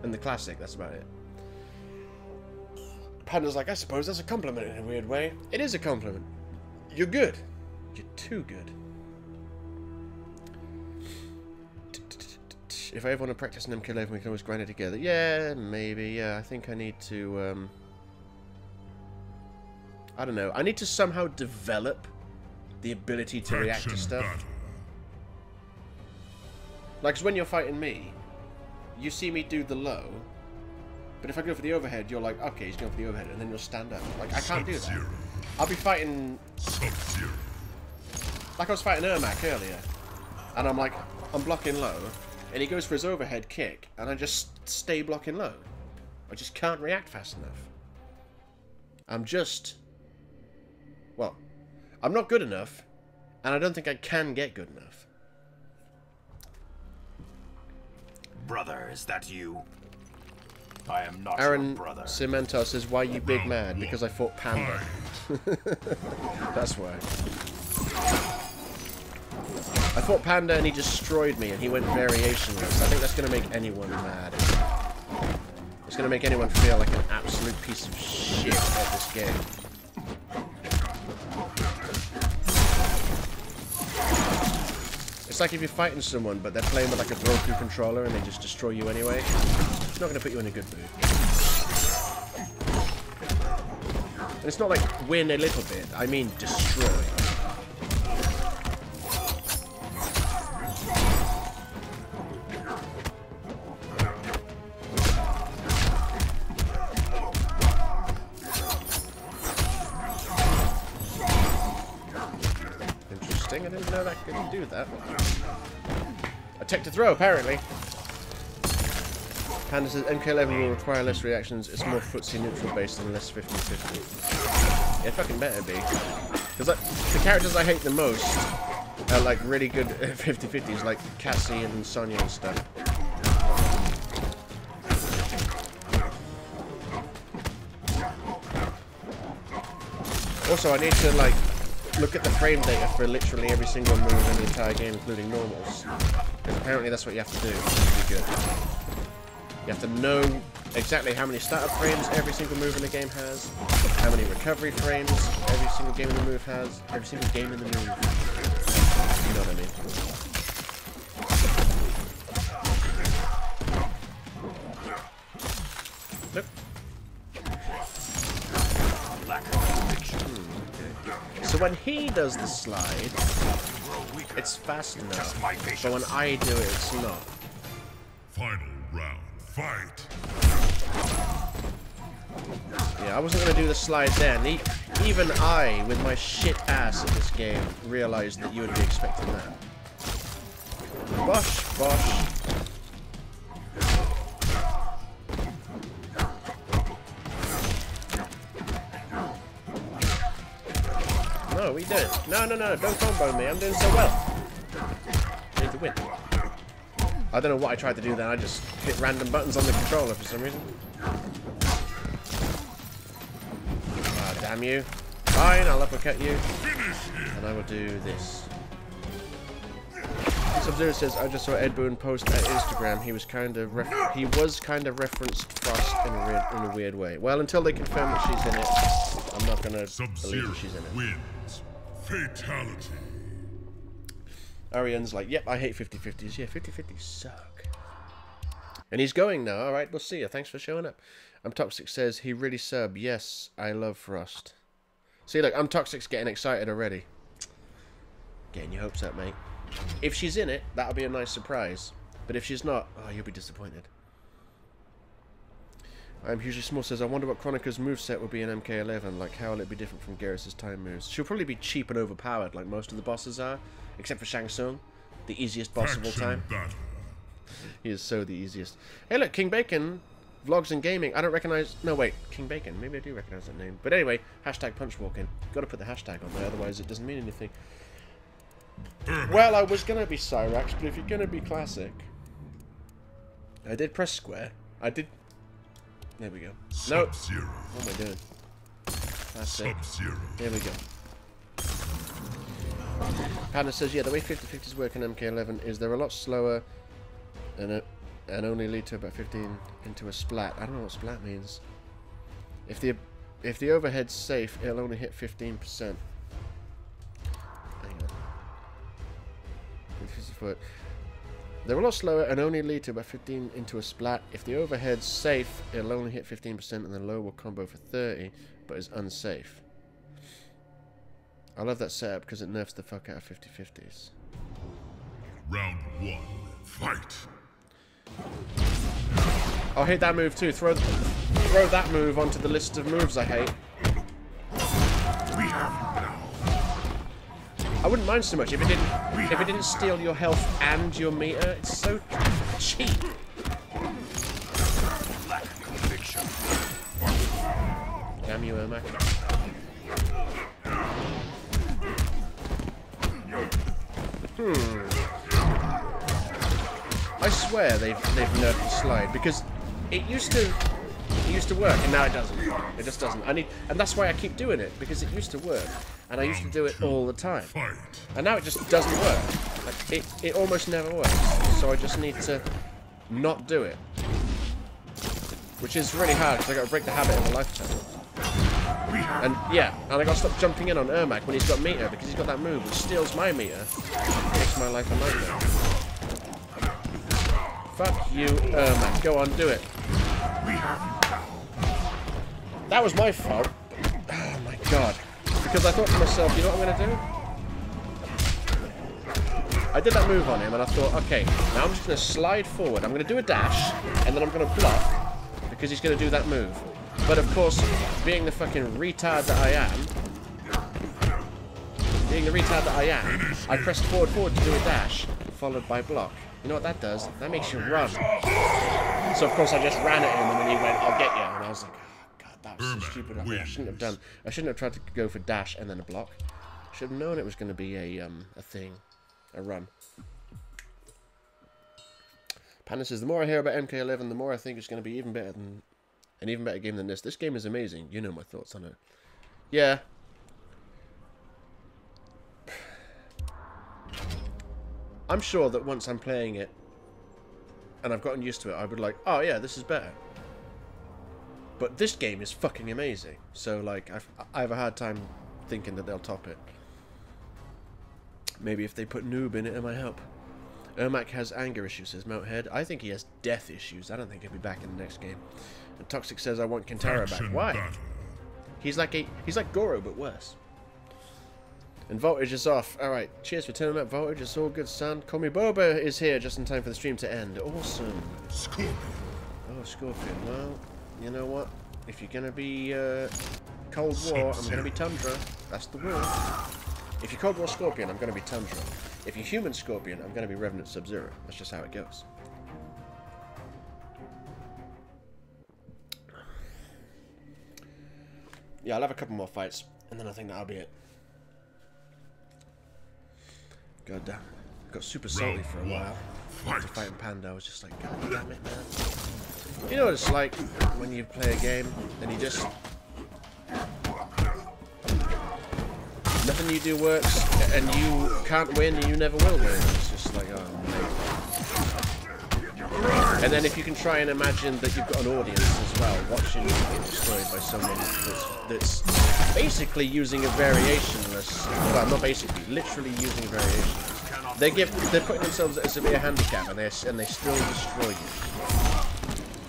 And the Classic, that's about it. Panda's like, I suppose that's a compliment in a weird way. It is a compliment. You're good. You're too good. If I ever want to practice an MK11, we can always grind it together. Yeah, maybe. Yeah, I think I need to, I don't know. I need to somehow develop the ability to react to stuff. Like, 'cause when you're fighting me, you see me do the low, but if I go for the overhead, you're like, okay, he's going for the overhead, and then you'll stand up. Like, I can't do that. I'll be fighting... Like I was fighting Ermac earlier, and I'm like, I'm blocking low, and he goes for his overhead kick, and I just stay blocking low. I just can't react fast enough. I'm just... Well, I'm not good enough, and I don't think I can get good enough. Brother, is that you? I am not Aaron your brother. Cimentar says, why you big mad? Because I fought Panda. That's why. I fought Panda and he destroyed me and he went variationless. I think that's going to make anyone mad. It's going to make anyone feel like an absolute piece of shit at this game. It's like if you're fighting someone, but they're playing with like a broken controller and they just destroy you anyway. It's not going to put you in a good mood. And it's not like win a little bit, I mean destroy. Interesting, I didn't know that could do that. A tech to throw, apparently. Panda says MK11 will require less reactions, it's more footsie neutral based and less 50-50. Yeah, fucking better be. Because like, the characters I hate the most are like really good 50-50s, like Cassie and Sonya and stuff. Also, I need to like look at the frame data for literally every single move in the entire game, including normals. Because apparently that's what you have to do to be good. You have to know exactly how many startup frames every single move in the game has, how many recovery frames every single game in the move has, every single game in the move. You know what I mean? Nope. So when he does the slide, it's fast enough, but when I do it, it's not. Final round. Fight. Yeah, I wasn't going to do the slide then. Even I, with my shit ass at this game, realised that you would be expecting that. Bosh, bosh. No, we don't. No, don't combo me. I'm doing so well. I need to win. I don't know what I tried to do then. I just hit random buttons on the controller for some reason. Ah, damn you. Fine, I'll uppercut you. And I will do this. Sub-Zero says, I just saw Ed Boon post at Instagram. He was kind of referenced Frost in a weird way. Well, until they confirm that she's in it, I'm not gonna believe that she's in it. Wins. Fatality. Arian's like, yep, I hate 50-50s. Yeah, 50-50s suck. And he's going now. All right, we'll see you. Thanks for showing up. I'm Toxic says, he really sub. Yes, I love Frost. See, look, I'm Toxic's getting excited already. Getting your hopes up, mate. If she's in it, that'll be a nice surprise. But if she's not, oh, you'll be disappointed. I'm Hugely Small says, I wonder what Chronica's moveset will be in MK11. Like, how will it be different from Garrus' time moves? She'll probably be cheap and overpowered, like most of the bosses are. Except for Shang Tsung, the easiest boss of all time. He is so the easiest. Hey, look, King Bacon, vlogs and gaming. I don't recognize... No, wait, King Bacon. Maybe I do recognize that name. But anyway, hashtag punchwalking. Got to put the hashtag on there, otherwise it doesn't mean anything. Well, I was going to be Cyrax, but if you're going to be classic... I did press square. I did... There we go. Nope. What am I doing? That's it. Here we go. Panda says, yeah, the way 50-50s work in MK11 is they're a lot slower and only lead to about 15 into a splat. I don't know what splat means. If the overhead's safe, it'll only hit 15%. Hang on. They're a lot slower and only lead to about 15 into a splat. If the overhead's safe, it'll only hit 15% and the low will combo for 30, but is unsafe. I love that setup because it nerfs the fuck out of 50-50s. Round 1, fight. I hate that move too. Throw that move onto the list of moves I hate. I wouldn't mind so much if it didn't steal your health and your meter. It's so cheap. Damn you, Ermac. I swear they've nerfed the slide because it used to work and now it doesn't. It just doesn't. And that's why I keep doing it, because it used to work and I used to do it all the time. And now it just doesn't work. Like it almost never works. So I just need to not do it, which is really hard because I got to break the habit of a lifetime. And yeah, and I got to stop jumping in on Ermac when he's got meter, because he's got that move which steals my meter. Makes my life a nightmare. Fuck you, Ermac. Go on, do it. That was my fault. Oh my god. Because I thought to myself, you know what I'm going to do? I did that move on him and I thought, okay, now I'm just going to slide forward. I'm going to do a dash and then I'm going to block because he's going to do that move. But of course, being the fucking retard that I am, I pressed forward to do a dash, followed by block. You know what that does? That makes you run. So of course I just ran at him and then he went, I'll get you. And I was like, oh god, that was so stupid. I shouldn't have done. I shouldn't have tried to go for dash and then a block. Should have known it was going to be a thing, a run. Panda says, the more I hear about MK11, the more I think it's going to be even better than... An even better game than this. This game is amazing. You know my thoughts on it. Yeah. I'm sure that once I'm playing it and I've gotten used to it, I would like, oh yeah, this is better. But this game is fucking amazing. So like, I have a hard time thinking that they'll top it. Maybe if they put noob in it, it might help. Ermac has anger issues, says Mounthead. I think he has death issues. I don't think he'll be back in the next game. And Toxic says, I want Kintaro back. Why? He's like Goro, but worse. And Voltage is off. Alright, cheers for turning up, Voltage. It's all good, son. Call me Boba is here just in time for the stream to end. Awesome. Scorpion. Oh, Scorpion. Well, you know what? If you're going to be Cold War, I'm going to be Tundra. That's the rule. If you're Cold War Scorpion, I'm going to be Tundra. If you're Human Scorpion, I'm going to be Revenant Sub-Zero. That's just how it goes. Yeah, I'll have a couple more fights, and then I think that'll be it. God damn. Got super salty for a while. fighting Panda, I was just like, God damn it, man. You know what it's like when you play a game and you just... nothing you do works and you can't win and you never will win. It's just like, oh man. And then if you can try and imagine that you've got an audience as well, watching you get destroyed by someone that's basically using a variationless... well, not basically, literally using a variation. They're putting themselves at a severe handicap and they still destroy you.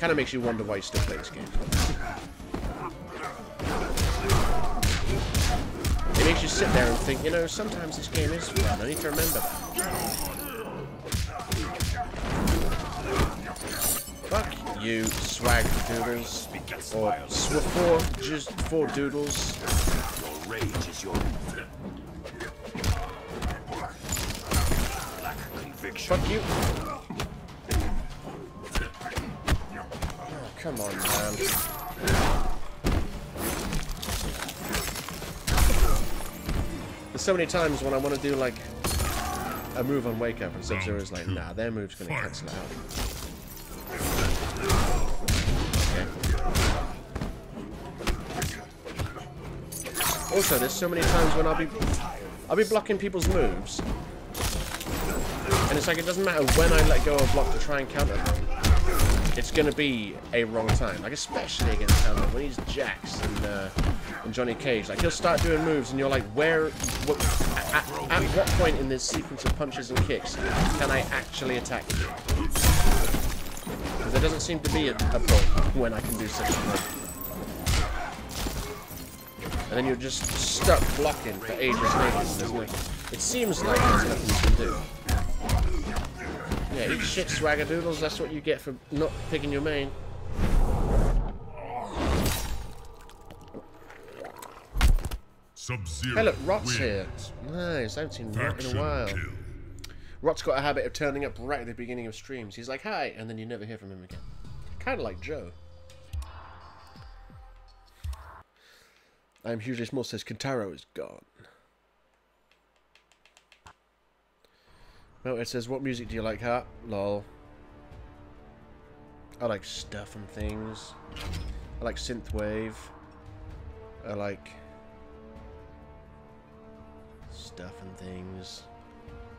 Kind of makes you wonder why you still play this game. It makes you sit there and think, you know, sometimes this game is fun. I need to remember that. Fuck you, swag doodles, or four doodles. Your rage is your black conviction. Fuck you. Oh, come on, man. There's so many times when I want to do like a move on Wake Up and Sub-Zero's like, nah, their move's gonna cancel it out. Okay. Also, there's so many times when I'll be blocking people's moves, and it's like it doesn't matter when I let go of block to try and counter them. It's gonna be a wrong time. Like especially against Hammer when he's Jax and Johnny Cage. Like he'll start doing moves and you're like, at what point in this sequence of punches and kicks can I actually attack you? Because there doesn't seem to be a point when I can do such a thing. And then you're just stuck blocking for ages and ages. It seems like there's nothing you can do. Yeah, eat shit, swaggerdoodles. That's what you get for not picking your main. Hey look, Rot's here. Nice, I haven't seen Rot in a while. Rot's got a habit of turning up right at the beginning of streams. He's like, hi, and then you never hear from him again. Kind of like Joe. I'm hugely small, says Kentaro is gone. Well, it says, what music do you like, Harp? Lol. I like stuff and things. I like synthwave. I like stuff and things.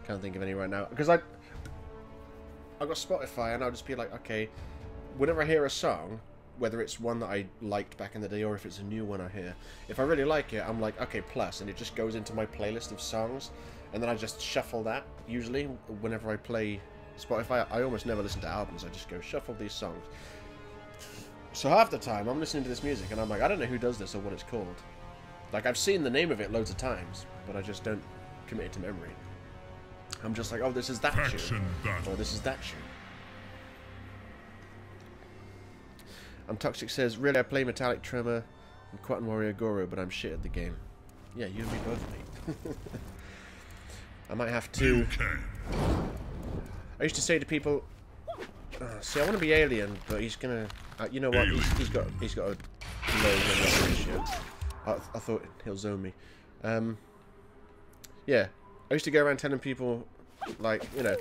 Can't think of any right now. Because I've got Spotify and I'll just be like, okay, whenever I hear a song, whether it's one that I liked back in the day or if it's a new one I hear, if I really like it, I'm like, okay, plus, and it just goes into my playlist of songs. And then I just shuffle that, usually, whenever I play Spotify. I almost never listen to albums, I just go shuffle these songs. So half the time, I'm listening to this music, and I'm like, I don't know who does this or what it's called. Like, I've seen the name of it loads of times, but I just don't commit it to memory. I'm just like, oh, this is that tune, or this is that tune. Toxic says, really, I play Metallic Tremor and Kuatan Warrior Goro, but I'm shit at the game. Yeah, you and me both, mate. I might have to... I used to say to people, see, I want to be alien, but he's gonna... you know what? He's got a low ratio. I thought he'll zone me. Yeah, I used to go around telling people, like, you know,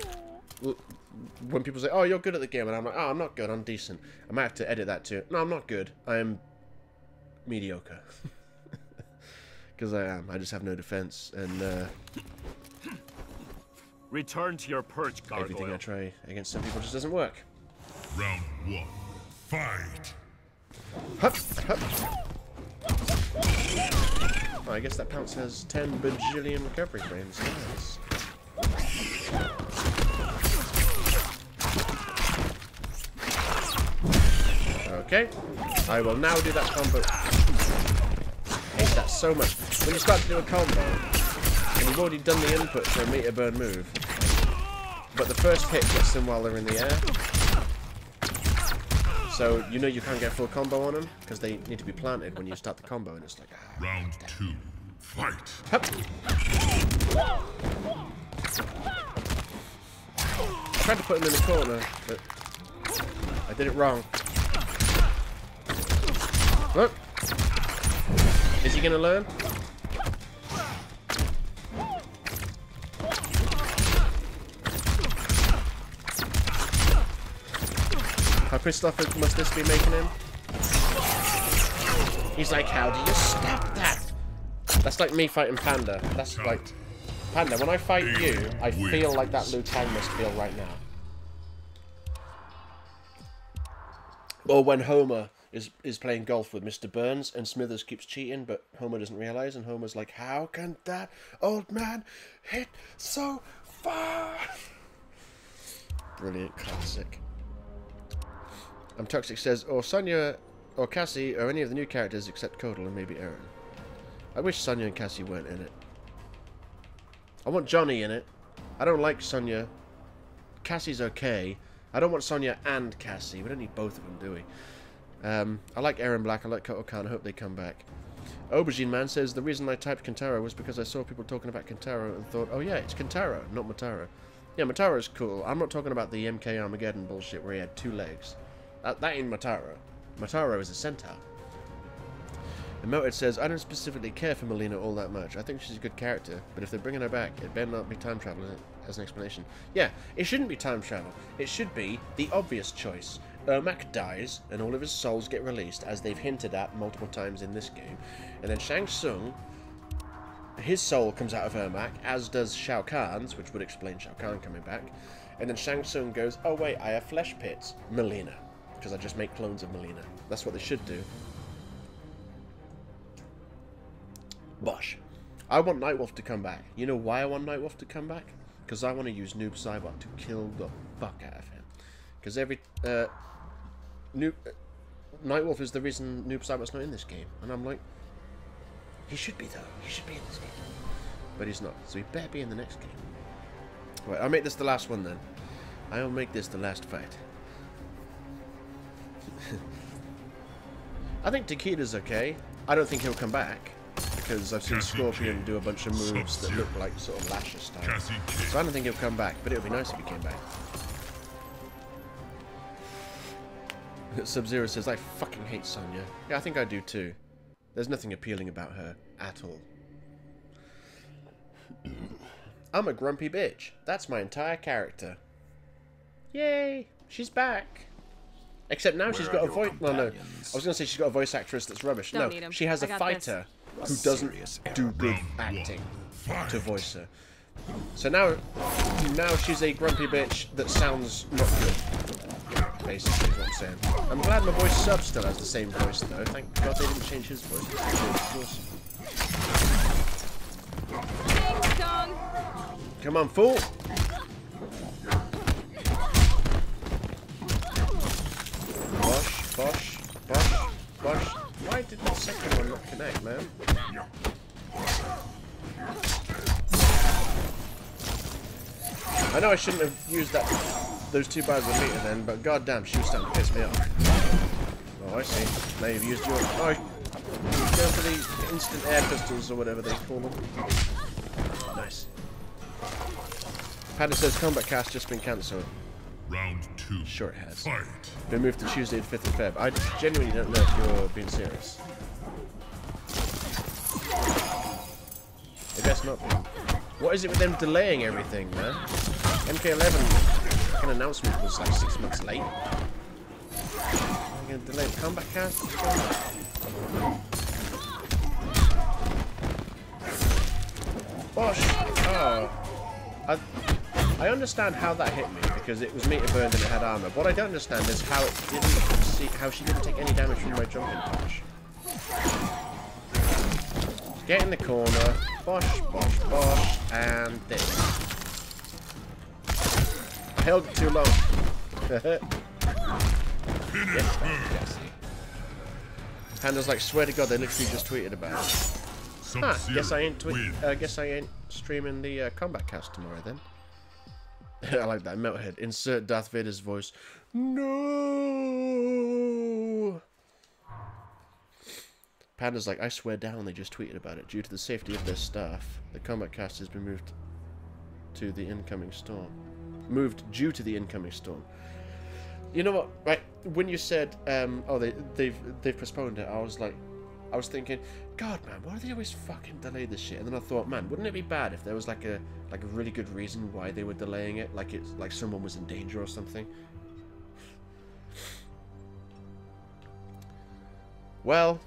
when people say, "Oh, you're good at the game," and I'm like, "Oh, I'm not good. I'm decent." I might have to edit that too. No, I'm not good. I am mediocre. Because I am. I just have no defense, and return to your perch, gargoyle. Everything I try against some people just doesn't work. Round one, fight. Hup, hup. Oh, I guess that pounce has 10 bajillion recovery frames. Nice. Okay, I will now do that combo. I hate that so much. When you start to do a combo, and you've already done the input for a meter burn move, but the first hit gets them while they're in the air. So you know you can't get full combo on them, because they need to be planted when you start the combo, and it's like... Round two, fight. Hup. I tried to put him in the corner, but I did it wrong. Look. Is he gonna learn? How pissed off must this be making him? He's like, how do you stop that? That's like me fighting Panda. That's like... Panda, when I fight you, I feel like that Liu Kang must feel right now. Or when Homer is playing golf with Mr. Burns and Smithers keeps cheating, but Homer doesn't realise, and Homer's like, how can that old man hit so far? Brilliant classic. Toxic says, or Sonya or Cassie or any of the new characters except Kodal and maybe Aaron. I wish Sonya and Cassie weren't in it. I want Johnny in it. I don't like Sonya. Cassie's okay. I don't want Sonya and Cassie. We don't need both of them, do we? I like Aaron Black. I like Koto Khan. I hope they come back. Aubergine Man says, the reason I typed Kentaro was because I saw people talking about Kentaro and thought, oh yeah, it's Kentaro, not Motaro. Yeah, Motaro's cool. I'm not talking about the MK Armageddon bullshit where he had 2 legs. That ain't Motaro. Motaro is a centaur. And Moted says, I don't specifically care for Melina all that much. I think she's a good character, but if they're bringing her back, it better not be time travel as an explanation. Yeah, it shouldn't be time travel. It should be the obvious choice. Ermac dies, and all of his souls get released, as they've hinted at multiple times in this game. And then Shang Tsung, his soul comes out of Ermac, as does Shao Kahn's, which would explain Shao Kahn coming back. And then Shang Tsung goes, oh wait, I have flesh pits. Melina. Because I just make clones of Melina. That's what they should do. Bosh. I want Nightwolf to come back. You know why I want Nightwolf to come back? Because I want to use Noob Saibot to kill the fuck out of him. Because Nightwolf is the reason Noob Saibot's not in this game. And I'm like, he should be though. He should be in this game. But he's not. So he better be in the next game. Right, I'll make this the last one then. I'll make this the last fight. I think Takeda's okay. I don't think he'll come back. Because I've seen Scorpion do a bunch of moves that look like sort of Lasher style. So I don't think he'll come back, but it would be nice if he came back. Sub-Zero says, I fucking hate Sonya. Yeah, I think I do too. There's nothing appealing about her at all. I'm a grumpy bitch. That's my entire character. Yay! She's back. Except now she's got a voice... Well, no. I was going to say she's got a voice actress that's rubbish. No, she has a fighter who doesn't do good acting to voice her. So now she's a grumpy bitch that sounds not good. Basically, is what I'm saying. I'm glad my voice sub still has the same voice, though. Thank God they didn't change his voice. Come on, fool! Bosh, bosh, bosh, bosh. Why did the second one not connect, man? I know I shouldn't have used those 2 bars of meter then, but goddamn, she was starting to piss me off. Oh, I see. Now you've used your... Oh, you're going for the instant air pistols or whatever they call them. Nice. Panda says combat cast just been cancelled. Round 2. Sure it has. Fight. Been moved to Tuesday the 5th of Feb. I genuinely don't know if you're being serious. I guess not. What is it with them delaying everything, man? MK11 fucking announcement was like 6 months late. I'm gonna delay the combat cast. Bosh! Oh. I understand how that hit me because it was meter burned and it had armor. What I don't understand is how it didn't how she didn't take any damage from my jumping punch. Get in the corner, bosh, bosh, bosh, and this. I held it too long. Yes. Panda's like, swear to God, they literally just tweeted about it. Huh, guess I ain't streaming the combat cast tomorrow then. I like that. Melthead. Insert Darth Vader's voice. No. Panda's like, I swear down they just tweeted about it. Due to the safety of their staff, the combat cast has been moved to the incoming storm. Moved due to the incoming storm. You know what? Right when you said, oh, they've postponed it, I was thinking, God, man, why do they always fucking delay this shit? And then I thought, man, wouldn't it be bad if there was like a really good reason why they were delaying it, like someone was in danger or something? Well,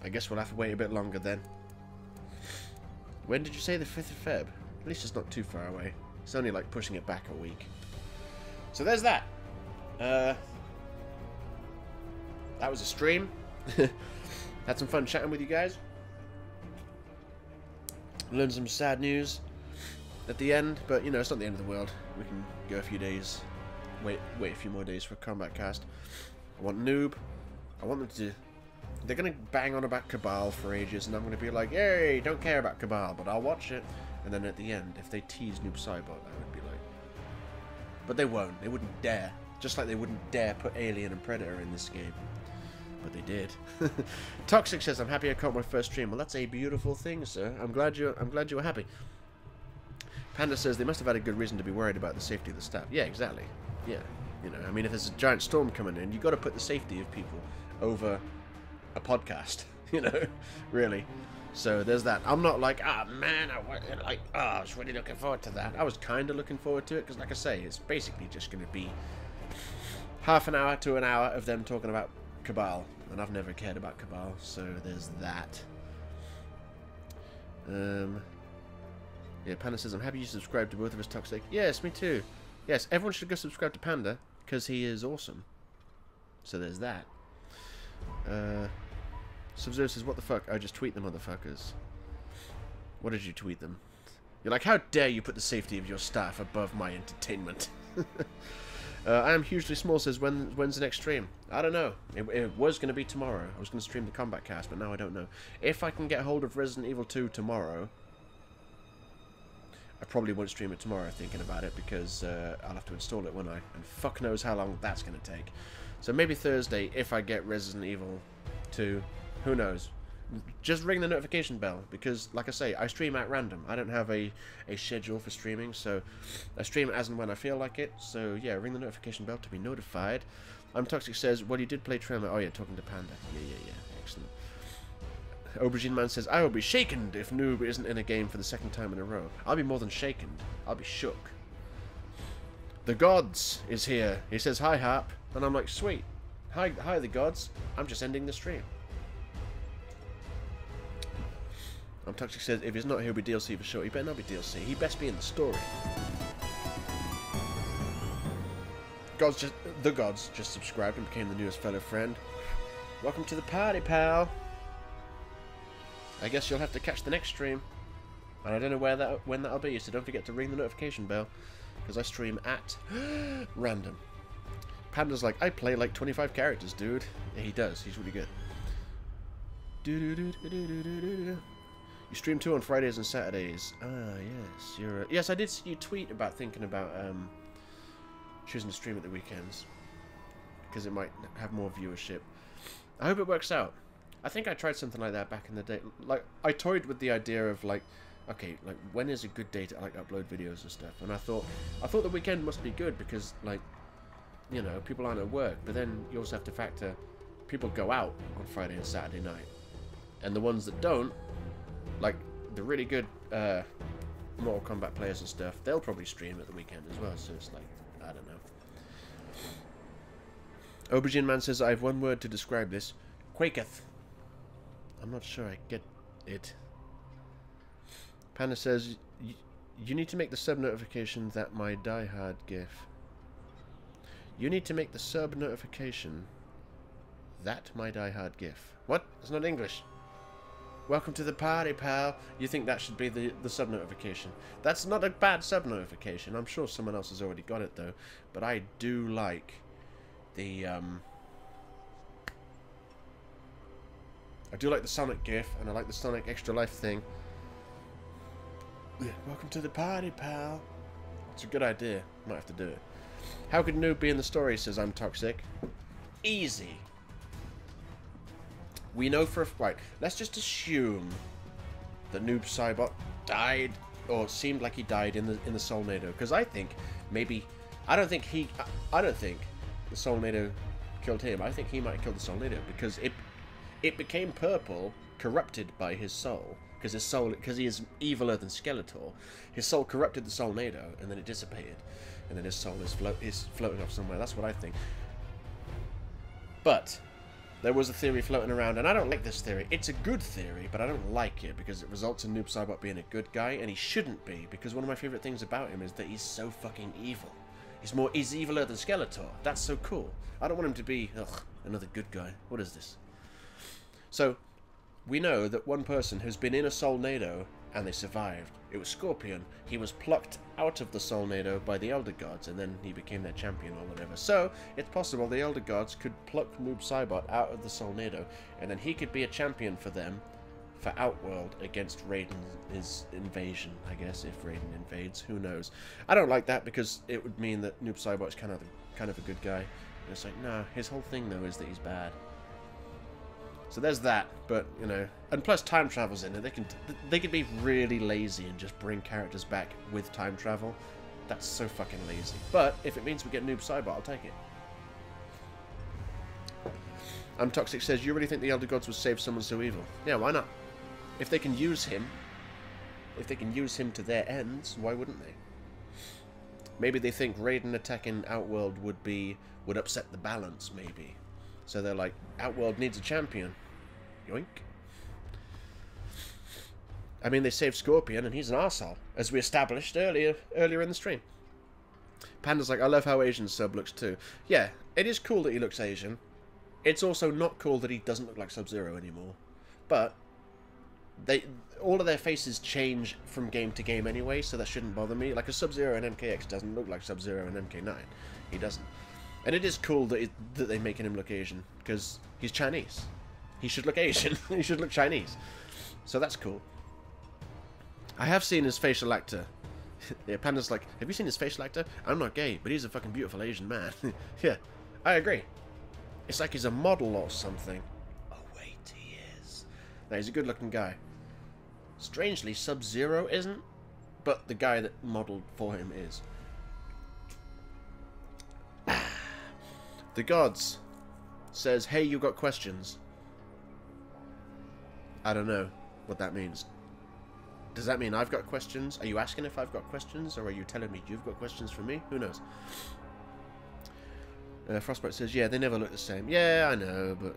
I guess we'll have to wait a bit longer then. When did you say the 5th of Feb? At least it's not too far away. It's only like pushing it back a week. So there's that. That was a stream. Had some fun chatting with you guys. Learned some sad news at the end, but you know, it's not the end of the world. We can go a few days. Wait a few more days for a combat cast. I want Noob. I want them to... They're going to bang on about Cabal for ages, and I'm going to be like, hey, don't care about Cabal, but I'll watch it. And then at the end, if they tease Noob Saibot, I would be like... But they won't. They wouldn't dare. Just like they wouldn't dare put Alien and Predator in this game. But they did. Toxic says, I'm happy I caught my first stream. Well, that's a beautiful thing, sir. I'm glad you were happy. Panda says, they must have had a good reason to be worried about the safety of the staff. Yeah, exactly. Yeah. You know, I mean, if there's a giant storm coming in, you've got to put the safety of people over a podcast, you know, really. So there's that. I'm not like, man, I was really looking forward to that. I was kind of looking forward to it because, like I say, it's basically just going to be half an hour to an hour of them talking about Cabal, and I've never cared about Cabal, so there's that. Yeah, Panda says, I'm happy you subscribed to both of us, Toxic. Yes, me too. Yes, everyone should go subscribe to Panda because he is awesome. So there's that. Sub-Zero says, what the fuck? I just tweet the motherfuckers. What did you tweet them? You're like, how dare you put the safety of your staff above my entertainment? I am hugely small says, when's the next stream? I don't know. It was going to be tomorrow. I was going to stream the combat cast, but now I don't know. If I can get hold of Resident Evil 2 tomorrow, I probably won't stream it tomorrow thinking about it because I'll have to install it, won't I? And fuck knows how long that's going to take. So maybe Thursday if I get Resident Evil 2. Who knows? Just ring the notification bell because, like I say, I stream at random. I don't have a schedule for streaming, so I stream as and when I feel like it. So yeah, ring the notification bell to be notified. Toxic says, well, you did play Tremor. Oh yeah, talking to Panda. Yeah. Excellent. Aubergine Man says, I will be shaken if Noob isn't in a game for the second time in a row. I'll be more than shaken. I'll be shook. The Gods is here. He says, hi, Harp. And I'm like, sweet. Hi, the Gods. I'm just ending the stream. Toxic says, if he's not, he'll be DLC for sure. He better not be DLC. He best be in the story. The Gods just subscribed and became the newest fellow friend. Welcome to the party, pal. I guess you'll have to catch the next stream. And I don't know when that'll be, so don't forget to ring the notification bell. Because I stream at random. Panda's like, I play like 25 characters, dude. Yeah, he does. He's really good. You stream too on Fridays and Saturdays. Ah, yes. Yes, I did see you tweet about thinking about choosing to stream at the weekends. Because it might have more viewership. I hope it works out. I think I tried something like that back in the day. Like, I toyed with the idea of like, okay, like when is a good day to like upload videos and stuff? And I thought the weekend must be good because like, you know, people aren't at work. But then you also have to factor people go out on Friday and Saturday night, and the ones that don't, like the really good Mortal Kombat players and stuff, they'll probably stream at the weekend as well. So it's like, I don't know. Aubergine Man says, I have one word to describe this. Quaketh. I'm not sure I get it. Panda says, you need to make the sub notification that my diehard gif. You need to make the sub notification that my diehard gif. What? It's not English. Welcome to the party, pal. You think that should be the sub notification. That's not a bad sub notification. I'm sure someone else has already got it though. But I do like the I do like the Sonic gif, and I like the Sonic Extra Life thing. Welcome to the party, pal. It's a good idea. Might have to do it. How could Noob be in the story, says I'm Toxic. Easy. We know for a... Right, let's just assume that Noob Saibot died, or seemed like he died in the Solnado. Because I think maybe... I don't think the Solnado killed him. I think he might have killed the Solnado because it became purple, corrupted by his soul. Because he is eviler than Skeletor. His soul corrupted the Solnado, and then it dissipated. And then his soul is floating off somewhere. That's what I think. But there was a theory floating around, and I don't like this theory. It's a good theory, but I don't like it because it results in Noob Saibot being a good guy, and he shouldn't be, because one of my favourite things about him is that he's so fucking evil. He's eviler than Skeletor. That's so cool. I don't want him to be, another good guy. What is this? So, we know that one person who's been in a Soulnado and they survived. It was Scorpion. He was plucked out of the Soulnado by the Elder Gods, and then he became their champion or whatever. So, it's possible the Elder Gods could pluck Noob Saibot out of the Soulnado, and then he could be a champion for them for Outworld against Raiden's invasion, I guess, if Raiden invades. Who knows? I don't like that because it would mean that Noob Saibot's kind of a good guy. And it's like, no, his whole thing, though, is that he's bad. So there's that, but, you know, and plus time travel's in it. They could be really lazy and just bring characters back with time travel. That's so fucking lazy. But if it means we get Noob Saibot, I'll take it. Toxic says, you really think the Elder Gods would save someone so evil? Yeah, why not? If they can use him, to their ends, why wouldn't they? Maybe they think Raiden attacking Outworld would upset the balance, maybe. So they're like, Outworld needs a champion. Yoink. I mean, they saved Scorpion, and he's an arsehole, as we established earlier in the stream. Panda's like, I love how Asian Sub looks too. Yeah, it is cool that he looks Asian. It's also not cool that he doesn't look like Sub-Zero anymore. But all of their faces change from game to game anyway, so that shouldn't bother me. Like a Sub-Zero and MKX doesn't look like Sub-Zero and MK9. He doesn't. And it is cool that they're making him look Asian, because he's Chinese. He should look Asian. He should look Chinese. So that's cool. I have seen his facial actor. Yeah, Panda's like, have you seen his facial actor? I'm not gay, but he's a fucking beautiful Asian man. Yeah, I agree. It's like he's a model or something. Oh, wait, he is. No, he's a good-looking guy. Strangely, Sub-Zero isn't, but the guy that modeled for him is. The Gods says, hey, you got questions. I don't know what that means. Does that mean I've got questions? Are you asking if I've got questions, or are you telling me you've got questions for me? Who knows? Frostbite says, yeah, they never look the same. Yeah, I know, but...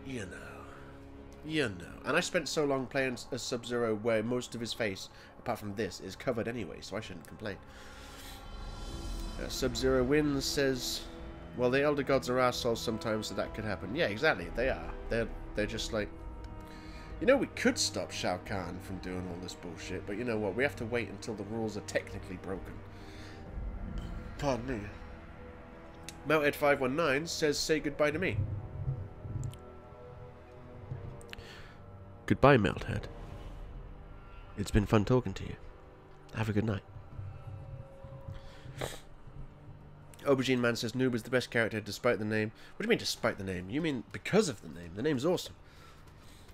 You know. And I spent so long playing as Sub-Zero where most of his face, apart from this, is covered anyway, so I shouldn't complain. Sub-Zero Wins says... Well, the Elder Gods are assholes sometimes, so that could happen. Yeah, exactly. They are. They're just like... You know, we could stop Shao Kahn from doing all this bullshit, but you know what? We have to wait until the rules are technically broken. Pardon me. Melthead519 says, say goodbye to me. Goodbye, Melthead. It's been fun talking to you. Have a good night. Aubergine Man says, Noob is the best character despite the name. What do you mean despite the name? You mean because of the name. The name's awesome.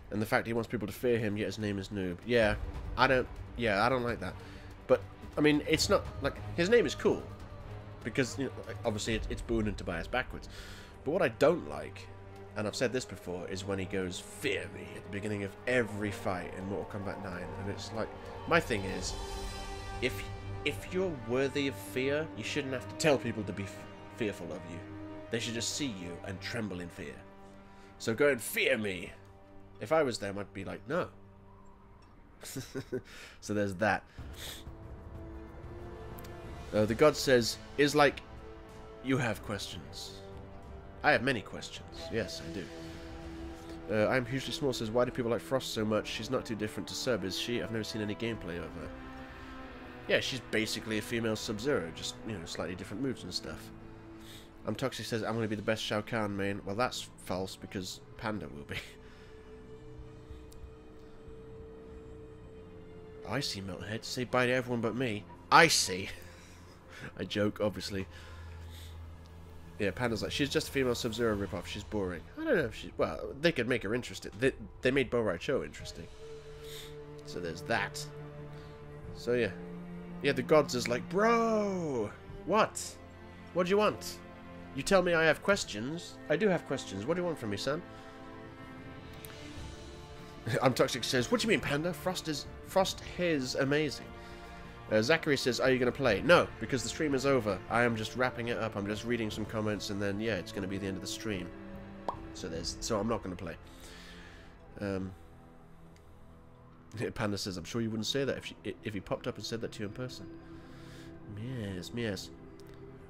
And the fact he wants people to fear him, yet his name is Noob. Yeah, I don't like that. But, I mean, it's not, like, his name is cool. Because, you know, obviously it's Boon and Tobias backwards. But what I don't like, and I've said this before, is when he goes, fear me, at the beginning of every fight in Mortal Kombat 9. And it's like, my thing is, if you're worthy of fear, you shouldn't have to tell people to be fearful of you. They should just see you and tremble in fear. So go and fear me. If I was them, I'd be like, no. So there's that. The God says, is like, you have questions. I have many questions. Yes, I do. I'm hugely small says, why do people like Frost so much? She's not too different to Sub, is she? I've never seen any gameplay of her. Yeah, she's basically a female Sub-Zero, just, you know, slightly different moves and stuff. Toxic says, I'm going to be the best Shao Kahn main. Well, that's false, because Panda will be. I see, Melthead. Say bye to everyone but me. I see. I joke, obviously. Yeah, Panda's like, she's just a female Sub-Zero ripoff. She's boring. I don't know if she... Well, they could make her interesting. They made Bo' Rai Cho interesting. So there's that. So, yeah. Yeah, the Gods is like, bro! What? What do you want? You tell me I have questions. I do have questions. What do you want from me, son? Toxic says, what do you mean, Panda? Frost is amazing. Zachary says, are you going to play? No, because the stream is over. I am just wrapping it up. I'm just reading some comments, and then, yeah, it's going to be the end of the stream. So I'm not going to play. Panda says, I'm sure you wouldn't say that if he popped up and said that to you in person. Yes, yes.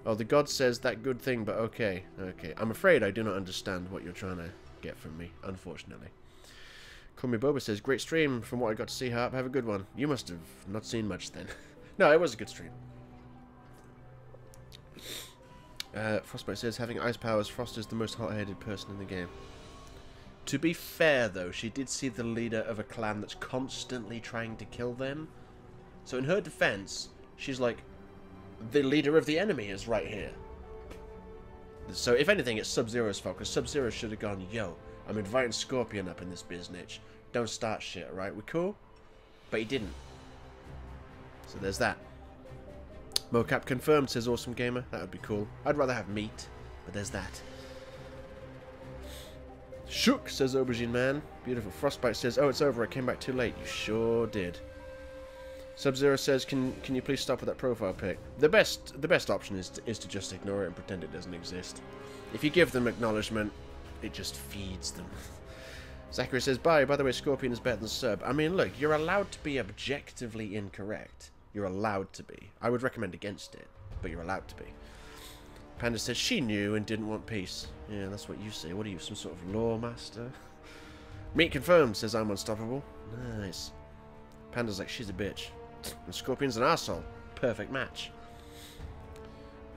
Oh, the god says that good thing, but okay. Okay. I'm afraid I do not understand what you're trying to get from me, unfortunately. Call Me Boba says, great stream from what I got to see, Harp. Have a good one. You must have not seen much then. No, it was a good stream. Frostbite says, having ice powers, Frost is the most hot-headed person in the game. To be fair, though, she did see the leader of a clan that's constantly trying to kill them. So in her defense, she's like, the leader of the enemy is right here. So if anything, it's Sub-Zero's fault, because Sub-Zero should have gone, yo, I'm inviting Scorpion up in this biznitch. Don't start shit, alright? We cool? But he didn't. So there's that. Mocap confirmed, says Awesome Gamer. That would be cool. I'd rather have meat, but there's that. Shook, says Aubergine Man. Beautiful. Frostbite says, oh, it's over. I came back too late. You sure did. Sub-Zero says, can you please stop with that profile pic? The best option is to just ignore it and pretend it doesn't exist. If you give them acknowledgement, it just feeds them. Zachary says, by the way, Scorpion is better than Sub. I mean, look, you're allowed to be objectively incorrect. You're allowed to be. I would recommend against it, but you're allowed to be. Panda says she knew and didn't want peace. Yeah, that's what you say. What are you, some sort of law master? Meat confirmed, says I'm unstoppable. Nice. Panda's like, she's a bitch. And Scorpion's an arsehole. Perfect match.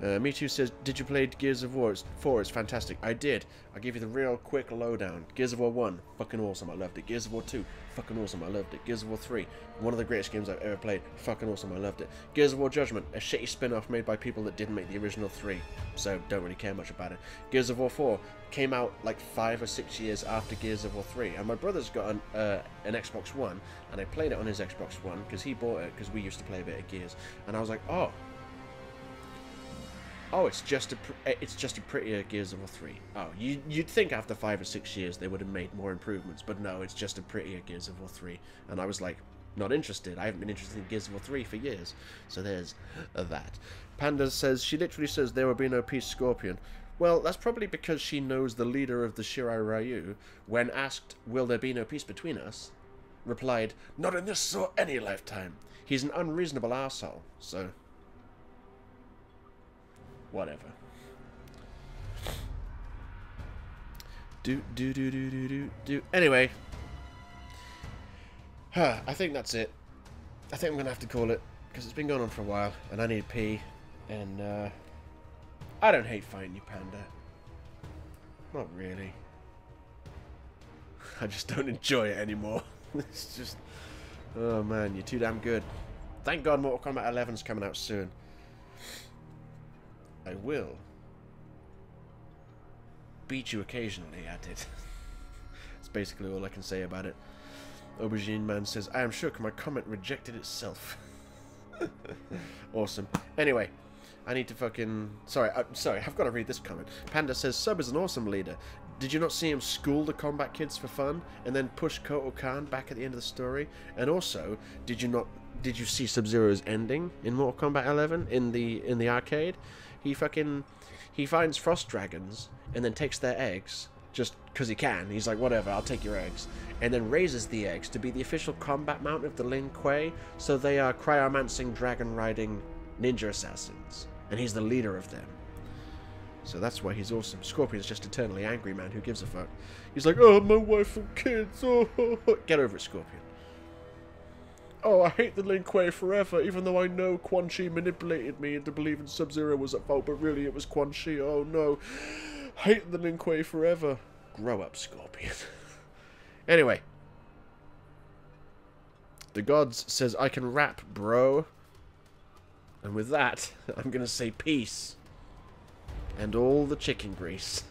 Me Too says, did you play Gears of War 4? It's fantastic. I did. I'll give you the real quick lowdown. Gears of War 1, fucking awesome. I loved it. Gears of War 2, fucking awesome. I loved it. Gears of War 3, one of the greatest games I've ever played. Fucking awesome. I loved it. Gears of War Judgment, a shitty spin-off made by people that didn't make the original 3, so don't really care much about it. Gears of War 4 came out like 5 or 6 years after Gears of War 3, and my brother's got an Xbox One, and I played it on his Xbox One because he bought it because we used to play a bit of Gears, and I was like, oh, it's just a prettier Gears of War 3. Oh, you'd think after 5 or 6 years they would have made more improvements, but no, it's just a prettier Gears of War 3. And I was like, not interested. I haven't been interested in Gears of War 3 for years. So there's that. Panda says, she literally says there will be no peace, Scorpion. Well, that's probably because she knows the leader of the Shirai Ryu, when asked, will there be no peace between us, replied, not in this or any lifetime. He's an unreasonable arsehole, so whatever. Anyway, I think that's it. I think I'm gonna have to call it because it's been going on for a while, and I need pee. And I don't hate fighting you, Panda. Not really. I just don't enjoy it anymore. It's just, oh man, you're too damn good. Thank God Mortal Kombat 11's coming out soon. I will beat you occasionally at it. That's basically all I can say about it. Aubergine Man says, I am shook, my comment rejected itself. Awesome. Anyway, I need to fucking... Sorry, I've got to read this comment. Panda says, Sub is an awesome leader. Did you not see him school the combat kids for fun, and then push Koto Khan back at the end of the story? And also, did you see Sub-Zero's ending in Mortal Kombat 11 in the arcade? He finds frost dragons and then takes their eggs just because he can. He's like, whatever, I'll take your eggs. And then raises the eggs to be the official combat mount of the Lin Kuei, so they are cryomancing, dragon-riding ninja assassins. And he's the leader of them. So that's why he's awesome. Scorpion's just eternally angry, man. Who gives a fuck? He's like, oh, my wife and kids. Oh. Get over it, Scorpion. Oh, I hate the Lin Kuei forever, even though I know Quan Chi manipulated me into believing Sub-Zero was at fault, but really it was Quan Chi. Oh no. Hate the Lin Kuei forever. Grow up, Scorpion. Anyway. The Gods says, I can rap, bro. And with that, I'm going to say peace. And all the chicken grease.